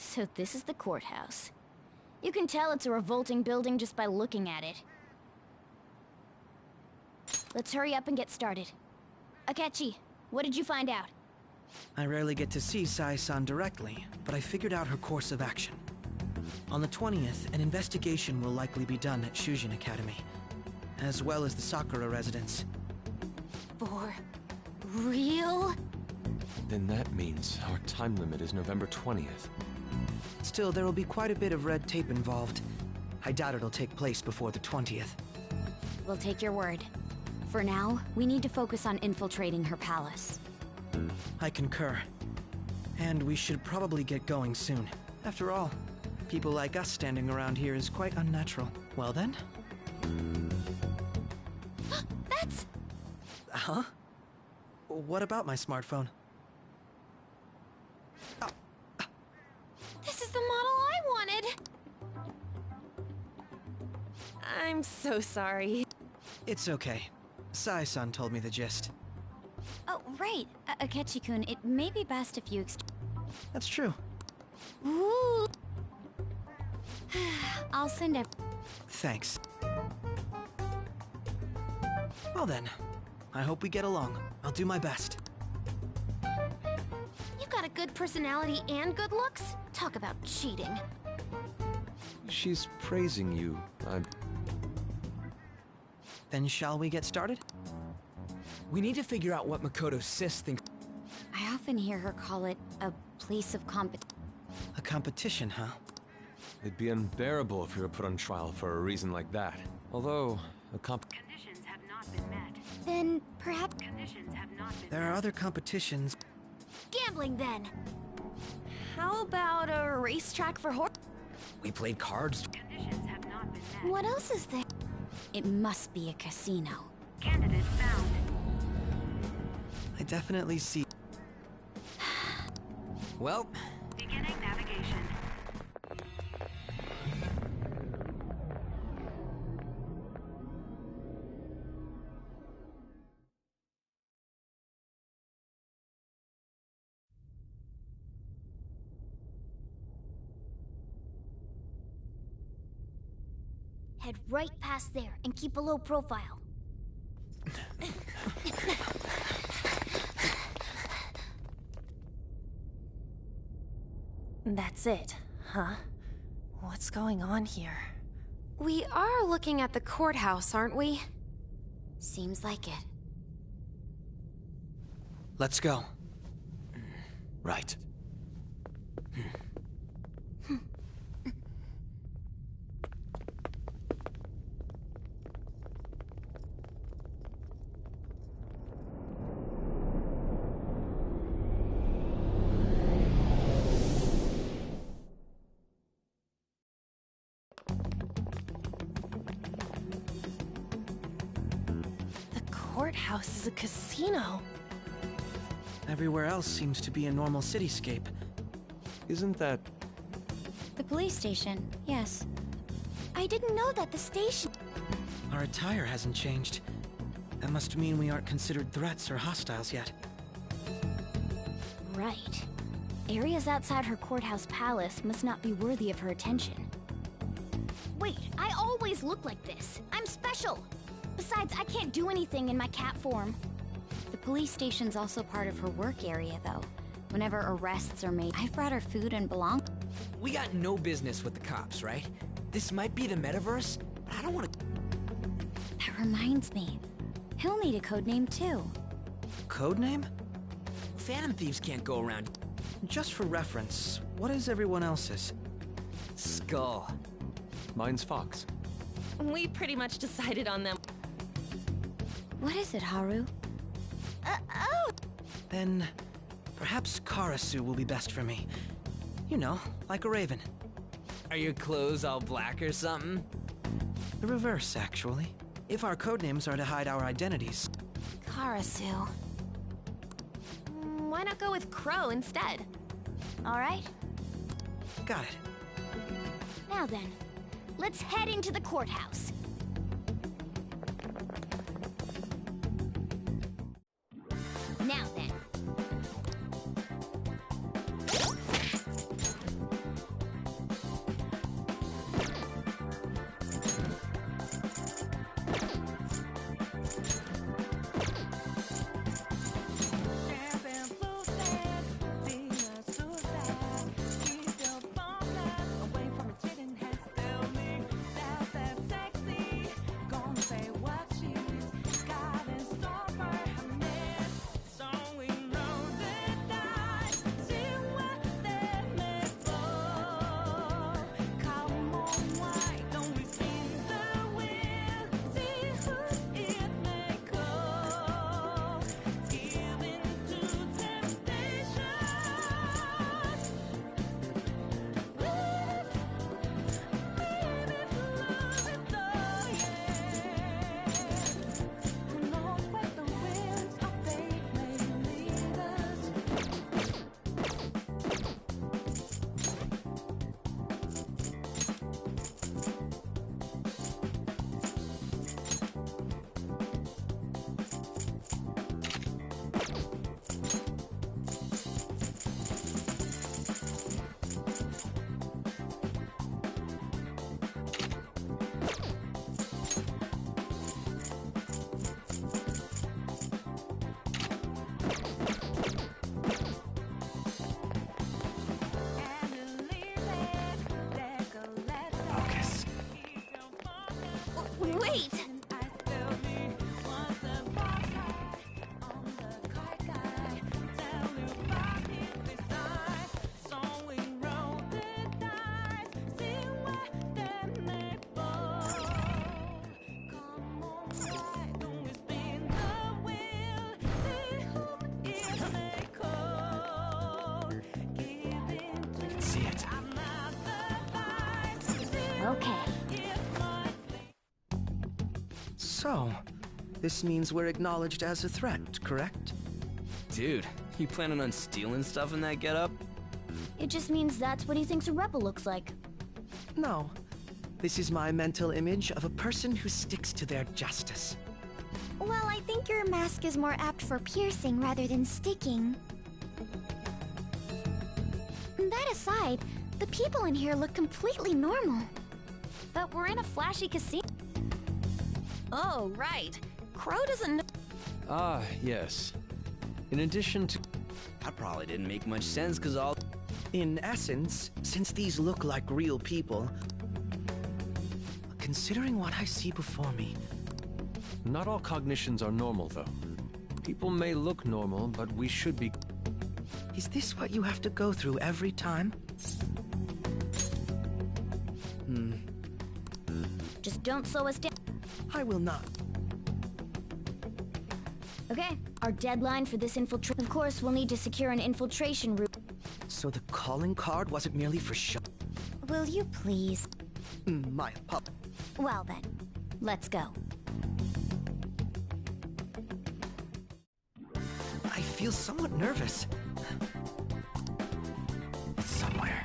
Speaker 3: So this is the courthouse. You can tell it's a revolting building just by looking at it. Let's hurry up and get started. Akechi, what did you find out?
Speaker 12: I rarely get to see Sai-san directly, but I figured out her course of action. On the 20th, an investigation will likely be done at Shujin Academy, as well as the Sakura residence.
Speaker 3: For real?
Speaker 2: Then that means our time limit is November 20th.
Speaker 12: Still, there will be quite a bit of red tape involved. I doubt it'll take place before the 20th.
Speaker 15: We'll take your word. For now, we need to focus on infiltrating her palace.
Speaker 12: I concur. And we should probably get going soon. After all, people like us standing around here is quite unnatural. Well then?
Speaker 3: That's...
Speaker 12: Huh? What about my smartphone?
Speaker 13: This is the model I wanted! I'm so sorry.
Speaker 12: It's okay. Sai-san told me the gist.
Speaker 15: Oh, right. Akechi-kun, it may be best if you
Speaker 12: That's true.
Speaker 15: Ooh. I'll send it.
Speaker 12: Thanks. Well then, I hope we get along. I'll do my best.
Speaker 3: You got a good personality and good looks? Talk about cheating.
Speaker 2: She's praising you.
Speaker 12: Then shall we get started?
Speaker 6: We need to figure out what Makoto Sis thinks.
Speaker 15: I often hear her call it a place of competition.
Speaker 12: A competition, huh?
Speaker 2: It'd be unbearable if we were put on trial for a reason like that. Although,
Speaker 10: Conditions have not been met.
Speaker 3: Then perhaps
Speaker 10: Conditions have not been
Speaker 12: There are other competitions.
Speaker 3: gambling then.
Speaker 13: How about a racetrack for horse?
Speaker 6: We played cards.
Speaker 10: Conditions have not been met.
Speaker 3: What else is there?
Speaker 15: It must be a casino.
Speaker 10: Candidate found.
Speaker 12: I definitely see.
Speaker 6: Well,
Speaker 10: Beginning navigation.
Speaker 3: Head right past there and keep a low profile.
Speaker 13: That's it, huh? What's going on here?
Speaker 10: We are looking at the courthouse, aren't we?
Speaker 15: Seems like it.
Speaker 12: Let's go. Right.
Speaker 13: The courthouse is a casino.
Speaker 12: Everywhere else seems to be a normal cityscape.
Speaker 2: isn't that...
Speaker 15: The police station, yes.
Speaker 3: I didn't know that the station...
Speaker 12: Our attire hasn't changed. That must mean we aren't considered threats or hostiles yet.
Speaker 3: Right. Areas outside her courthouse palace must not be worthy of her attention. Wait, I always look like this. I'm special. Besides, I can't do anything in my cat form.
Speaker 15: The police station's also part of her work area, though. Whenever arrests are made, I've brought her food and belong.
Speaker 6: we got no business with the cops, right? This might be the metaverse, but I don't want to...
Speaker 15: That reminds me. He'll need a code name, too.
Speaker 12: Code name?
Speaker 6: Phantom Thieves can't go around...
Speaker 12: Just for reference, what is everyone else's?
Speaker 6: Skull.
Speaker 2: Mine's Fox.
Speaker 13: We pretty much decided on them.
Speaker 15: What is it, Haru?
Speaker 3: Oh!
Speaker 12: Then, perhaps Karasu will be best for me. You know, like a raven.
Speaker 6: Are your clothes all black or something?
Speaker 12: The reverse, actually. If our codenames are to hide our identities.
Speaker 3: Karasu.
Speaker 13: Why not go with Crow instead?
Speaker 3: All right.
Speaker 12: Got it.
Speaker 3: Now then, let's head into the courthouse. Now then.
Speaker 7: Away from a chicken has tell me that sexy
Speaker 12: So, this means we're acknowledged as a threat, correct?
Speaker 7: Dude, you planning on stealing stuff in that getup?
Speaker 3: It just means that's what he thinks a rebel looks like.
Speaker 12: No. This is my mental image of a person who sticks to their justice.
Speaker 3: Well, I think your mask is more apt for piercing rather than sticking. That aside, the people in here look completely normal.
Speaker 10: But we're in a flashy casino.
Speaker 13: Oh, right. Crow doesn't know.
Speaker 2: Ah, yes. In addition to...
Speaker 7: That probably didn't make much sense, cause all...
Speaker 12: In essence, since these look like real people, considering what I see before me...
Speaker 2: Not all cognitions are normal, though. People may look normal, but we should be...
Speaker 12: Is this what you have to go through every time?
Speaker 3: Just don't slow us down.
Speaker 12: I will not.
Speaker 3: Okay, our deadline for this infiltration... Of course, we'll need to secure an infiltration route.
Speaker 12: So the calling card wasn't merely for show?
Speaker 3: Will you please?
Speaker 12: My pup.
Speaker 3: Well then, let's go.
Speaker 12: I feel somewhat nervous. It's somewhere.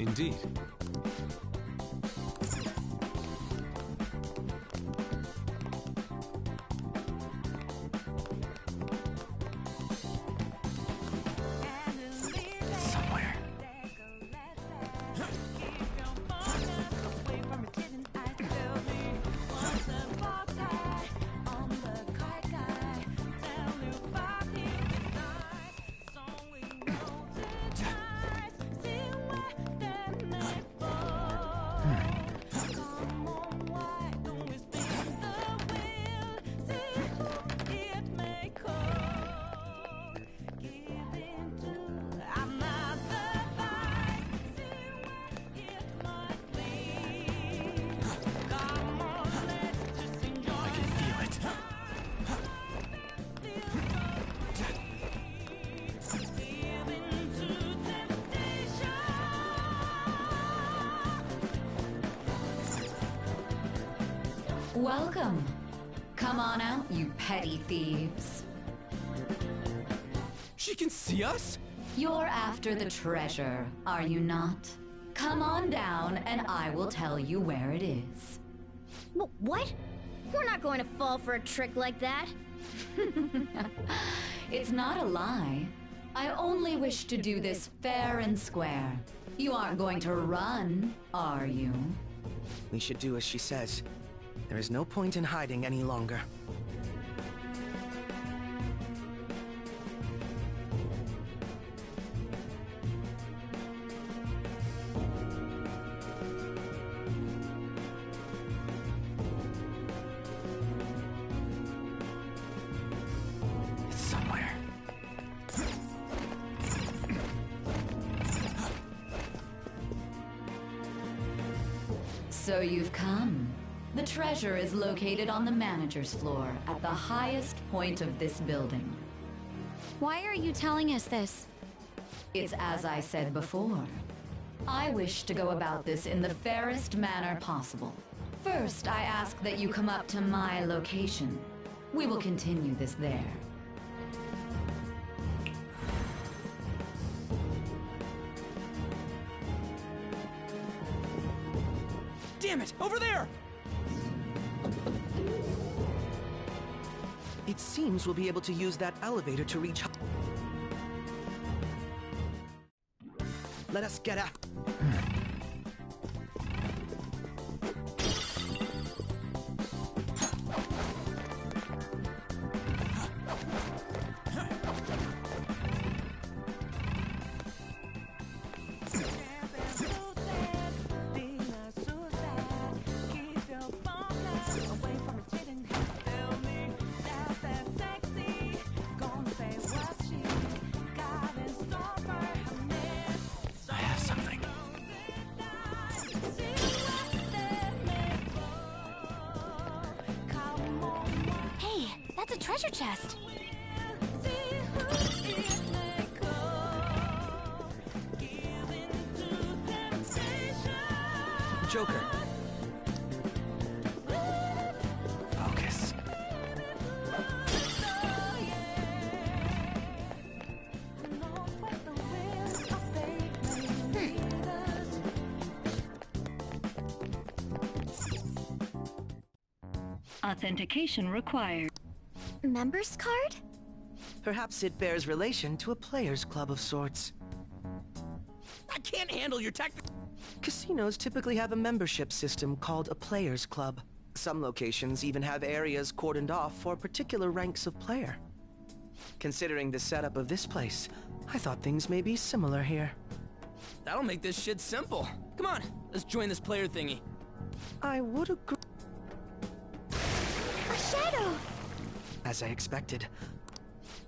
Speaker 2: Indeed.
Speaker 12: Somewhere.
Speaker 17: Welcome. Come on out, you petty thieves.
Speaker 6: She can see us?
Speaker 17: You're after the treasure, are you not? Come on down and I will tell you where it is.
Speaker 3: What? We're not going to fall for a trick like that.
Speaker 17: It's not a lie. I only wish to do this fair and square. You aren't going to run, are you?
Speaker 12: We should do as she says. There is no point in hiding any longer. It's somewhere.
Speaker 17: So you've come. The treasure is located on the manager's floor, at the highest point of this building.
Speaker 3: Why are you telling us this?
Speaker 17: It's as I said before. I wish to go about this in the fairest manner possible. First, I ask that you come up to my location. We will continue this there.
Speaker 6: Damn it! Over there!
Speaker 12: It seems we'll be able to use that elevator to reach... Let us get out.
Speaker 3: Treasure chest.
Speaker 12: Joker. Focus.
Speaker 8: Authentication required.
Speaker 3: Member's card?
Speaker 12: Perhaps it bears relation to a players' club of sorts.
Speaker 6: I can't handle your tech.
Speaker 12: Casinos typically have a membership system called a players' club. Some locations even have areas cordoned off for particular ranks of player. Considering the setup of this place, I thought things may be similar here.
Speaker 6: That'll make this shit simple. Come on, let's join this player thingy.
Speaker 12: I would agree.
Speaker 3: A shadow!
Speaker 12: As I expected.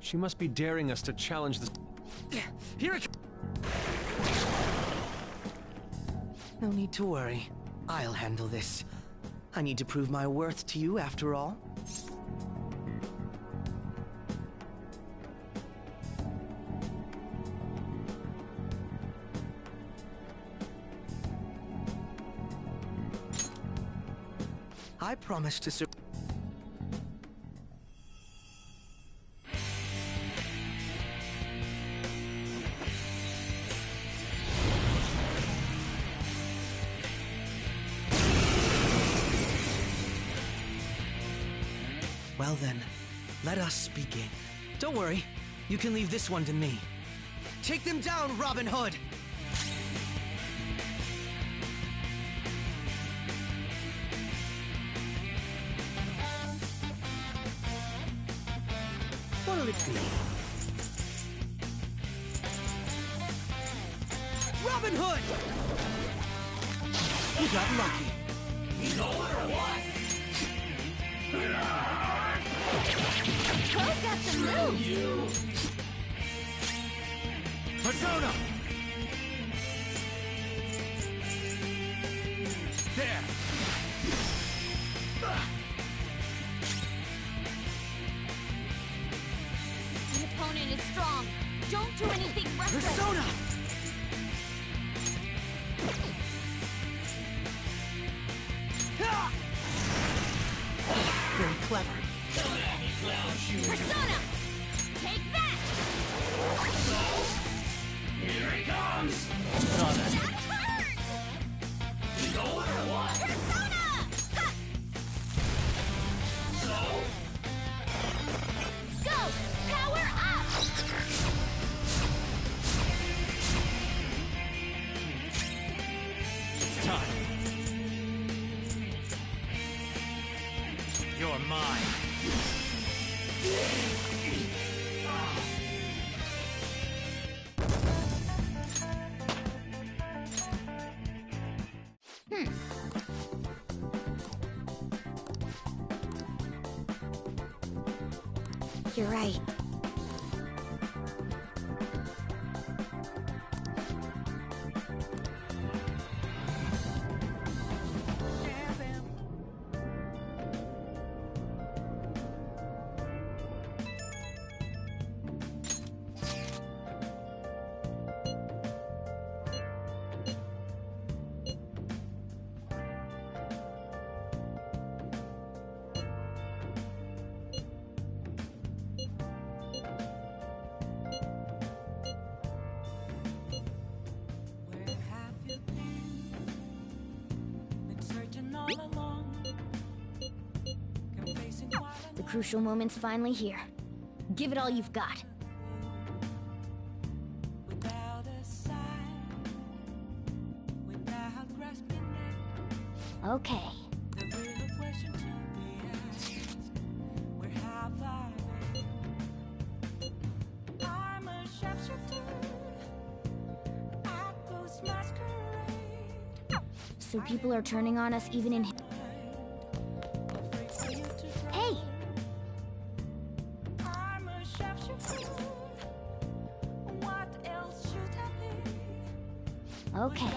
Speaker 2: She must be daring us to challenge this.
Speaker 6: Here it
Speaker 12: No need to worry. I'll handle this. I need to prove my worth to you after all. I promise to serve. Well then, let us begin. Don't worry, you can leave this one to me. Take them down, Robin Hood! What'll it be? Robin Hood! You got lucky.
Speaker 14: He's over or what?
Speaker 3: Cro's got some moves!
Speaker 5: Persona! There!
Speaker 3: The opponent is strong. Don't do anything reckless.
Speaker 12: Persona! Very clever.
Speaker 3: Persona! Take that!
Speaker 14: Here he comes!
Speaker 12: Saw that.
Speaker 3: That hurt!
Speaker 14: He's over or what?
Speaker 3: Persona! Ha!
Speaker 14: So?
Speaker 3: Go! Power up!
Speaker 5: It's time. You're mine.
Speaker 3: You're right. crucial moment's finally here. Give it all you've got. Okay. So people are turning on us even in... Hey! Okay.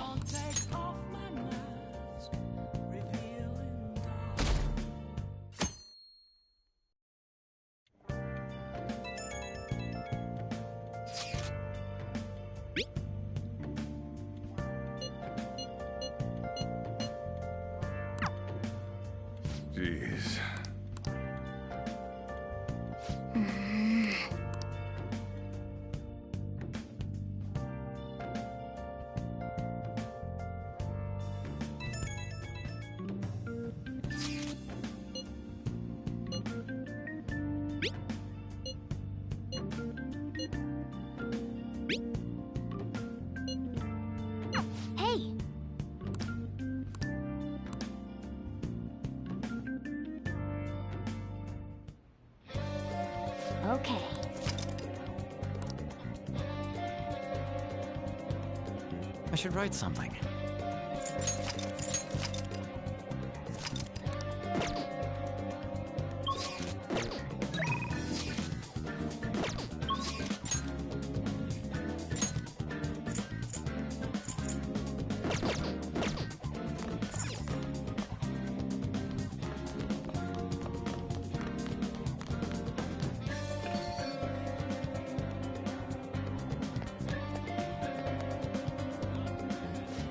Speaker 4: Jeez.
Speaker 3: Hey! Okay.
Speaker 9: I should write something.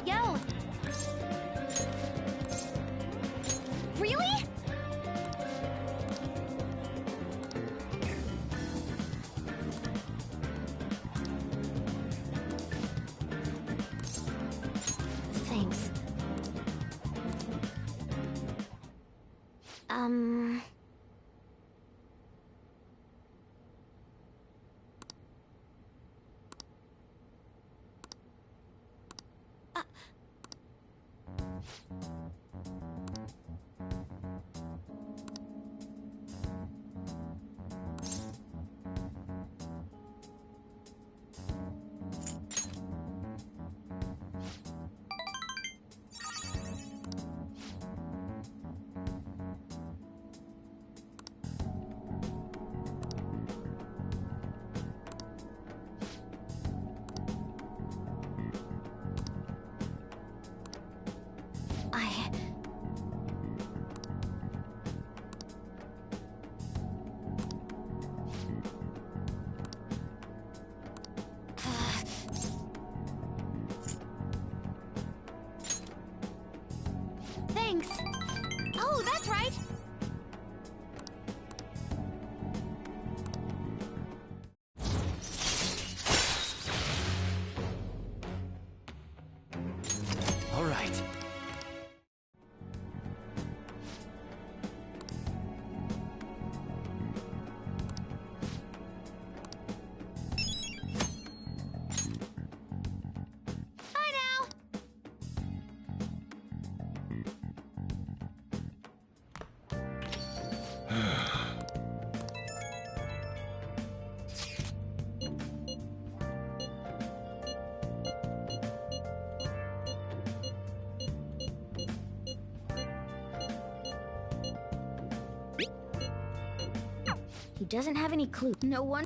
Speaker 3: Yo! Really? Thanks. Thanks. Oh, that's right.
Speaker 9: All right.
Speaker 3: Bye now. He doesn't have any clue. No one.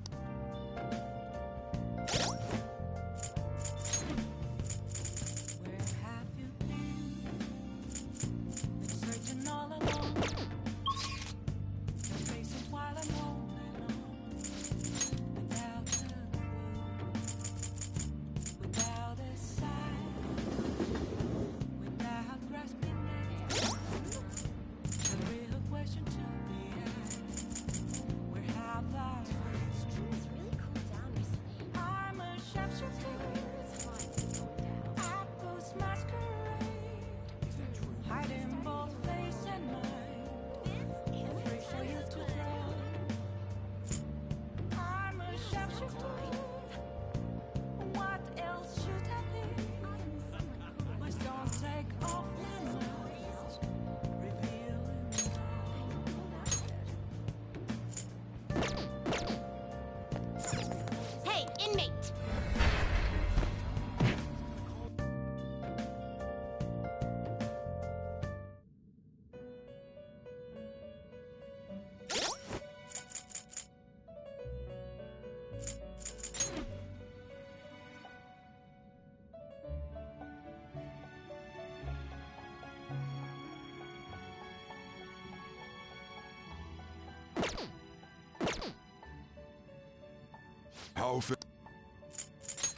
Speaker 23: How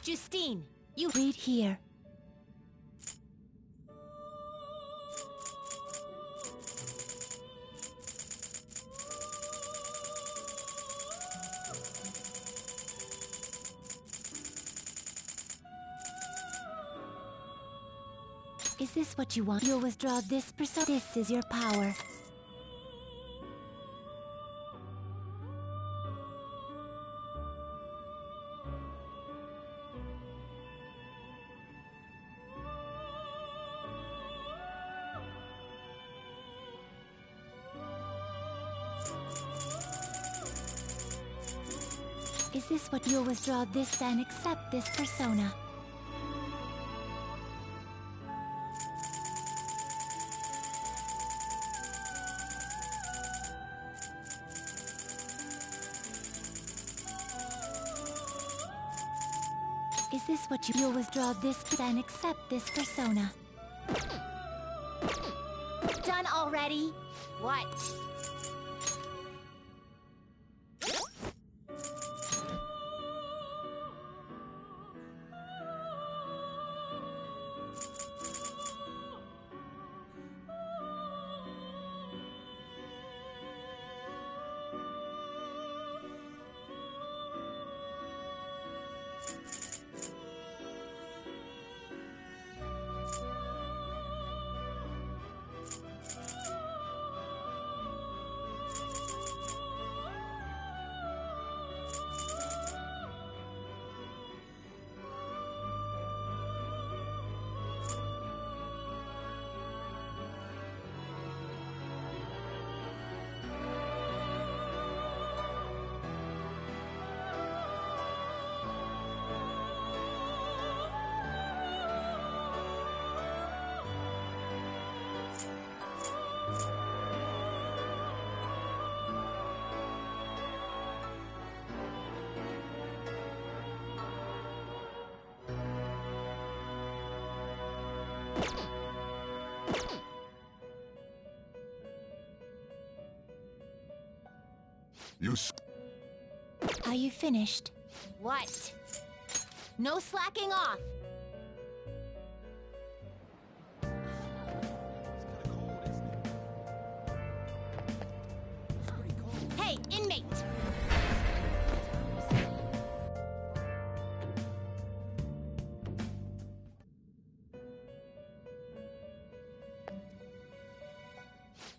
Speaker 3: Justine, you read here. Is this what you want? You'll withdraw this persona. This is your power. Is this what you'll withdraw this then accept this persona? Is this what you'll withdraw this then accept this persona? Done already? What? Are you finished? What? No slacking off! Hey, inmate!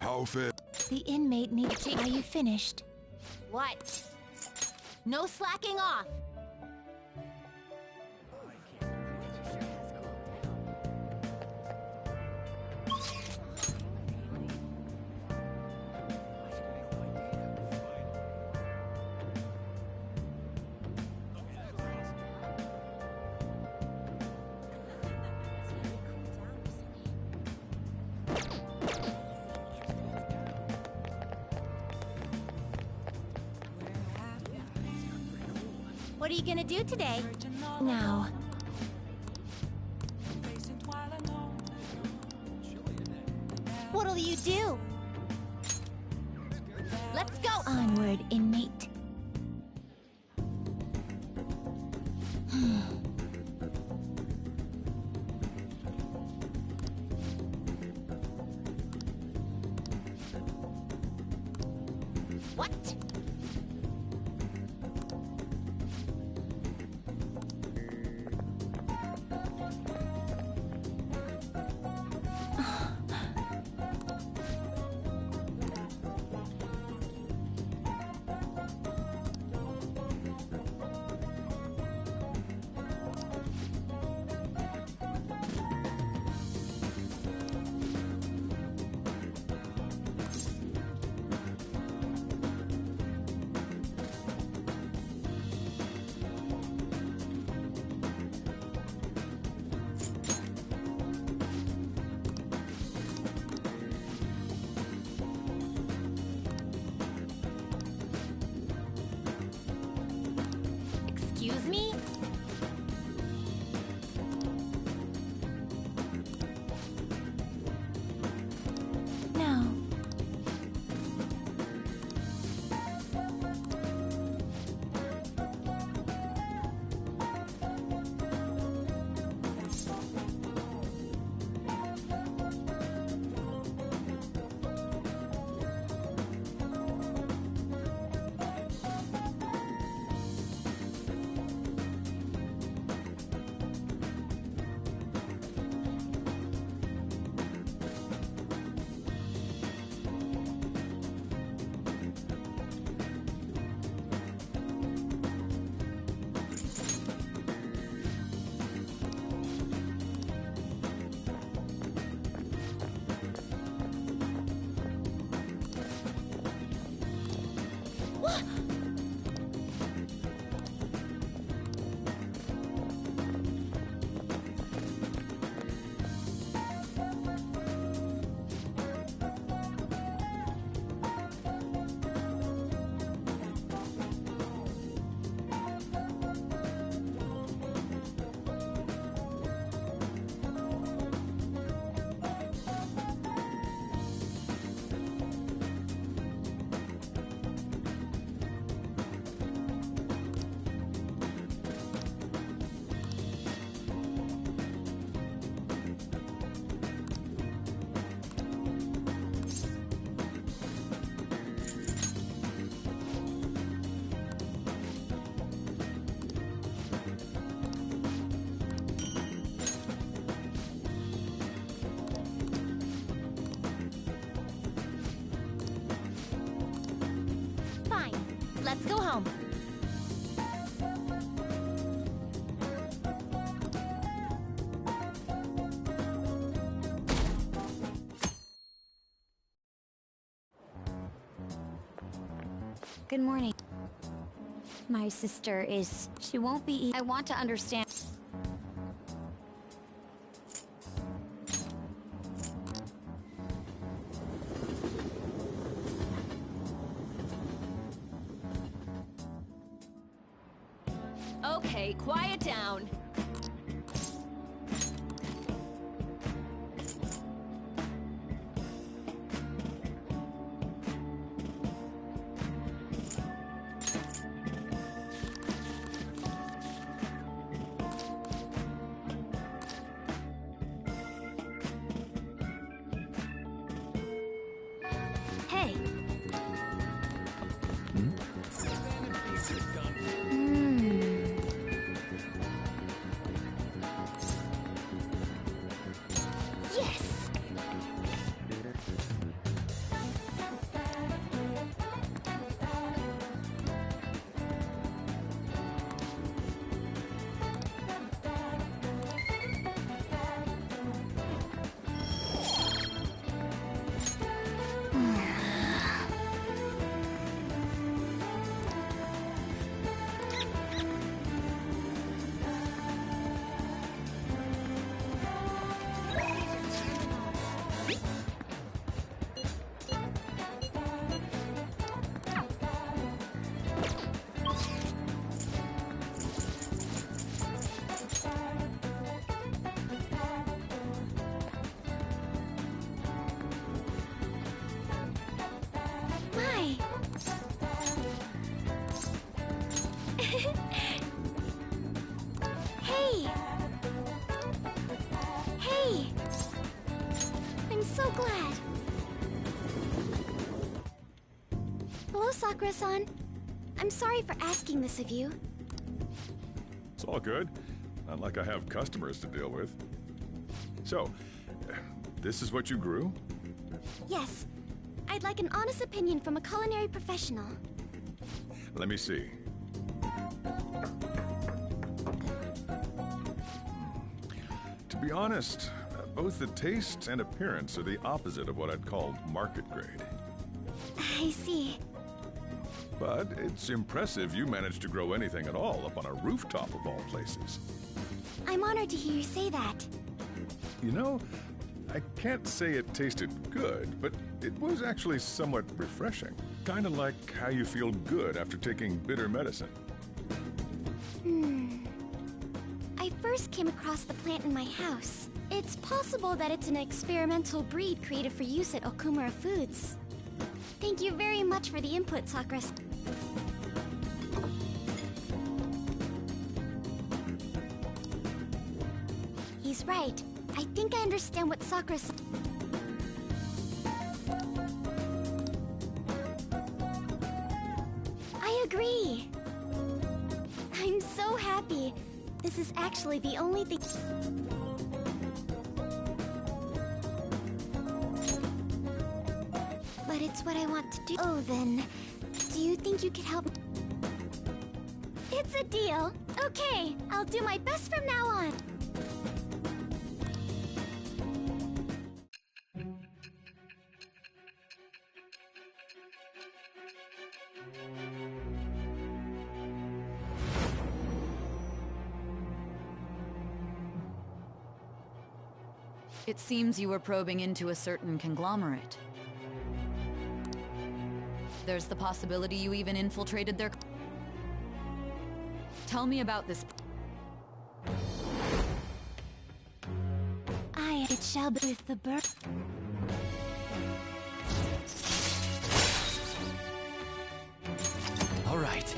Speaker 23: How fair?
Speaker 3: The inmate needs to. Are you finished? What? No slacking off! What are you gonna do today? Now. What'll you do? Let's go! Onward, inmate. What? Excuse me? No.
Speaker 15: Good morning. My sister is... She won't be... I want to understand...
Speaker 11: Okay, quiet down.
Speaker 15: Hey. Yes! My! Hey! Hey! I'm so glad. Hello, Sakura-san. I'm sorry for asking this of you.
Speaker 4: It's all good. Not like I have customers to deal with. So, this is what you grew?
Speaker 3: Yes. I'd like an honest opinion from a culinary professional.
Speaker 4: Let me see. To be honest, both the taste and appearance are the opposite of what I'd call market grade.
Speaker 3: I see.
Speaker 4: But it's impressive you managed to grow anything at all up on a rooftop of all places.
Speaker 3: I'm honored to hear you say that.
Speaker 4: You know, I can't say it tasted good, but it was actually somewhat refreshing. Kind of like how you feel good after taking bitter medicine.
Speaker 3: I first came across the plant in my house. It's possible that it's an experimental breed created for use at Okumura Foods. Thank you very much for the input, Sakura. He's right. I think I understand what Sakura said. I agree. I'm so happy. This is actually the only thing... But it's what I want to do. Oh, then, do you think you could help me? It's a deal. Okay, I'll do my best from now on.
Speaker 17: It seems you were probing into a certain conglomerate. There's the possibility you even infiltrated their... Tell me about this...
Speaker 3: It shall be with the bird.
Speaker 9: All right.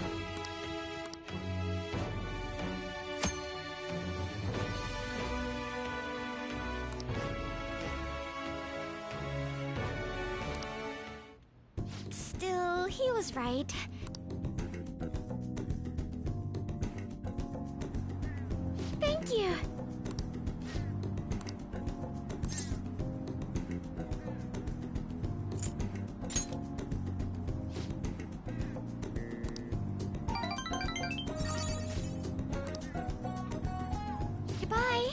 Speaker 3: Still, he was right. Thank you. Goodbye.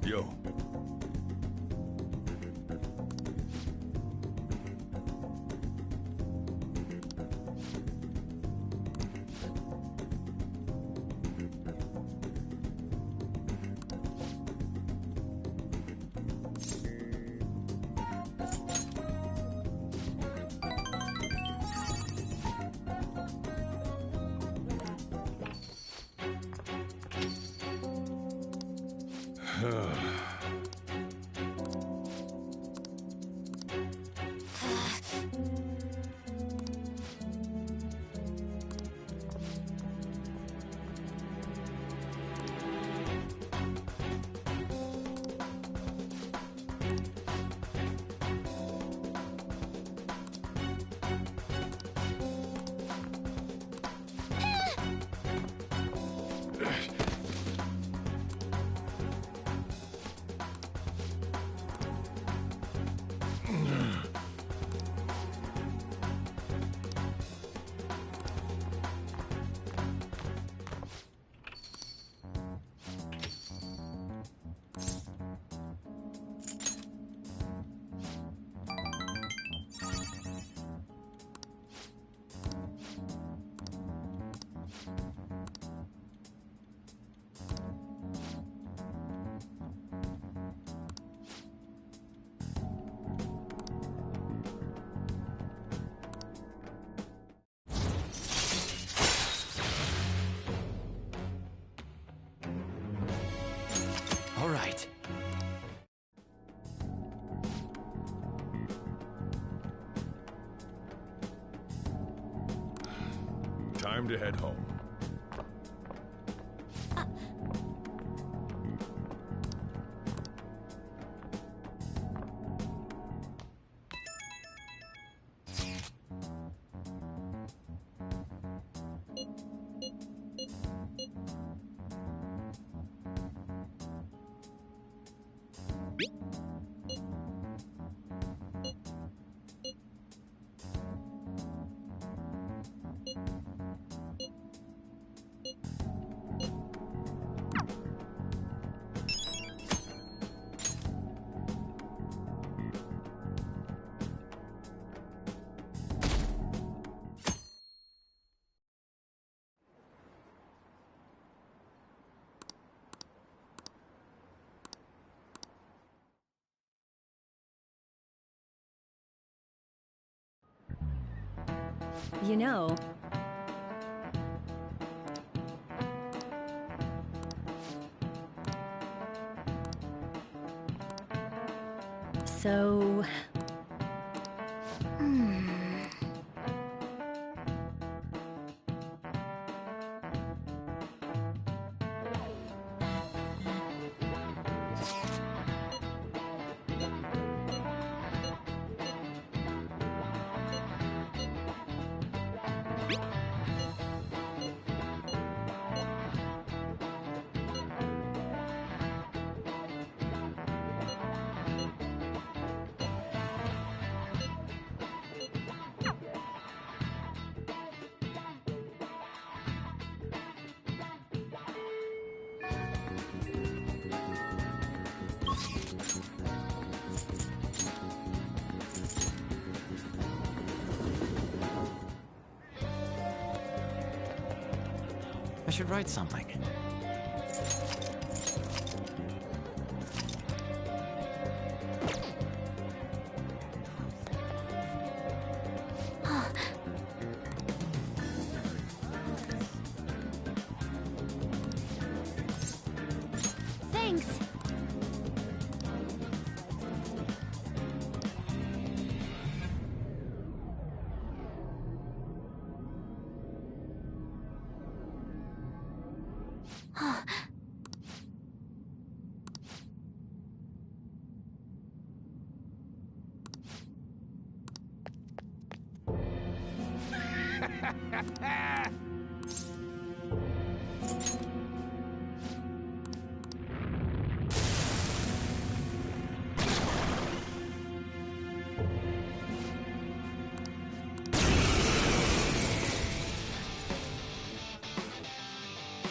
Speaker 4: Yo.
Speaker 9: All right.
Speaker 4: Time to head home.
Speaker 8: You know... So...
Speaker 9: I should write something.
Speaker 3: Thanks.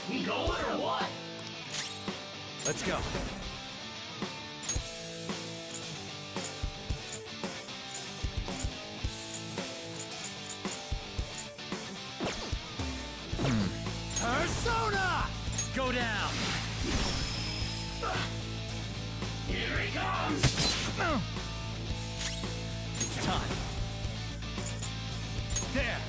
Speaker 14: We going or what?
Speaker 21: Let's go. Persona! Go down!
Speaker 14: Here he comes!
Speaker 21: It's time. There!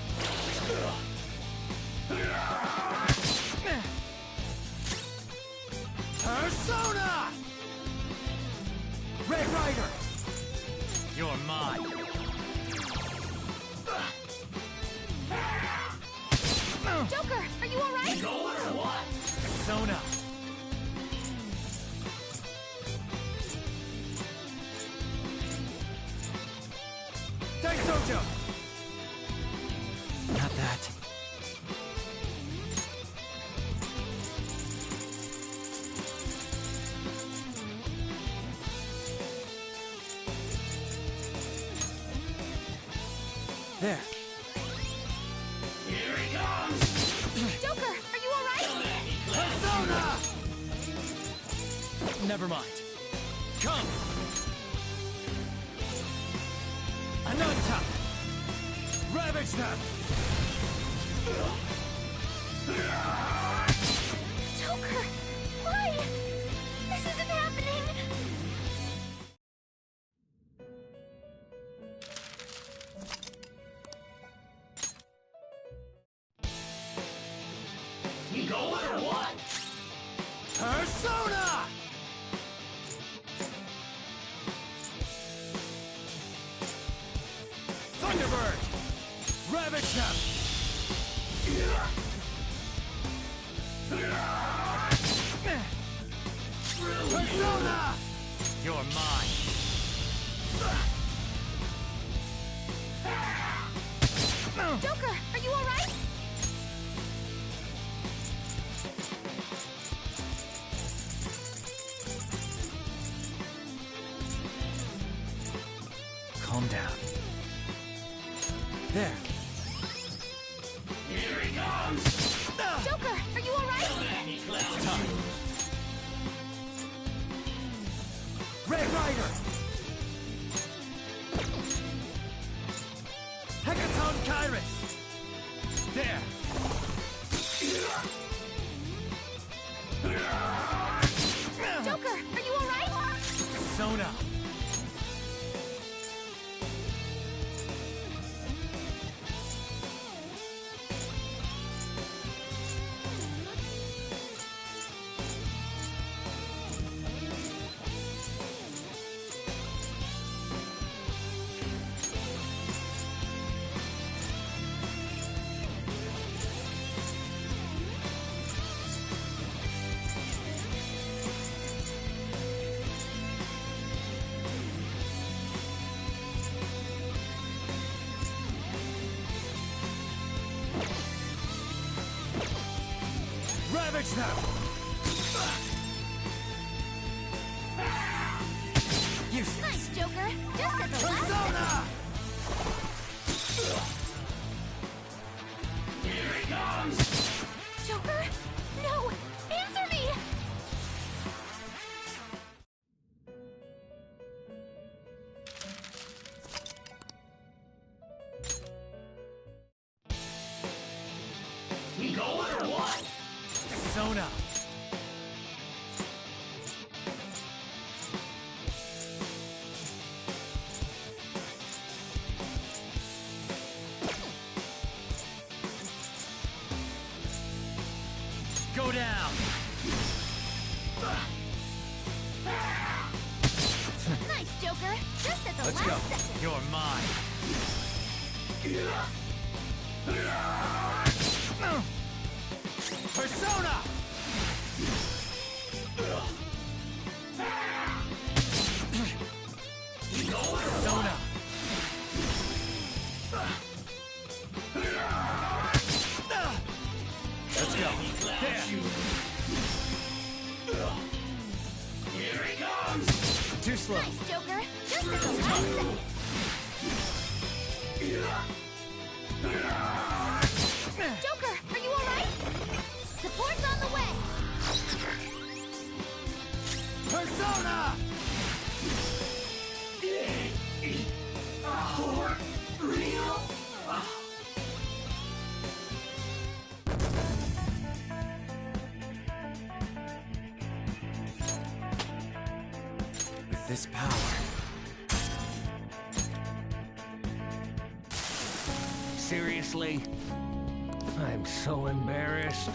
Speaker 21: Persona! Red Rider! You're mine.
Speaker 3: Joker, are you alright?
Speaker 14: Going or what?
Speaker 21: Persona! Daisojo! Not that. There.
Speaker 14: Here he comes!
Speaker 3: Joker, are you alright?
Speaker 21: Persona! Never mind. Come! Ananta! Ravage them!
Speaker 3: Joker, why? This isn't happening!
Speaker 14: Going or what?
Speaker 21: Persona! Thunderbird! Ravage them! Persona! You're mine.
Speaker 3: Joker, are you alright?
Speaker 21: Calm down. There.
Speaker 14: Here he comes!
Speaker 3: Joker, are you alright?
Speaker 21: It's time. Red Rider! Hecaton Kyrus! There!
Speaker 3: Joker, are you alright?
Speaker 21: Persona! Ravage them! Useless.
Speaker 3: Nice, Joker. Just at the last
Speaker 21: Persona!
Speaker 14: Here he comes!
Speaker 3: Joker, no! Answer me!
Speaker 14: Going or what?
Speaker 21: Persona! Go down!
Speaker 3: Nice, Joker. Just at the
Speaker 21: Let's
Speaker 3: last
Speaker 21: go.
Speaker 3: second.
Speaker 21: You're mine. Persona! Persona! Let's go. There.
Speaker 14: Here he comes!
Speaker 21: Too slow.
Speaker 3: Nice, Joker. Just at the last second. Joker, are you alright? Support's on the way.
Speaker 9: With this power...
Speaker 11: Seriously? I'm so embarrassed.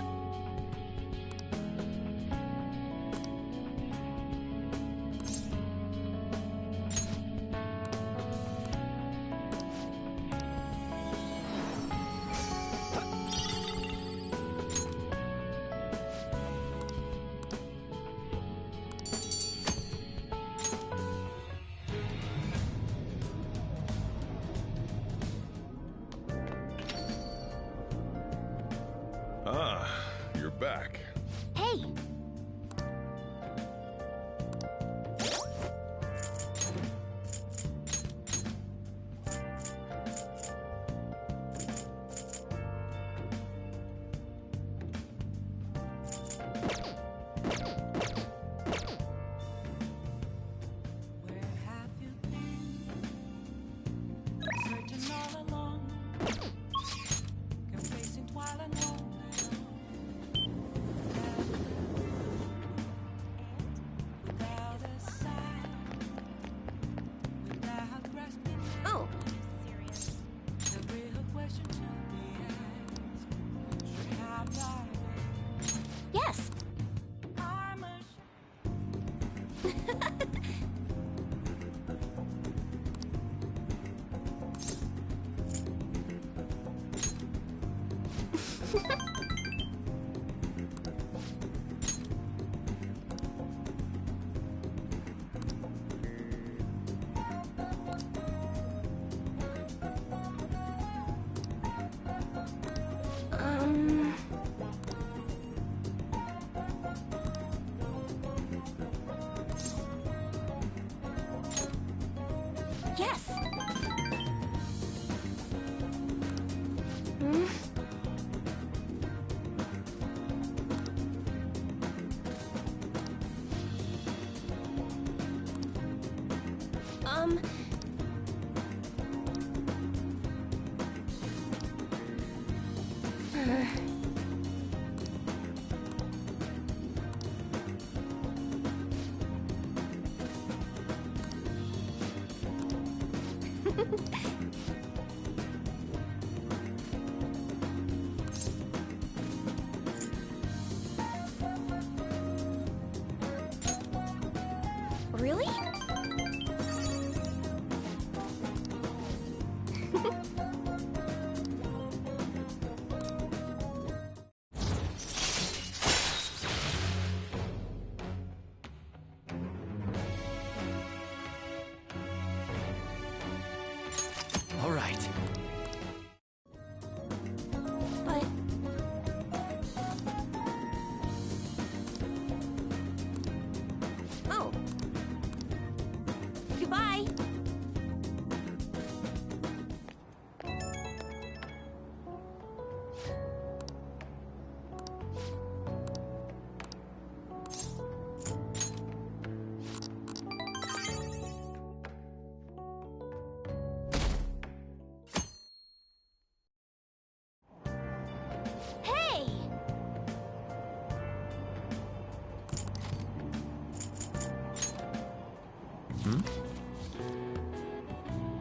Speaker 4: Ah, you're back.
Speaker 3: Hey! Oh. Yes. Yes. Hmm? Really?
Speaker 9: All right.
Speaker 3: But... Oh. Goodbye. Hey!
Speaker 2: Hmm?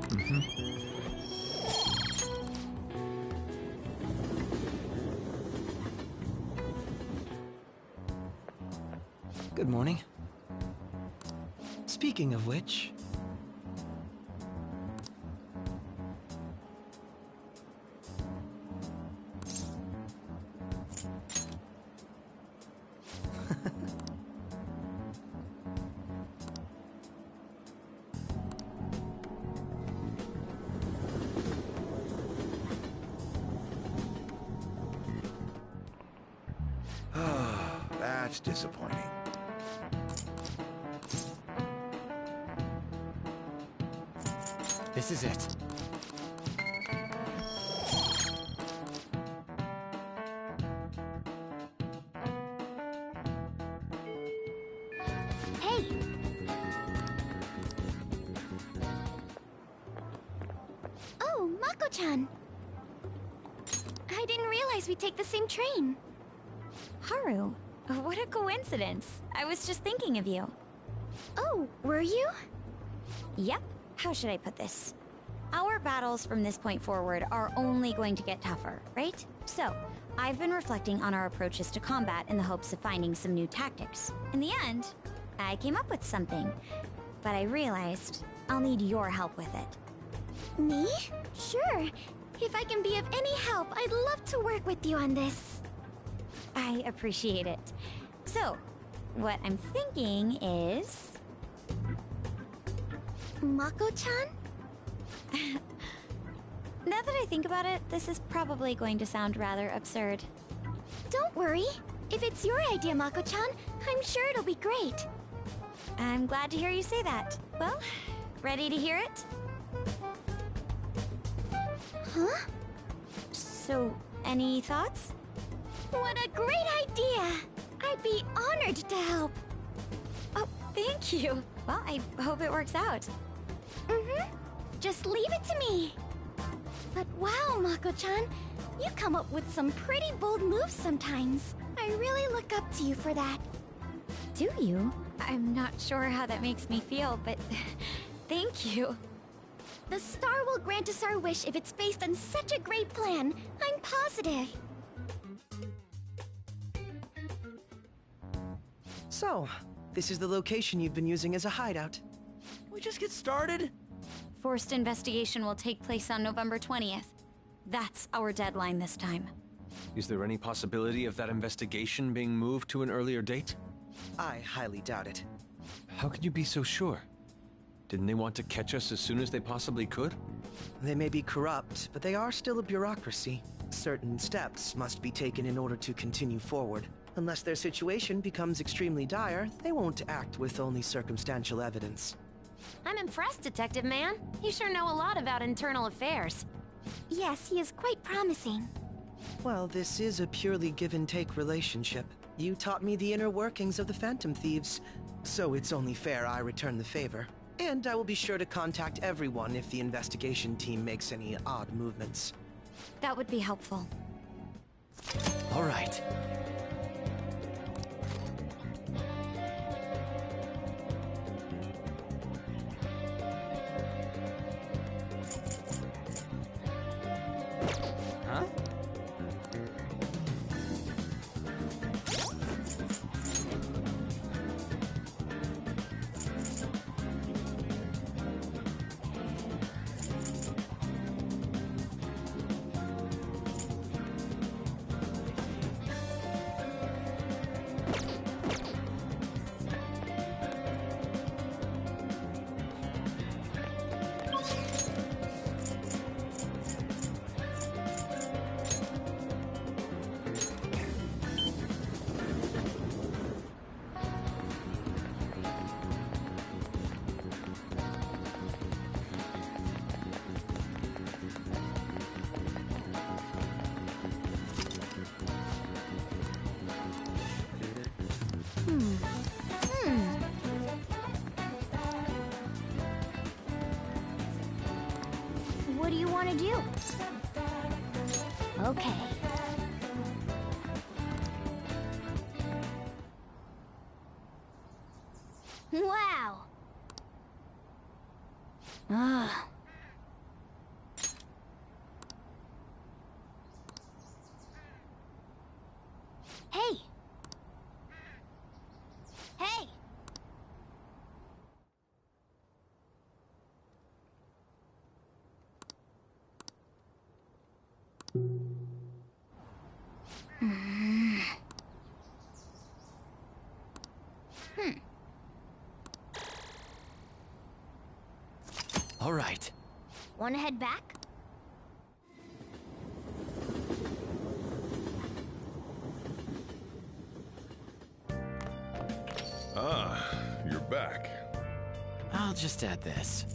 Speaker 2: Mm-hmm.
Speaker 12: Good morning. Speaking of which...
Speaker 23: That's disappointing.
Speaker 9: This is it.
Speaker 3: Hey! Oh, Mako-chan! I didn't realize we'd take the same train.
Speaker 15: Haru, what a coincidence. I was just thinking of you.
Speaker 3: Oh, were you?
Speaker 15: Yep. How should I put this? Our battles from this point forward are only going to get tougher, right? So, I've been reflecting on our approaches to combat in the hopes of finding some new tactics. In the end, I came up with something, but I realized I'll need your help with it.
Speaker 3: Me? Sure. If I can be of any help, I'd love to work with you on this.
Speaker 15: I appreciate it. So, what I'm thinking is...
Speaker 3: Mako-chan?
Speaker 15: Now that I think about it, this is probably going to sound rather absurd.
Speaker 3: Don't worry. If it's your idea, Mako-chan, I'm sure it'll be great.
Speaker 15: I'm glad to hear you say that. Well, ready to hear it?
Speaker 3: Huh?
Speaker 15: So, any thoughts?
Speaker 3: What a great idea! I'd be honored to help.
Speaker 15: Oh, thank you. Well, I hope it works out.
Speaker 3: Just leave it to me. But wow, Mako-chan, you come up with some pretty bold moves sometimes. I really look up to you for that.
Speaker 15: Do you? I'm not sure how that makes me feel, but thank you.
Speaker 3: The star will grant us our wish if it's based on such a great plan. I'm positive.
Speaker 12: So, this is the location you've been using as a hideout.
Speaker 6: We just get started?
Speaker 15: Forced investigation will take place on November 20th. That's our deadline this time.
Speaker 2: Is there any possibility of that investigation being moved to an earlier date?
Speaker 12: I highly doubt it.
Speaker 2: How can you be so sure? Didn't they want to catch us as soon as they possibly could?
Speaker 12: They may be corrupt, but they are still a bureaucracy. Certain steps must be taken in order to continue forward. Unless their situation becomes extremely dire, they won't act with only circumstantial evidence.
Speaker 10: I'm impressed, Detective Man. You sure know a lot about internal affairs.
Speaker 3: Yes, he is quite promising.
Speaker 12: Well, this is a purely give-and-take relationship. You taught me the inner workings of the Phantom Thieves, so it's only fair I return the favor. And I will be sure to contact everyone if the investigation team makes any odd movements.
Speaker 15: That would be helpful.
Speaker 2: All right.
Speaker 6: Huh?
Speaker 3: What do you want to do? Okay. Wow. Ah. Hey. Hey.
Speaker 2: All right.
Speaker 3: Want to head back?
Speaker 4: Ah, you're back.
Speaker 9: I'll just add this.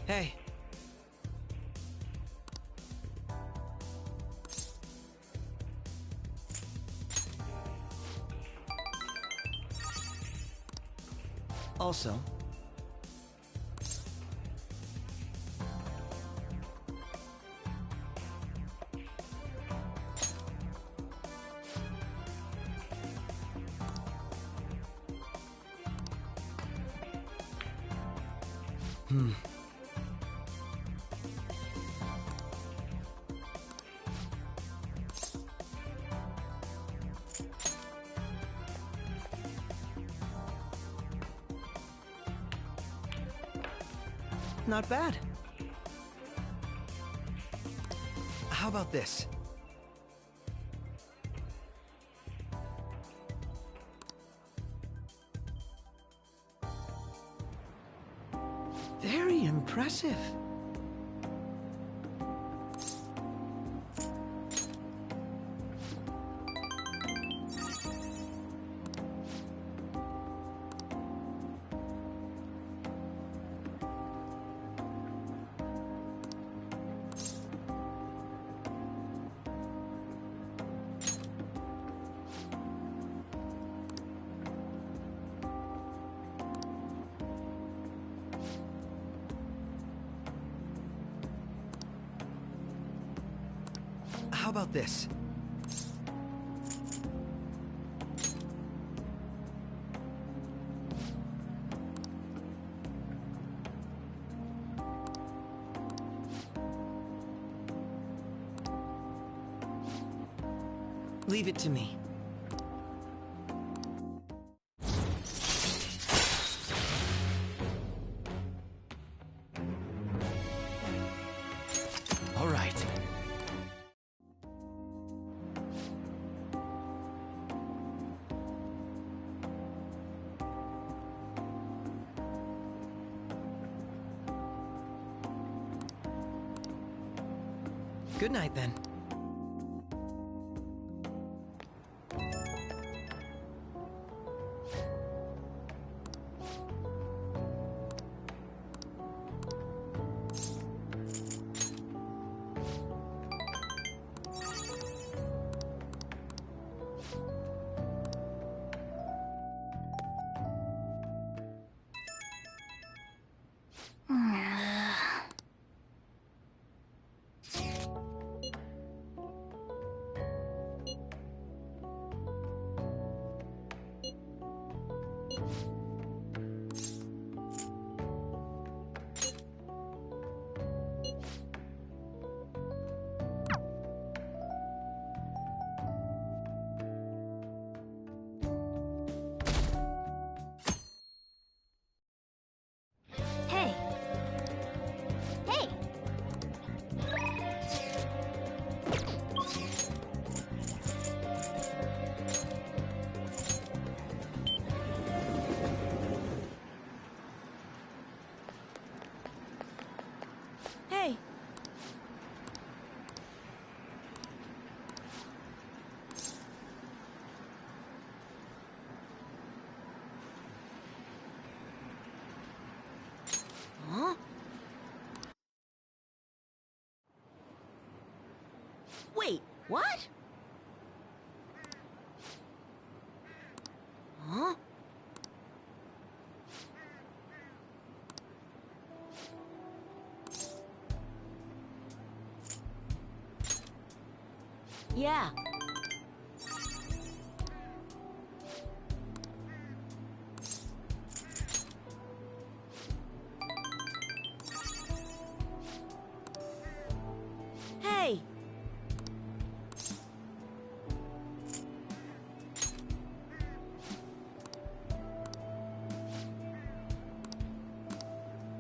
Speaker 12: Hey. Also, not bad. How about this? Very impressive. How about this? Leave it to me. All right. Good night, then.
Speaker 3: Hey! Hey!
Speaker 13: Hey!
Speaker 6: Huh? Wait, what? Huh? Yeah. Hey!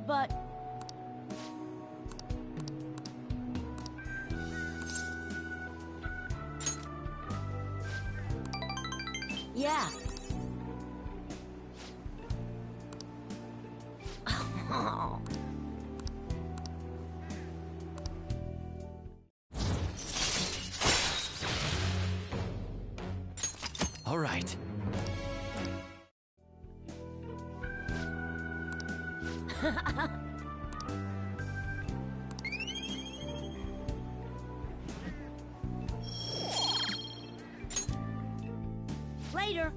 Speaker 6: But... Yeah.
Speaker 12: All right.
Speaker 3: Later.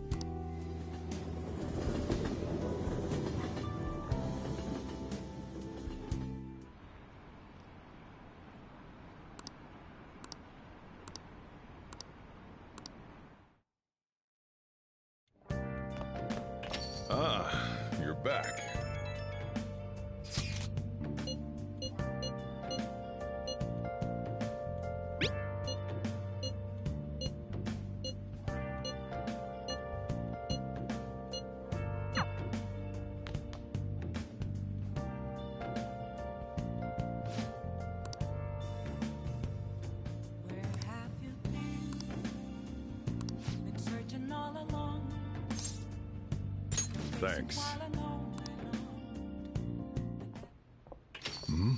Speaker 4: back. Thanks. Hmm?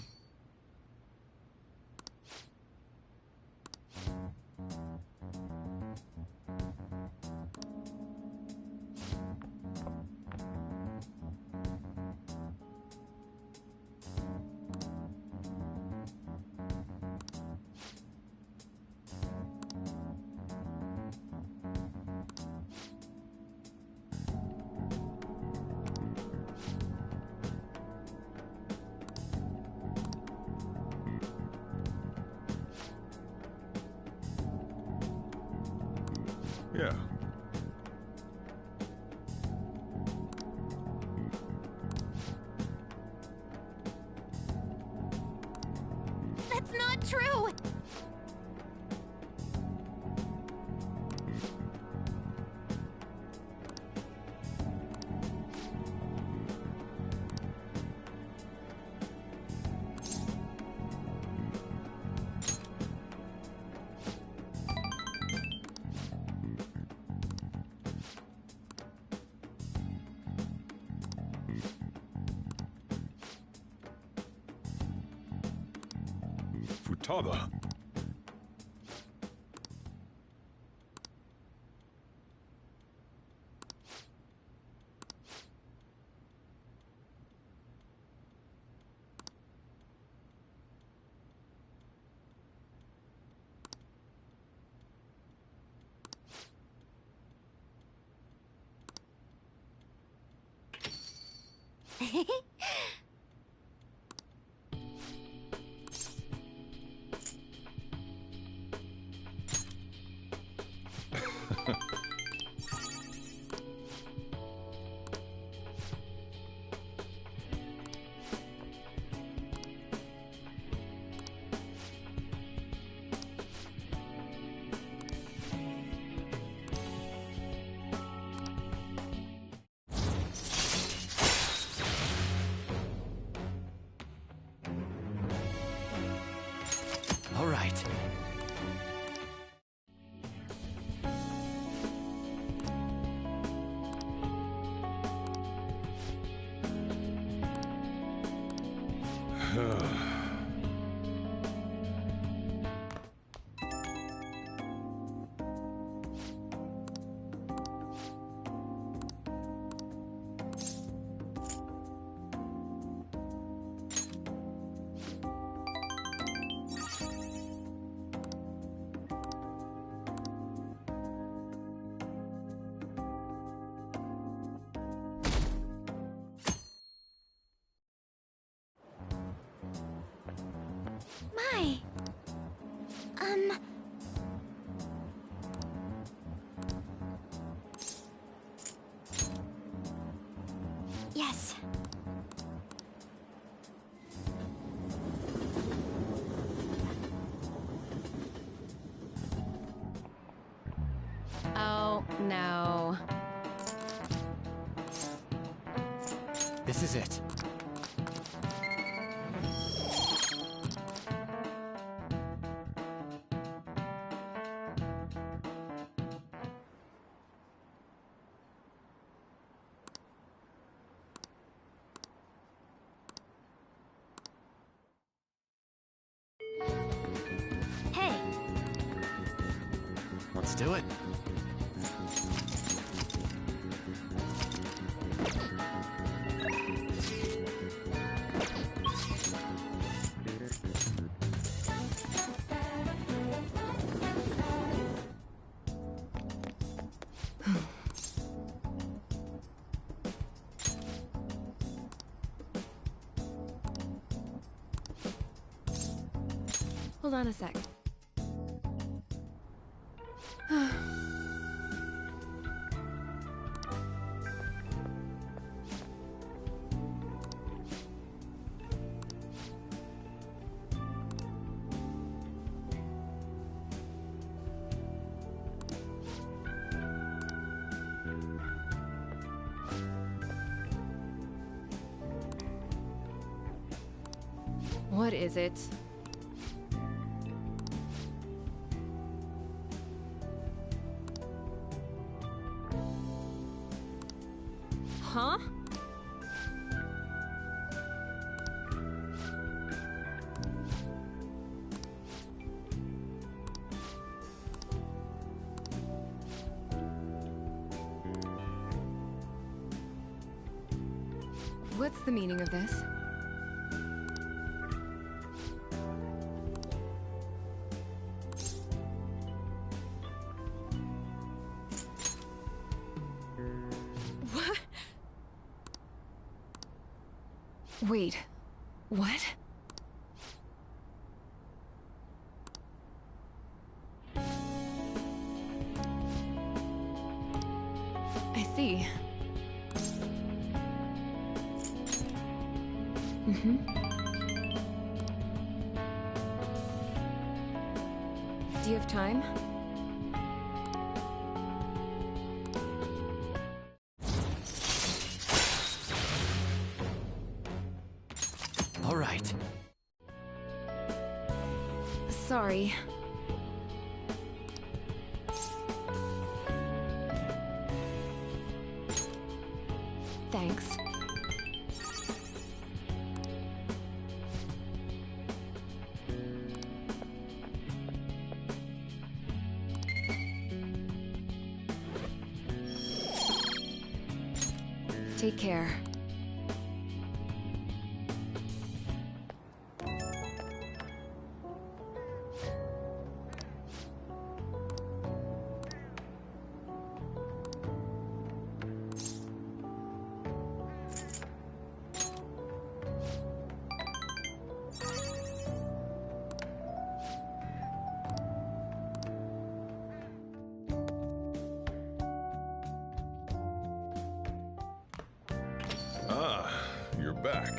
Speaker 4: Yeah.
Speaker 3: That's not true!
Speaker 4: Futaba.
Speaker 9: All right.
Speaker 3: My... Yes.
Speaker 10: Oh, no.
Speaker 9: This is it.
Speaker 3: Hey.
Speaker 9: Let's do it.
Speaker 10: Hold on a sec.
Speaker 16: What is it? Huh? What's the meaning of this? What? Wait, what? I see. Do you have time?
Speaker 9: All right.
Speaker 16: Sorry. Thanks. Take care.
Speaker 4: Ah, you're back.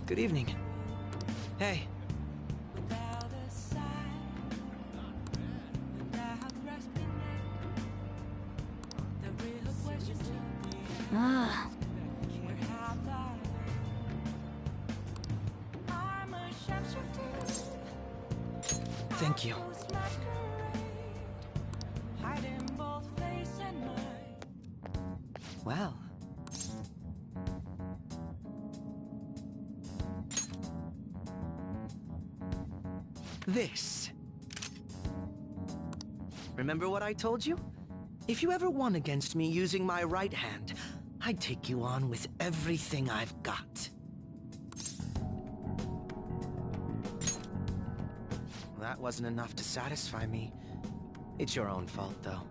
Speaker 12: Good evening. Hey.
Speaker 3: Ah.
Speaker 12: Thank you. Well. This. Remember what I told you? If you ever won against me using my right hand, I'd take you on with everything I've got. That wasn't enough to satisfy me. It's your own fault, though.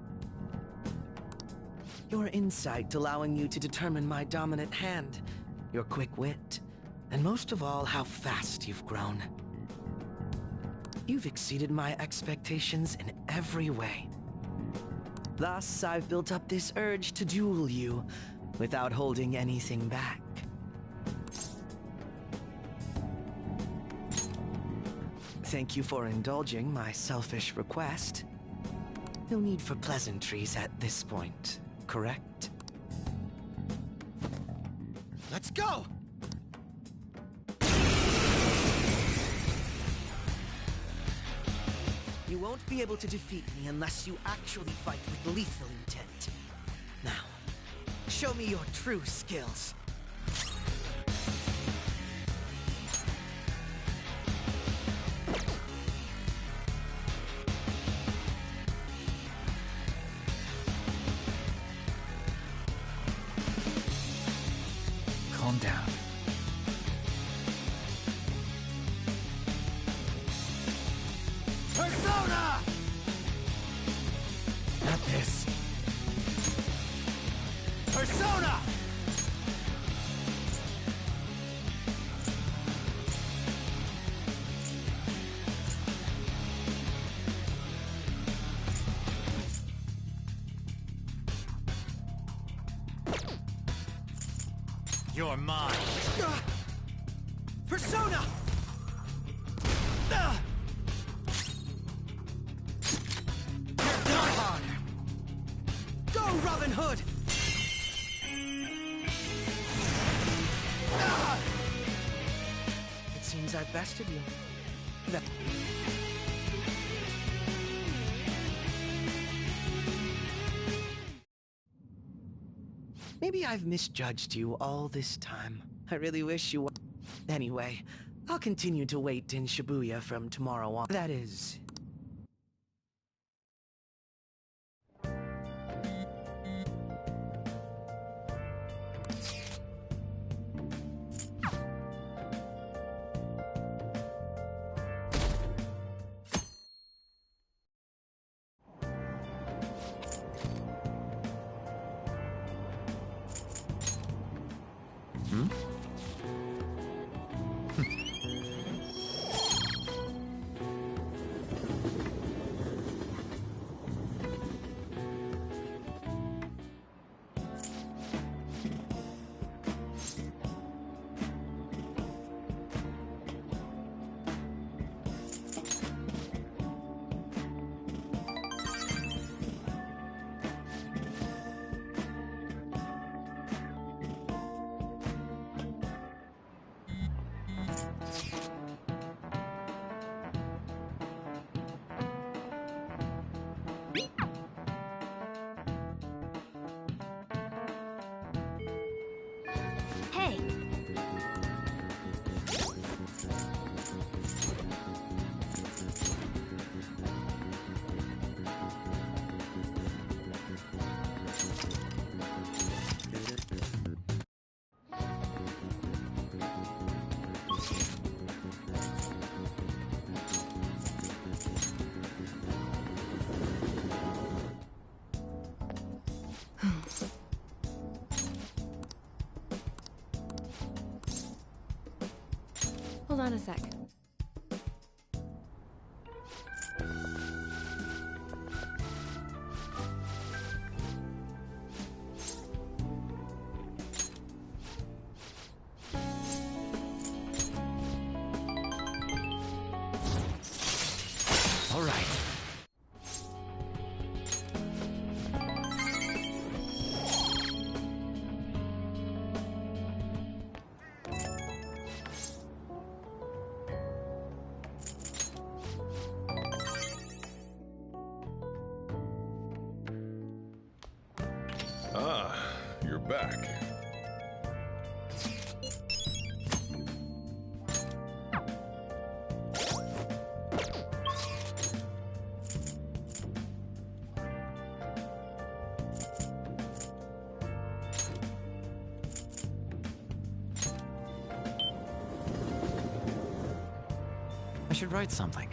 Speaker 12: Your insight allowing you to determine my dominant hand, your quick wit, and most of all, how fast you've grown. You've exceeded my expectations in every way. Thus, I've built up this urge to duel you without holding anything back. Thank you for indulging my selfish request. No need for pleasantries at this point, correct? Let's go! You won't be able to defeat me unless you actually fight with lethal intent. Now, show me your true skills.
Speaker 22: Calm down.
Speaker 9: Persona! Not this. Persona! You're mine.
Speaker 12: Persona! You're done! Go, Robin Hood! It seems I've bested you. Maybe I've misjudged you all this time. I really wish you were. Anyway, I'll continue to wait in Shibuya from tomorrow on. That is...
Speaker 3: Hey.
Speaker 16: Hold on a sec.
Speaker 9: All right.
Speaker 4: Ah, you're back.
Speaker 9: I should write something.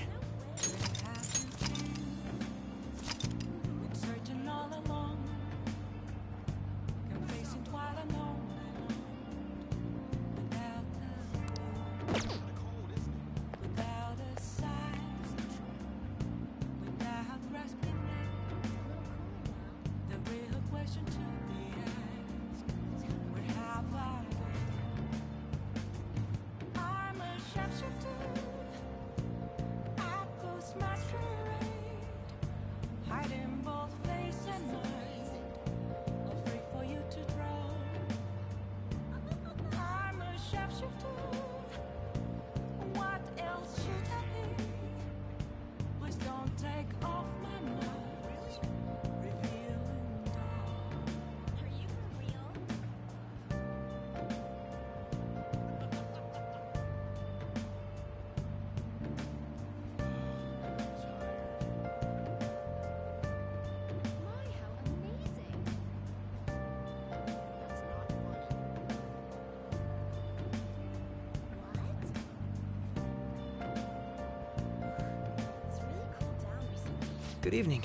Speaker 12: Good evening.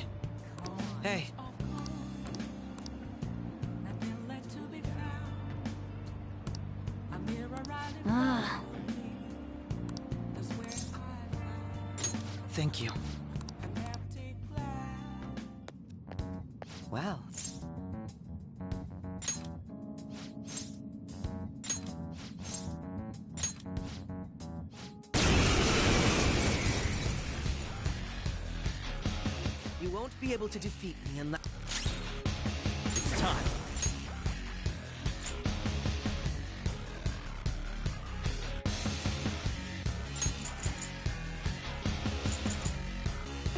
Speaker 12: Hey.
Speaker 3: Ugh.
Speaker 12: Thank you. Well. won't be able to defeat me unless... It's time.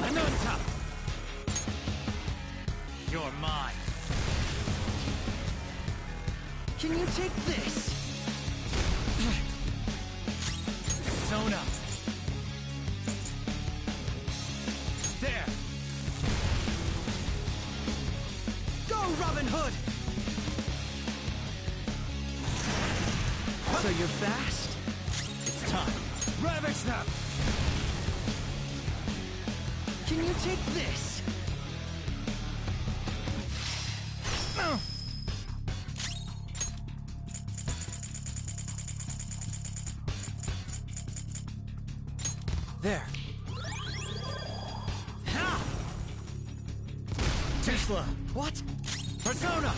Speaker 11: I'm on top. You're mine.
Speaker 12: Can you take this?
Speaker 11: Persona. There.
Speaker 12: Go, Robin Hood! So you're fast?
Speaker 11: It's time. Ravage them.
Speaker 12: Can you take this?
Speaker 11: There. Ha! Too slow.
Speaker 12: What?
Speaker 11: Persona!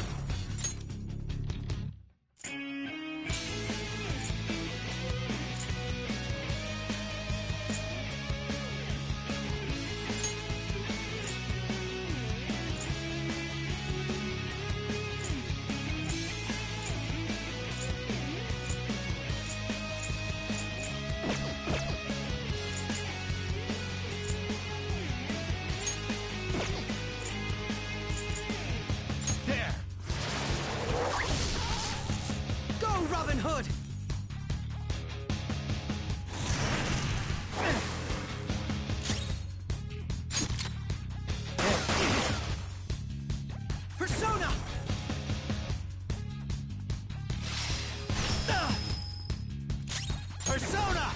Speaker 11: There!
Speaker 12: Go, Robin Hood! Persona!
Speaker 11: Persona!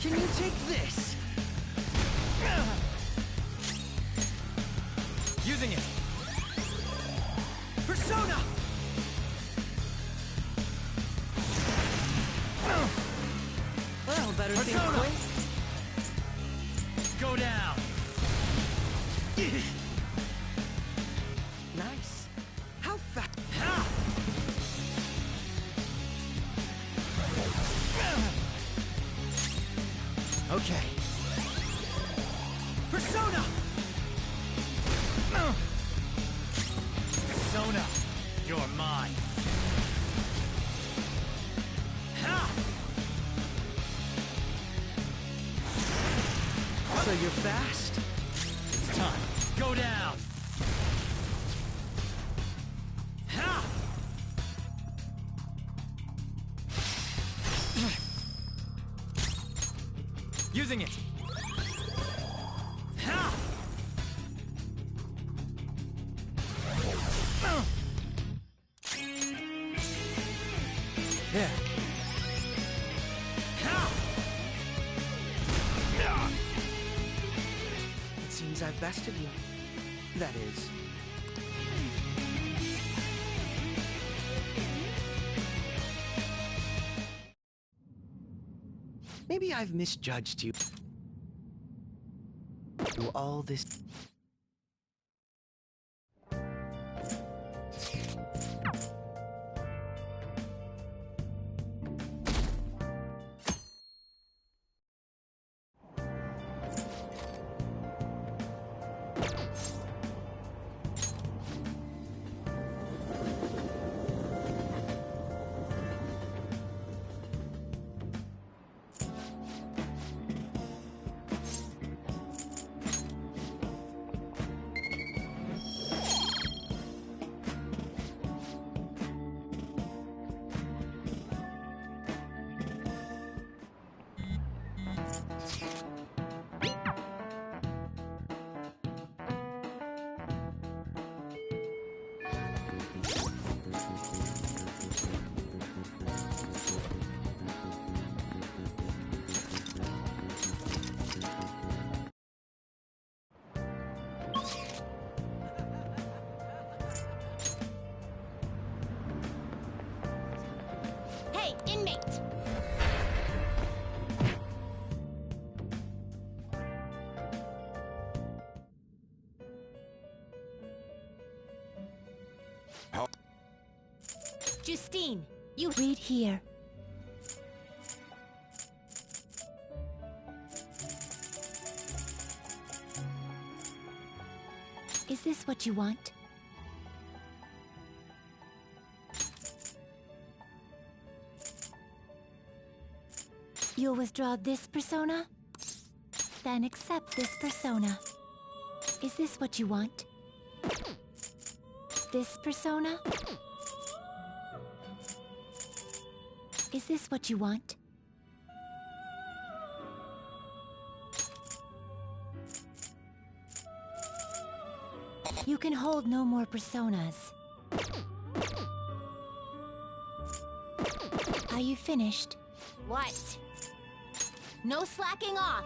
Speaker 12: Can you take this?
Speaker 11: Using it.
Speaker 12: Persona! Well, better think
Speaker 11: Persona!
Speaker 12: quick.
Speaker 11: Go down.
Speaker 12: Nice. How fast?
Speaker 11: Okay.
Speaker 12: Persona!
Speaker 11: Persona, you're mine. Ha!
Speaker 12: So you're fast?
Speaker 11: It's time. Go down. Ha! Using it. Ha! There. Ha!
Speaker 12: It seems I've bested you. That is. Maybe I've misjudged you. Do all this.
Speaker 3: Hey, inmate! Justine, you read here. Is this what you want? You'll withdraw this persona? Then accept this persona. Is this what you want? This persona? Is this what you want? You can hold no more personas. Are you finished? What? No slacking off!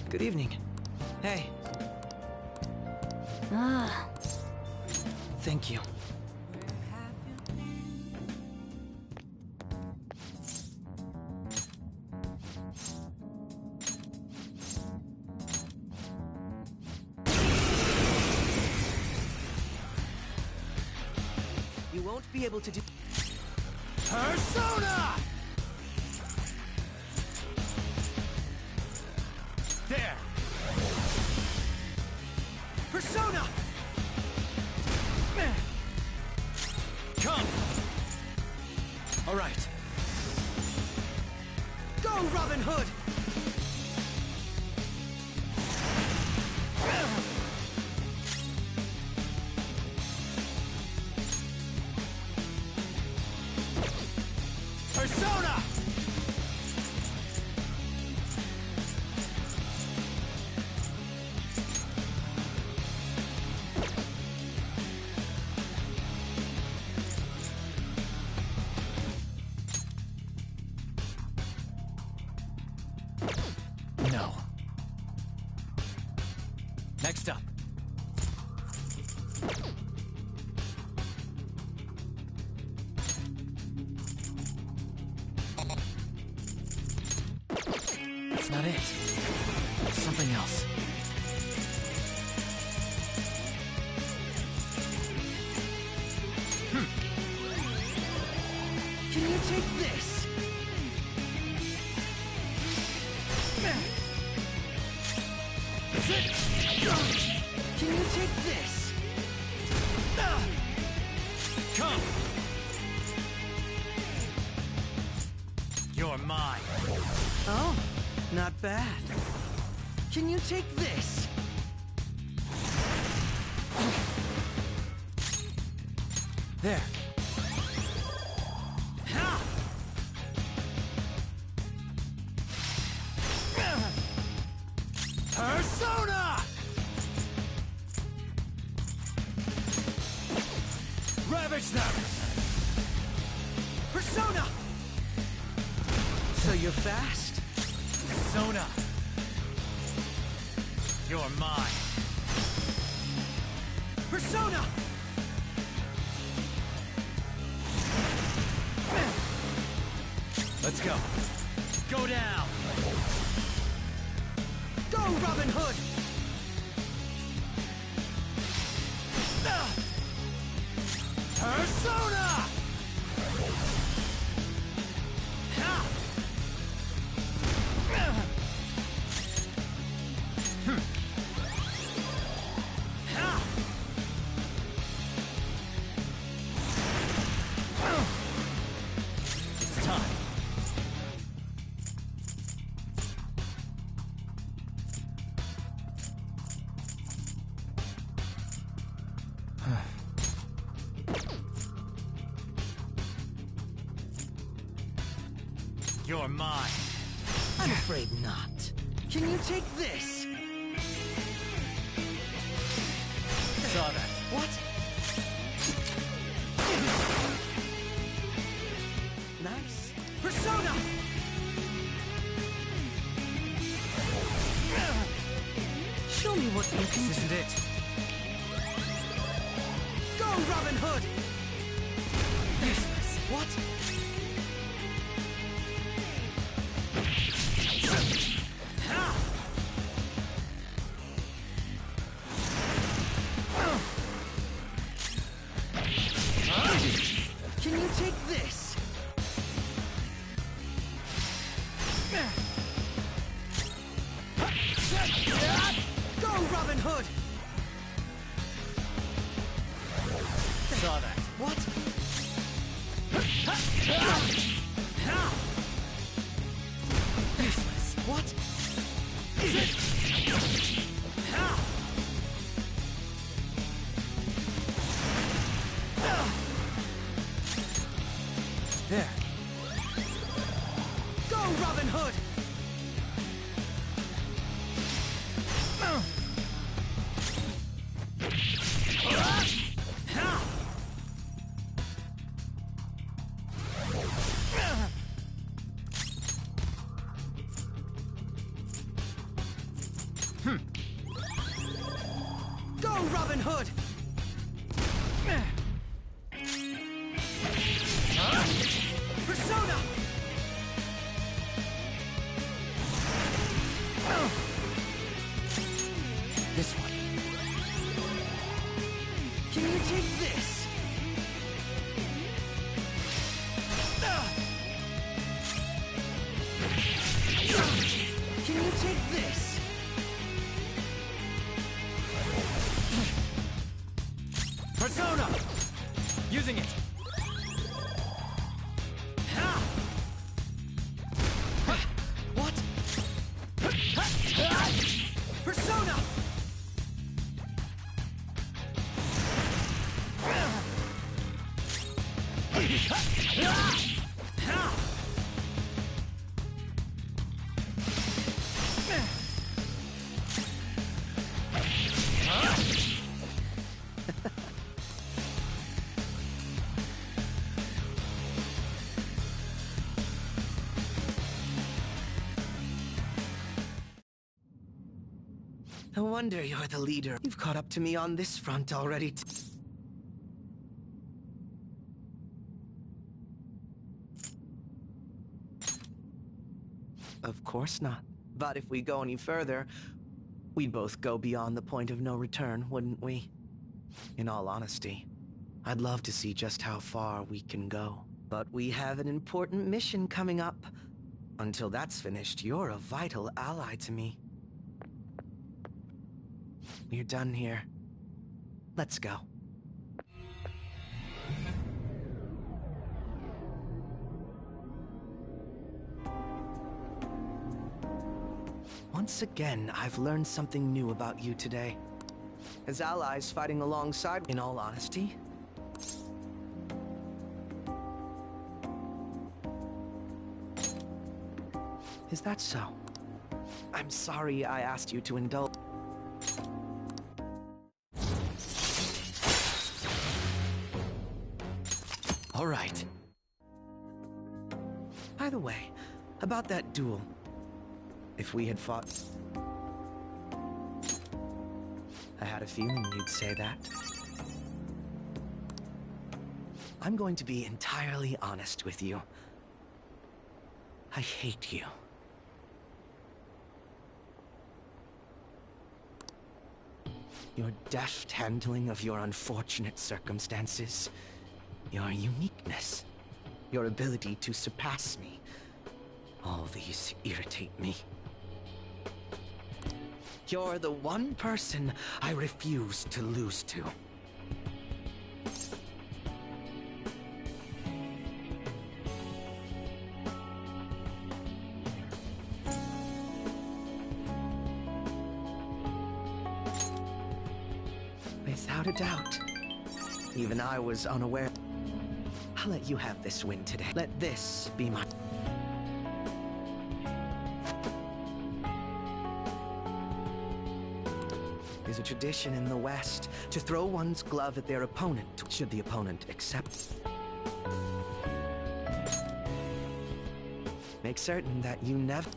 Speaker 12: Good evening. Hey.
Speaker 3: Ah.
Speaker 12: Thank you.
Speaker 6: You won't be able to do...
Speaker 11: Persona! There!
Speaker 6: Persona!
Speaker 11: Come!
Speaker 6: All right. Go, Robin Hood!
Speaker 11: Persona!
Speaker 9: No.
Speaker 11: Next up.
Speaker 9: That's not it. Something else.
Speaker 6: Can you take this? Can you take this?
Speaker 11: Come! You're mine.
Speaker 6: Oh, not bad. Can you take this?
Speaker 11: There. Ha! Persona! Ravage them!
Speaker 6: Persona! So you're fast?
Speaker 11: Persona! You're mine.
Speaker 6: Persona!
Speaker 11: Let's go. Go down!
Speaker 6: Go, Robin Hood!
Speaker 11: Persona! Ha! Ha! It's time. You're mine.
Speaker 6: I'm afraid not. Can you take this?
Speaker 11: Saw that.
Speaker 6: What? Nice. Persona! Show me what you can
Speaker 11: This isn't it.
Speaker 6: Go, Robin Hood! Useless. What?
Speaker 11: Ha!
Speaker 12: There. Go, Robin Hood! Go, Robin Hood! Persona! This one. Can you take this? Can you take this? Persona! Using it! What? Persona! No wonder you're the leader. You've caught up to me on this front already. Of course not. But if we go any further, we'd both go beyond the point of no return, wouldn't we? In all honesty, I'd love to see just how far we can go. But we have an important mission coming up. Until that's finished, you're a vital ally to me. We're done here. Let's go. Once again, I've learned something new about you today. As allies fighting alongside, in all honesty. Is that so? I'm sorry I asked you to indulge. All right. By the way, about that duel. If we had fought... I had a feeling you'd say that. I'm going to be entirely honest with you. I hate you. Your deft handling of your unfortunate circumstances. Your uniqueness, your ability to surpass me, all these irritate me. You're the one person I refuse to lose to. Without a doubt. Even I was unaware. I'll let you have this win today. Let this be my... There's a tradition in the West to throw one's glove at their opponent, should the opponent accept. Make certain that you never...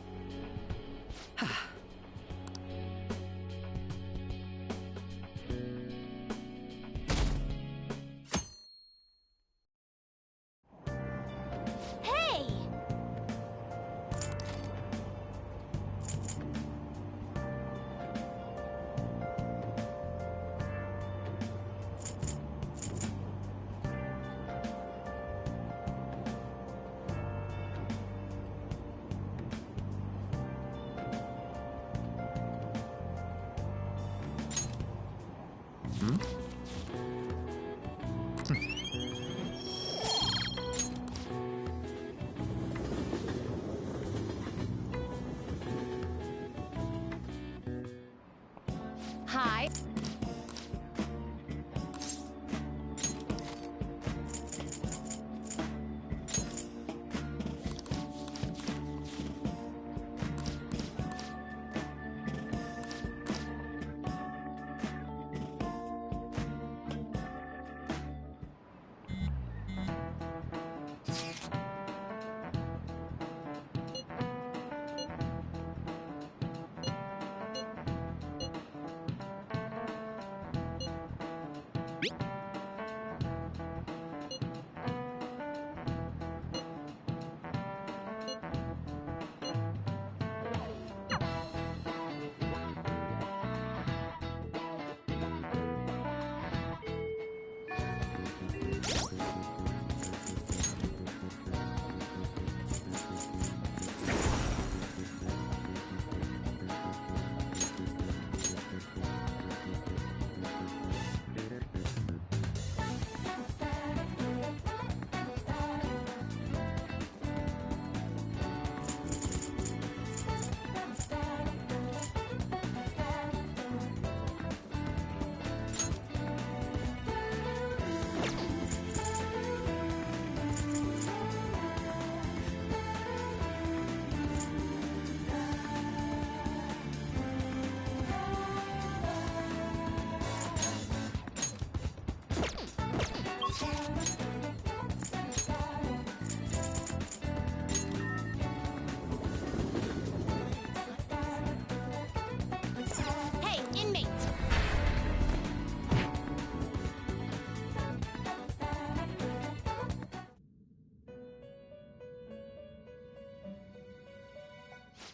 Speaker 3: Hi.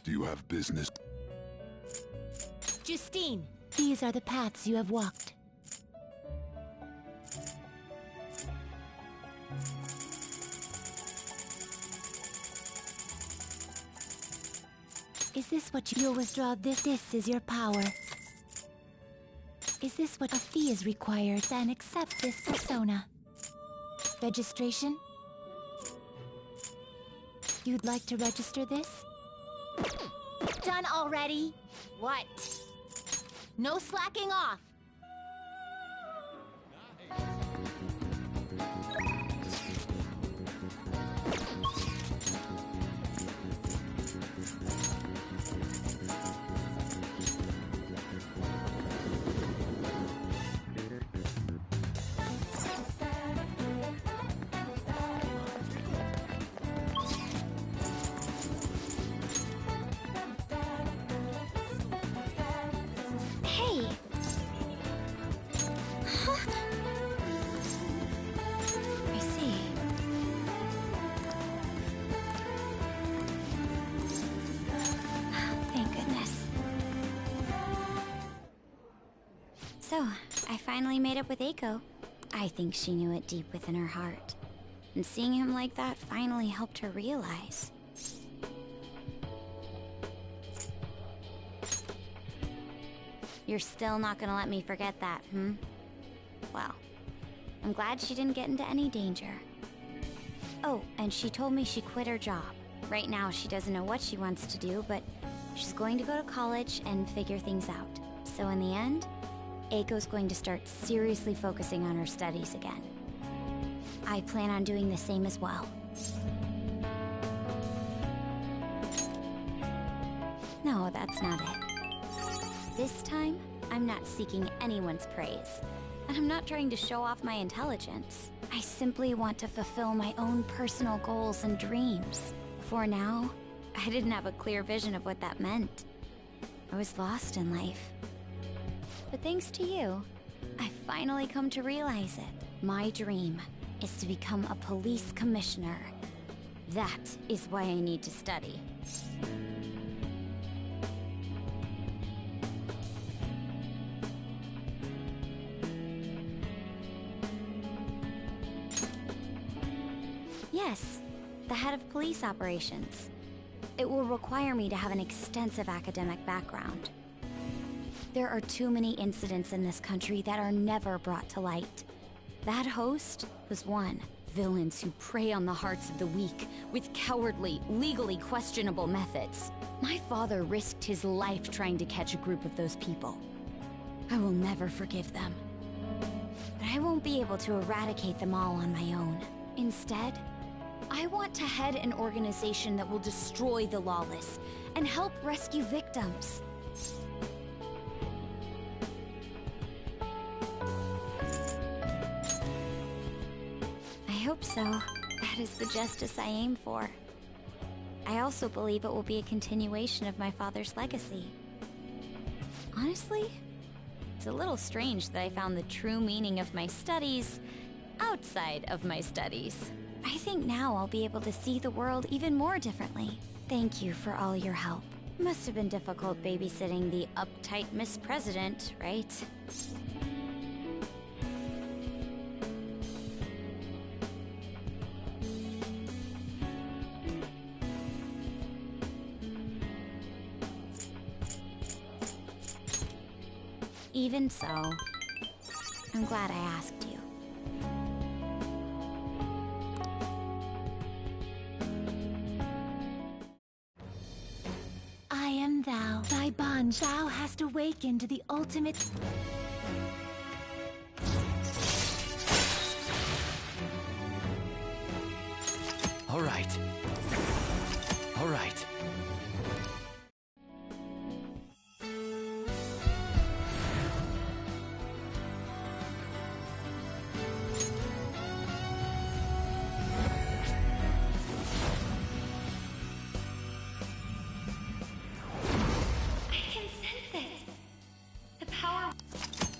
Speaker 1: Do you have business?
Speaker 3: Justine, these are the paths you have walked. Is this what you'll withdraw? This is your power. Is this what a fee is required? Then accept this persona. Registration? You'd like to register this? Done already? What? No slacking off! Hey! Huh? I see. Thank goodness.
Speaker 15: So, I finally made up with Eiko. I think she knew it deep within her heart. And seeing him like that finally helped her realize. You're still not gonna let me forget that, hmm? Well, I'm glad she didn't get into any danger. Oh, and she told me she quit her job. Right now, she doesn't know what she wants to do, but she's going to go to college and figure things out. So in the end, Eiko's going to start seriously focusing on her studies again. I plan on doing the same as well. No, that's not it. This time, I'm not seeking anyone's praise, and I'm not trying to show off my intelligence. I simply want to fulfill my own personal goals and dreams. For now, I didn't have a clear vision of what that meant. I was lost in life. But thanks to you, I finally come to realize it. My dream is to become a police commissioner. That is why I need to study. Yes, the head of police operations. It will require me to have an extensive academic background. There are too many incidents in this country that are never brought to light. That host was one. Villains who prey on the hearts of the weak with cowardly, legally questionable methods. My father risked his life trying to catch a group of those people. I will never forgive them. But I won't be able to eradicate them all on my own. Instead, I want to head an organization that will destroy the lawless and help rescue victims. I hope so. That is the justice I aim for. I also believe it will be a continuation of my father's legacy. Honestly, it's a little strange that I found the true meaning of my studies outside of my studies. I think now I'll be able to see the world even more differently. Thank you for all your help. Must have been difficult babysitting the uptight Miss President, right? Even so, I'm glad I asked you.
Speaker 3: I am thou. Thy bond thou hast awakened to the ultimate...
Speaker 2: All right. All right.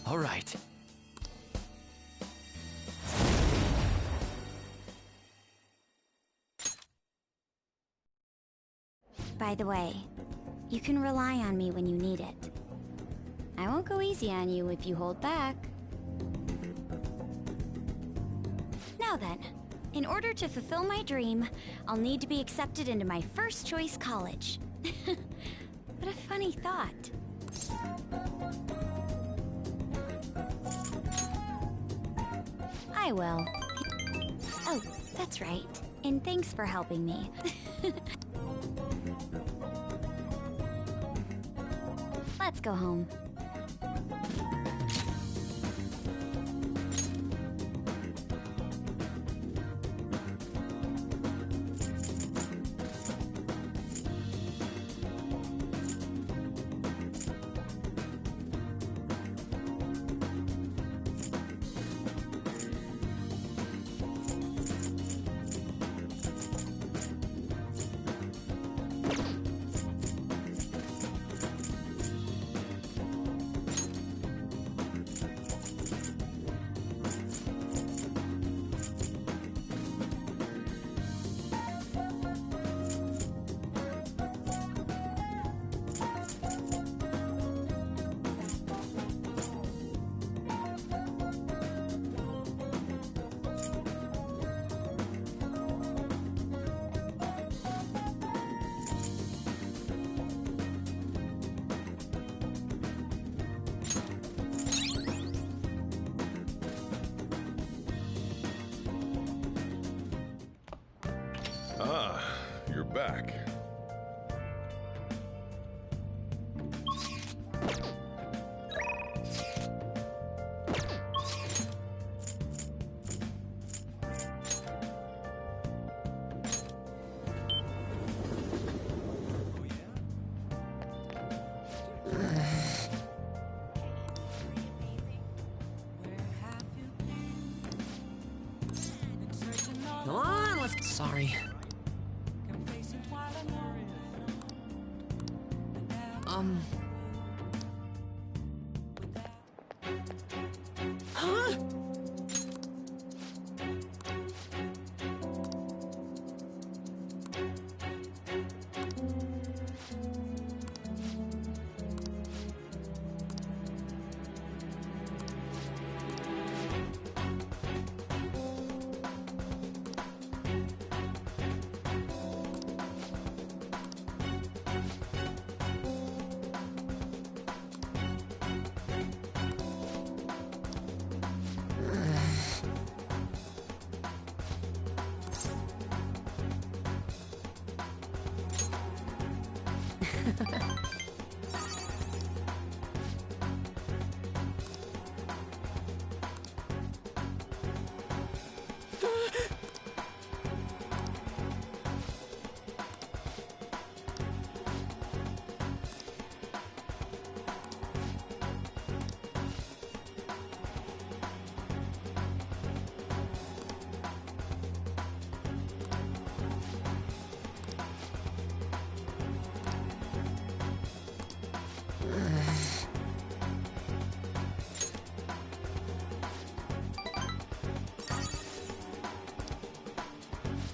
Speaker 2: All right.
Speaker 15: By the way, You can rely on me when you need it. I won't go easy on you if you hold back. Now then, in order to fulfill my dream, I'll need to be accepted into my first choice college. What a funny thought. I will. Oh, that's right. And thanks for helping me. Let's go home.
Speaker 4: Ah, you're back.
Speaker 6: Come on, let's... Sorry. Huh?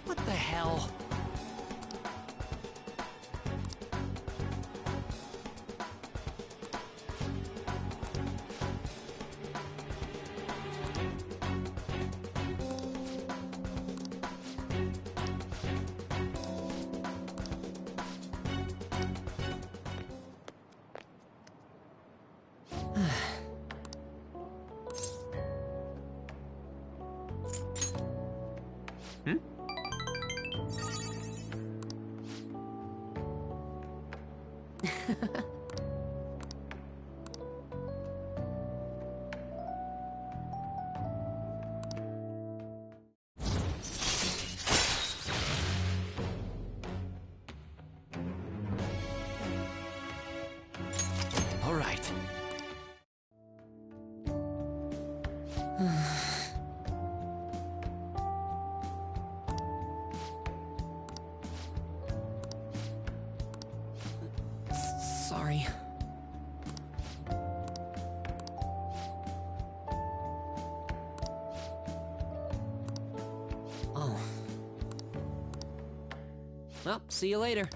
Speaker 6: What the hell? Hmm?
Speaker 9: All right.
Speaker 6: Sorry. Oh. Well, see you later.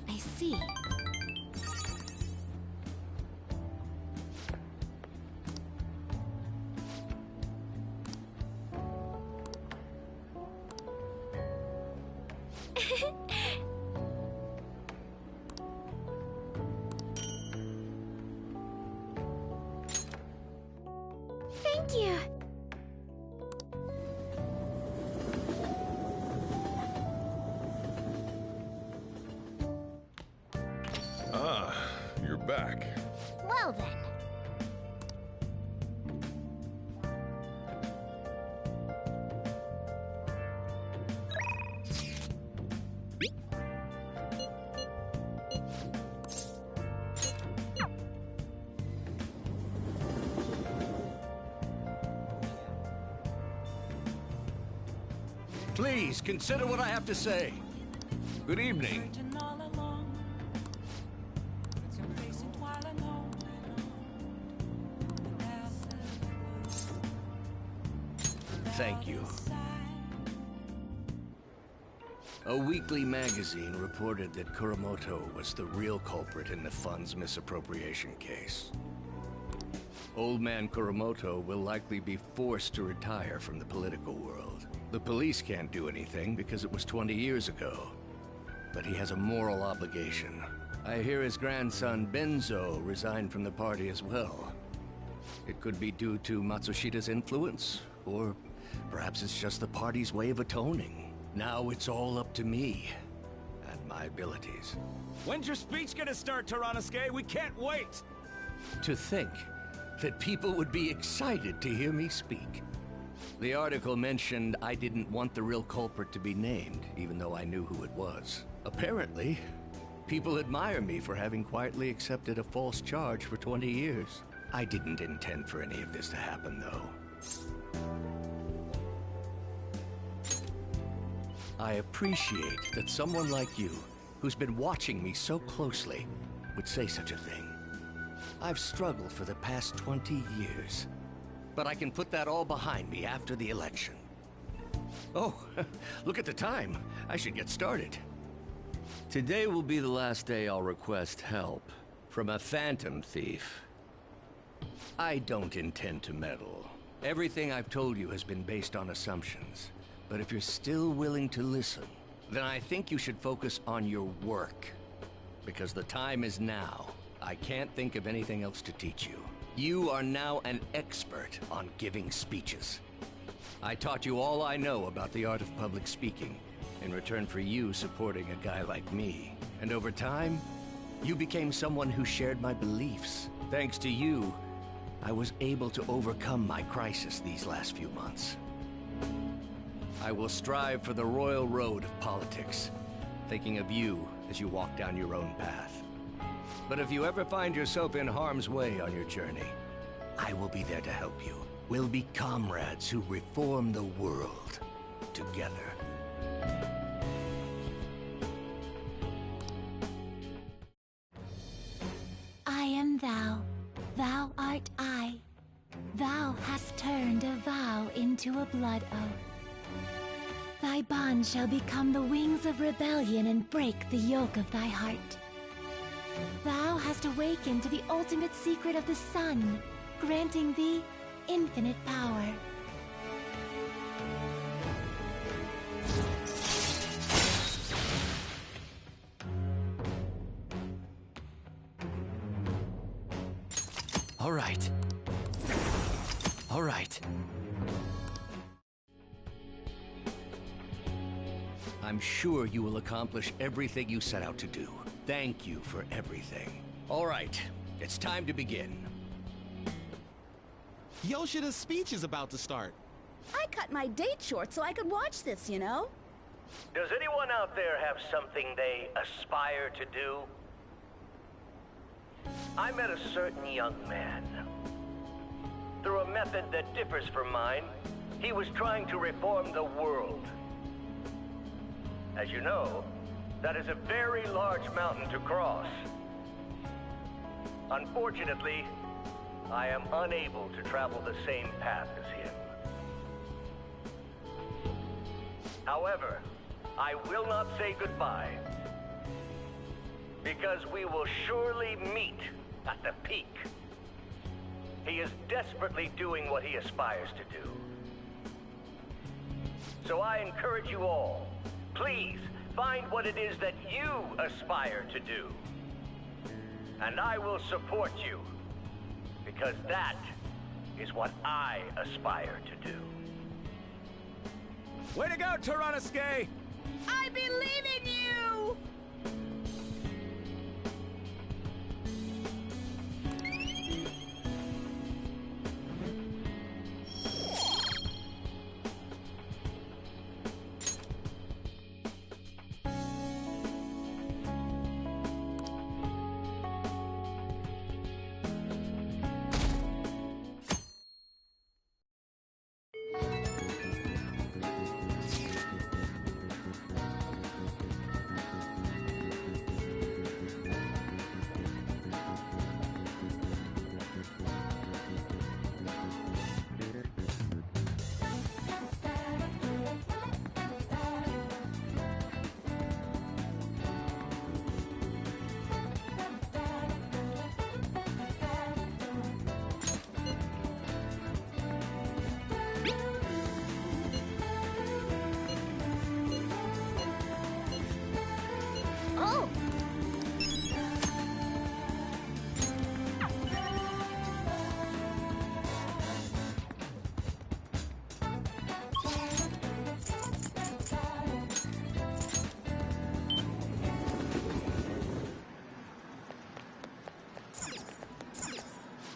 Speaker 3: I see. Thank you.
Speaker 4: Ah, you're back.
Speaker 3: Well then.
Speaker 1: Please, consider what I have to say. Good evening. Thank you. A weekly magazine reported that Kuramoto was the real culprit in the fund's misappropriation case. Old man Kuramoto will likely be forced to retire from the political world. The police can't do anything because it was 20 years ago. But he has a moral obligation. I hear his grandson Benzo resigned from the party as well. It could be due to Matsushida's influence, or perhaps it's just the party's way of atoning. Now it's all up to me and my abilities.
Speaker 21: When's your speech gonna start, Tyrannuske? We can't wait!
Speaker 1: To think that people would be excited to hear me speak. The article mentioned I didn't want the real culprit to be named, even though I knew who it was. Apparently, people admire me for having quietly accepted a false charge for 20 years. I didn't intend for any of this to happen, though. I appreciate that someone like you, who's been watching me so closely, would say such a thing. I've struggled for the past 20 years, but I can put that all behind me after the election. Oh, look at the time. I should get started. Today will be the last day I'll request help from a phantom thief. I don't intend to meddle. Everything I've told you has been based on assumptions. But if you're still willing to listen, then I think you should focus on your work. Because the time is now. I can't think of anything else to teach you. You are now an expert on giving speeches. I taught you all I know about the art of public speaking, in return for you supporting a guy like me. And over time, you became someone who shared my beliefs. Thanks to you, I was able to overcome my crisis these last few months. I will strive for the royal road of politics, thinking of you as you walk down your own path. But if you ever find yourself in harm's way on your journey, I will be there to help you. We'll be comrades who reform the world together.
Speaker 3: I am thou, thou art I. Thou hast turned a vow into a blood oath. Thy bond shall become the wings of rebellion and break the yoke of thy heart.
Speaker 18: Thou hast awakened to the ultimate secret of the sun, granting thee infinite power.
Speaker 1: All right. All right. I'm sure you will accomplish everything you set out to do. Thank you for everything. All right, it's time to begin.
Speaker 19: Yoshida's speech is about to start.
Speaker 20: I cut my date short so I could watch this, you know?
Speaker 24: Does anyone out there have something they aspire to do? I met a certain young man. Through a method that differs from mine, he was trying to reform the world. As you know, that is a very large mountain to cross. Unfortunately, I am unable to travel the same path as him. However, I will not say goodbye, because we will surely meet at the peak. He is desperately doing what he aspires to do. So I encourage you all, please find what it is that you aspire to do. And I will support you, because that is what I aspire to do.
Speaker 21: Way to go, Tyranosuke!
Speaker 20: I believe in you!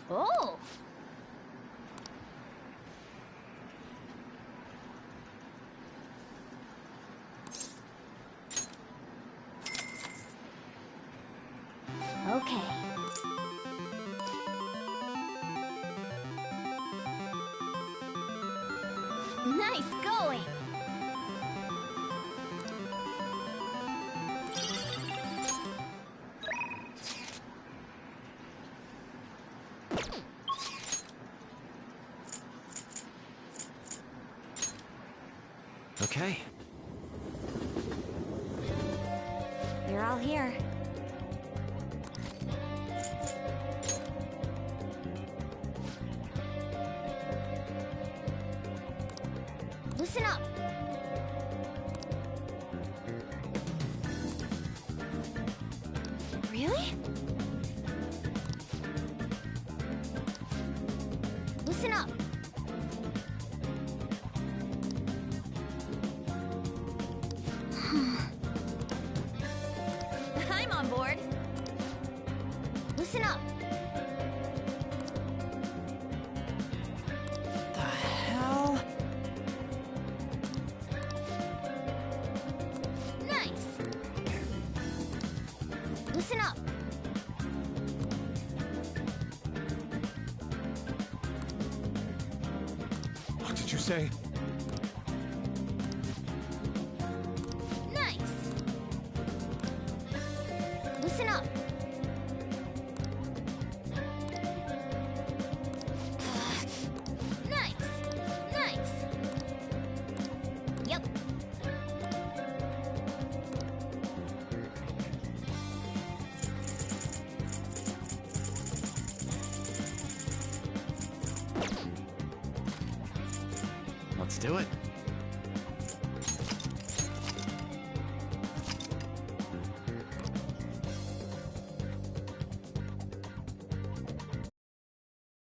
Speaker 18: Oh!
Speaker 3: Okay. Nice going!
Speaker 2: Okay.
Speaker 15: You're all here.
Speaker 3: Listen up! Really? Listen up!
Speaker 20: I'm on board.
Speaker 3: Listen up!
Speaker 12: The hell?
Speaker 3: Nice! Listen up!
Speaker 21: What did you say?
Speaker 3: Nice! Listen up! Nice! Nice! Yep.
Speaker 9: Let's do it.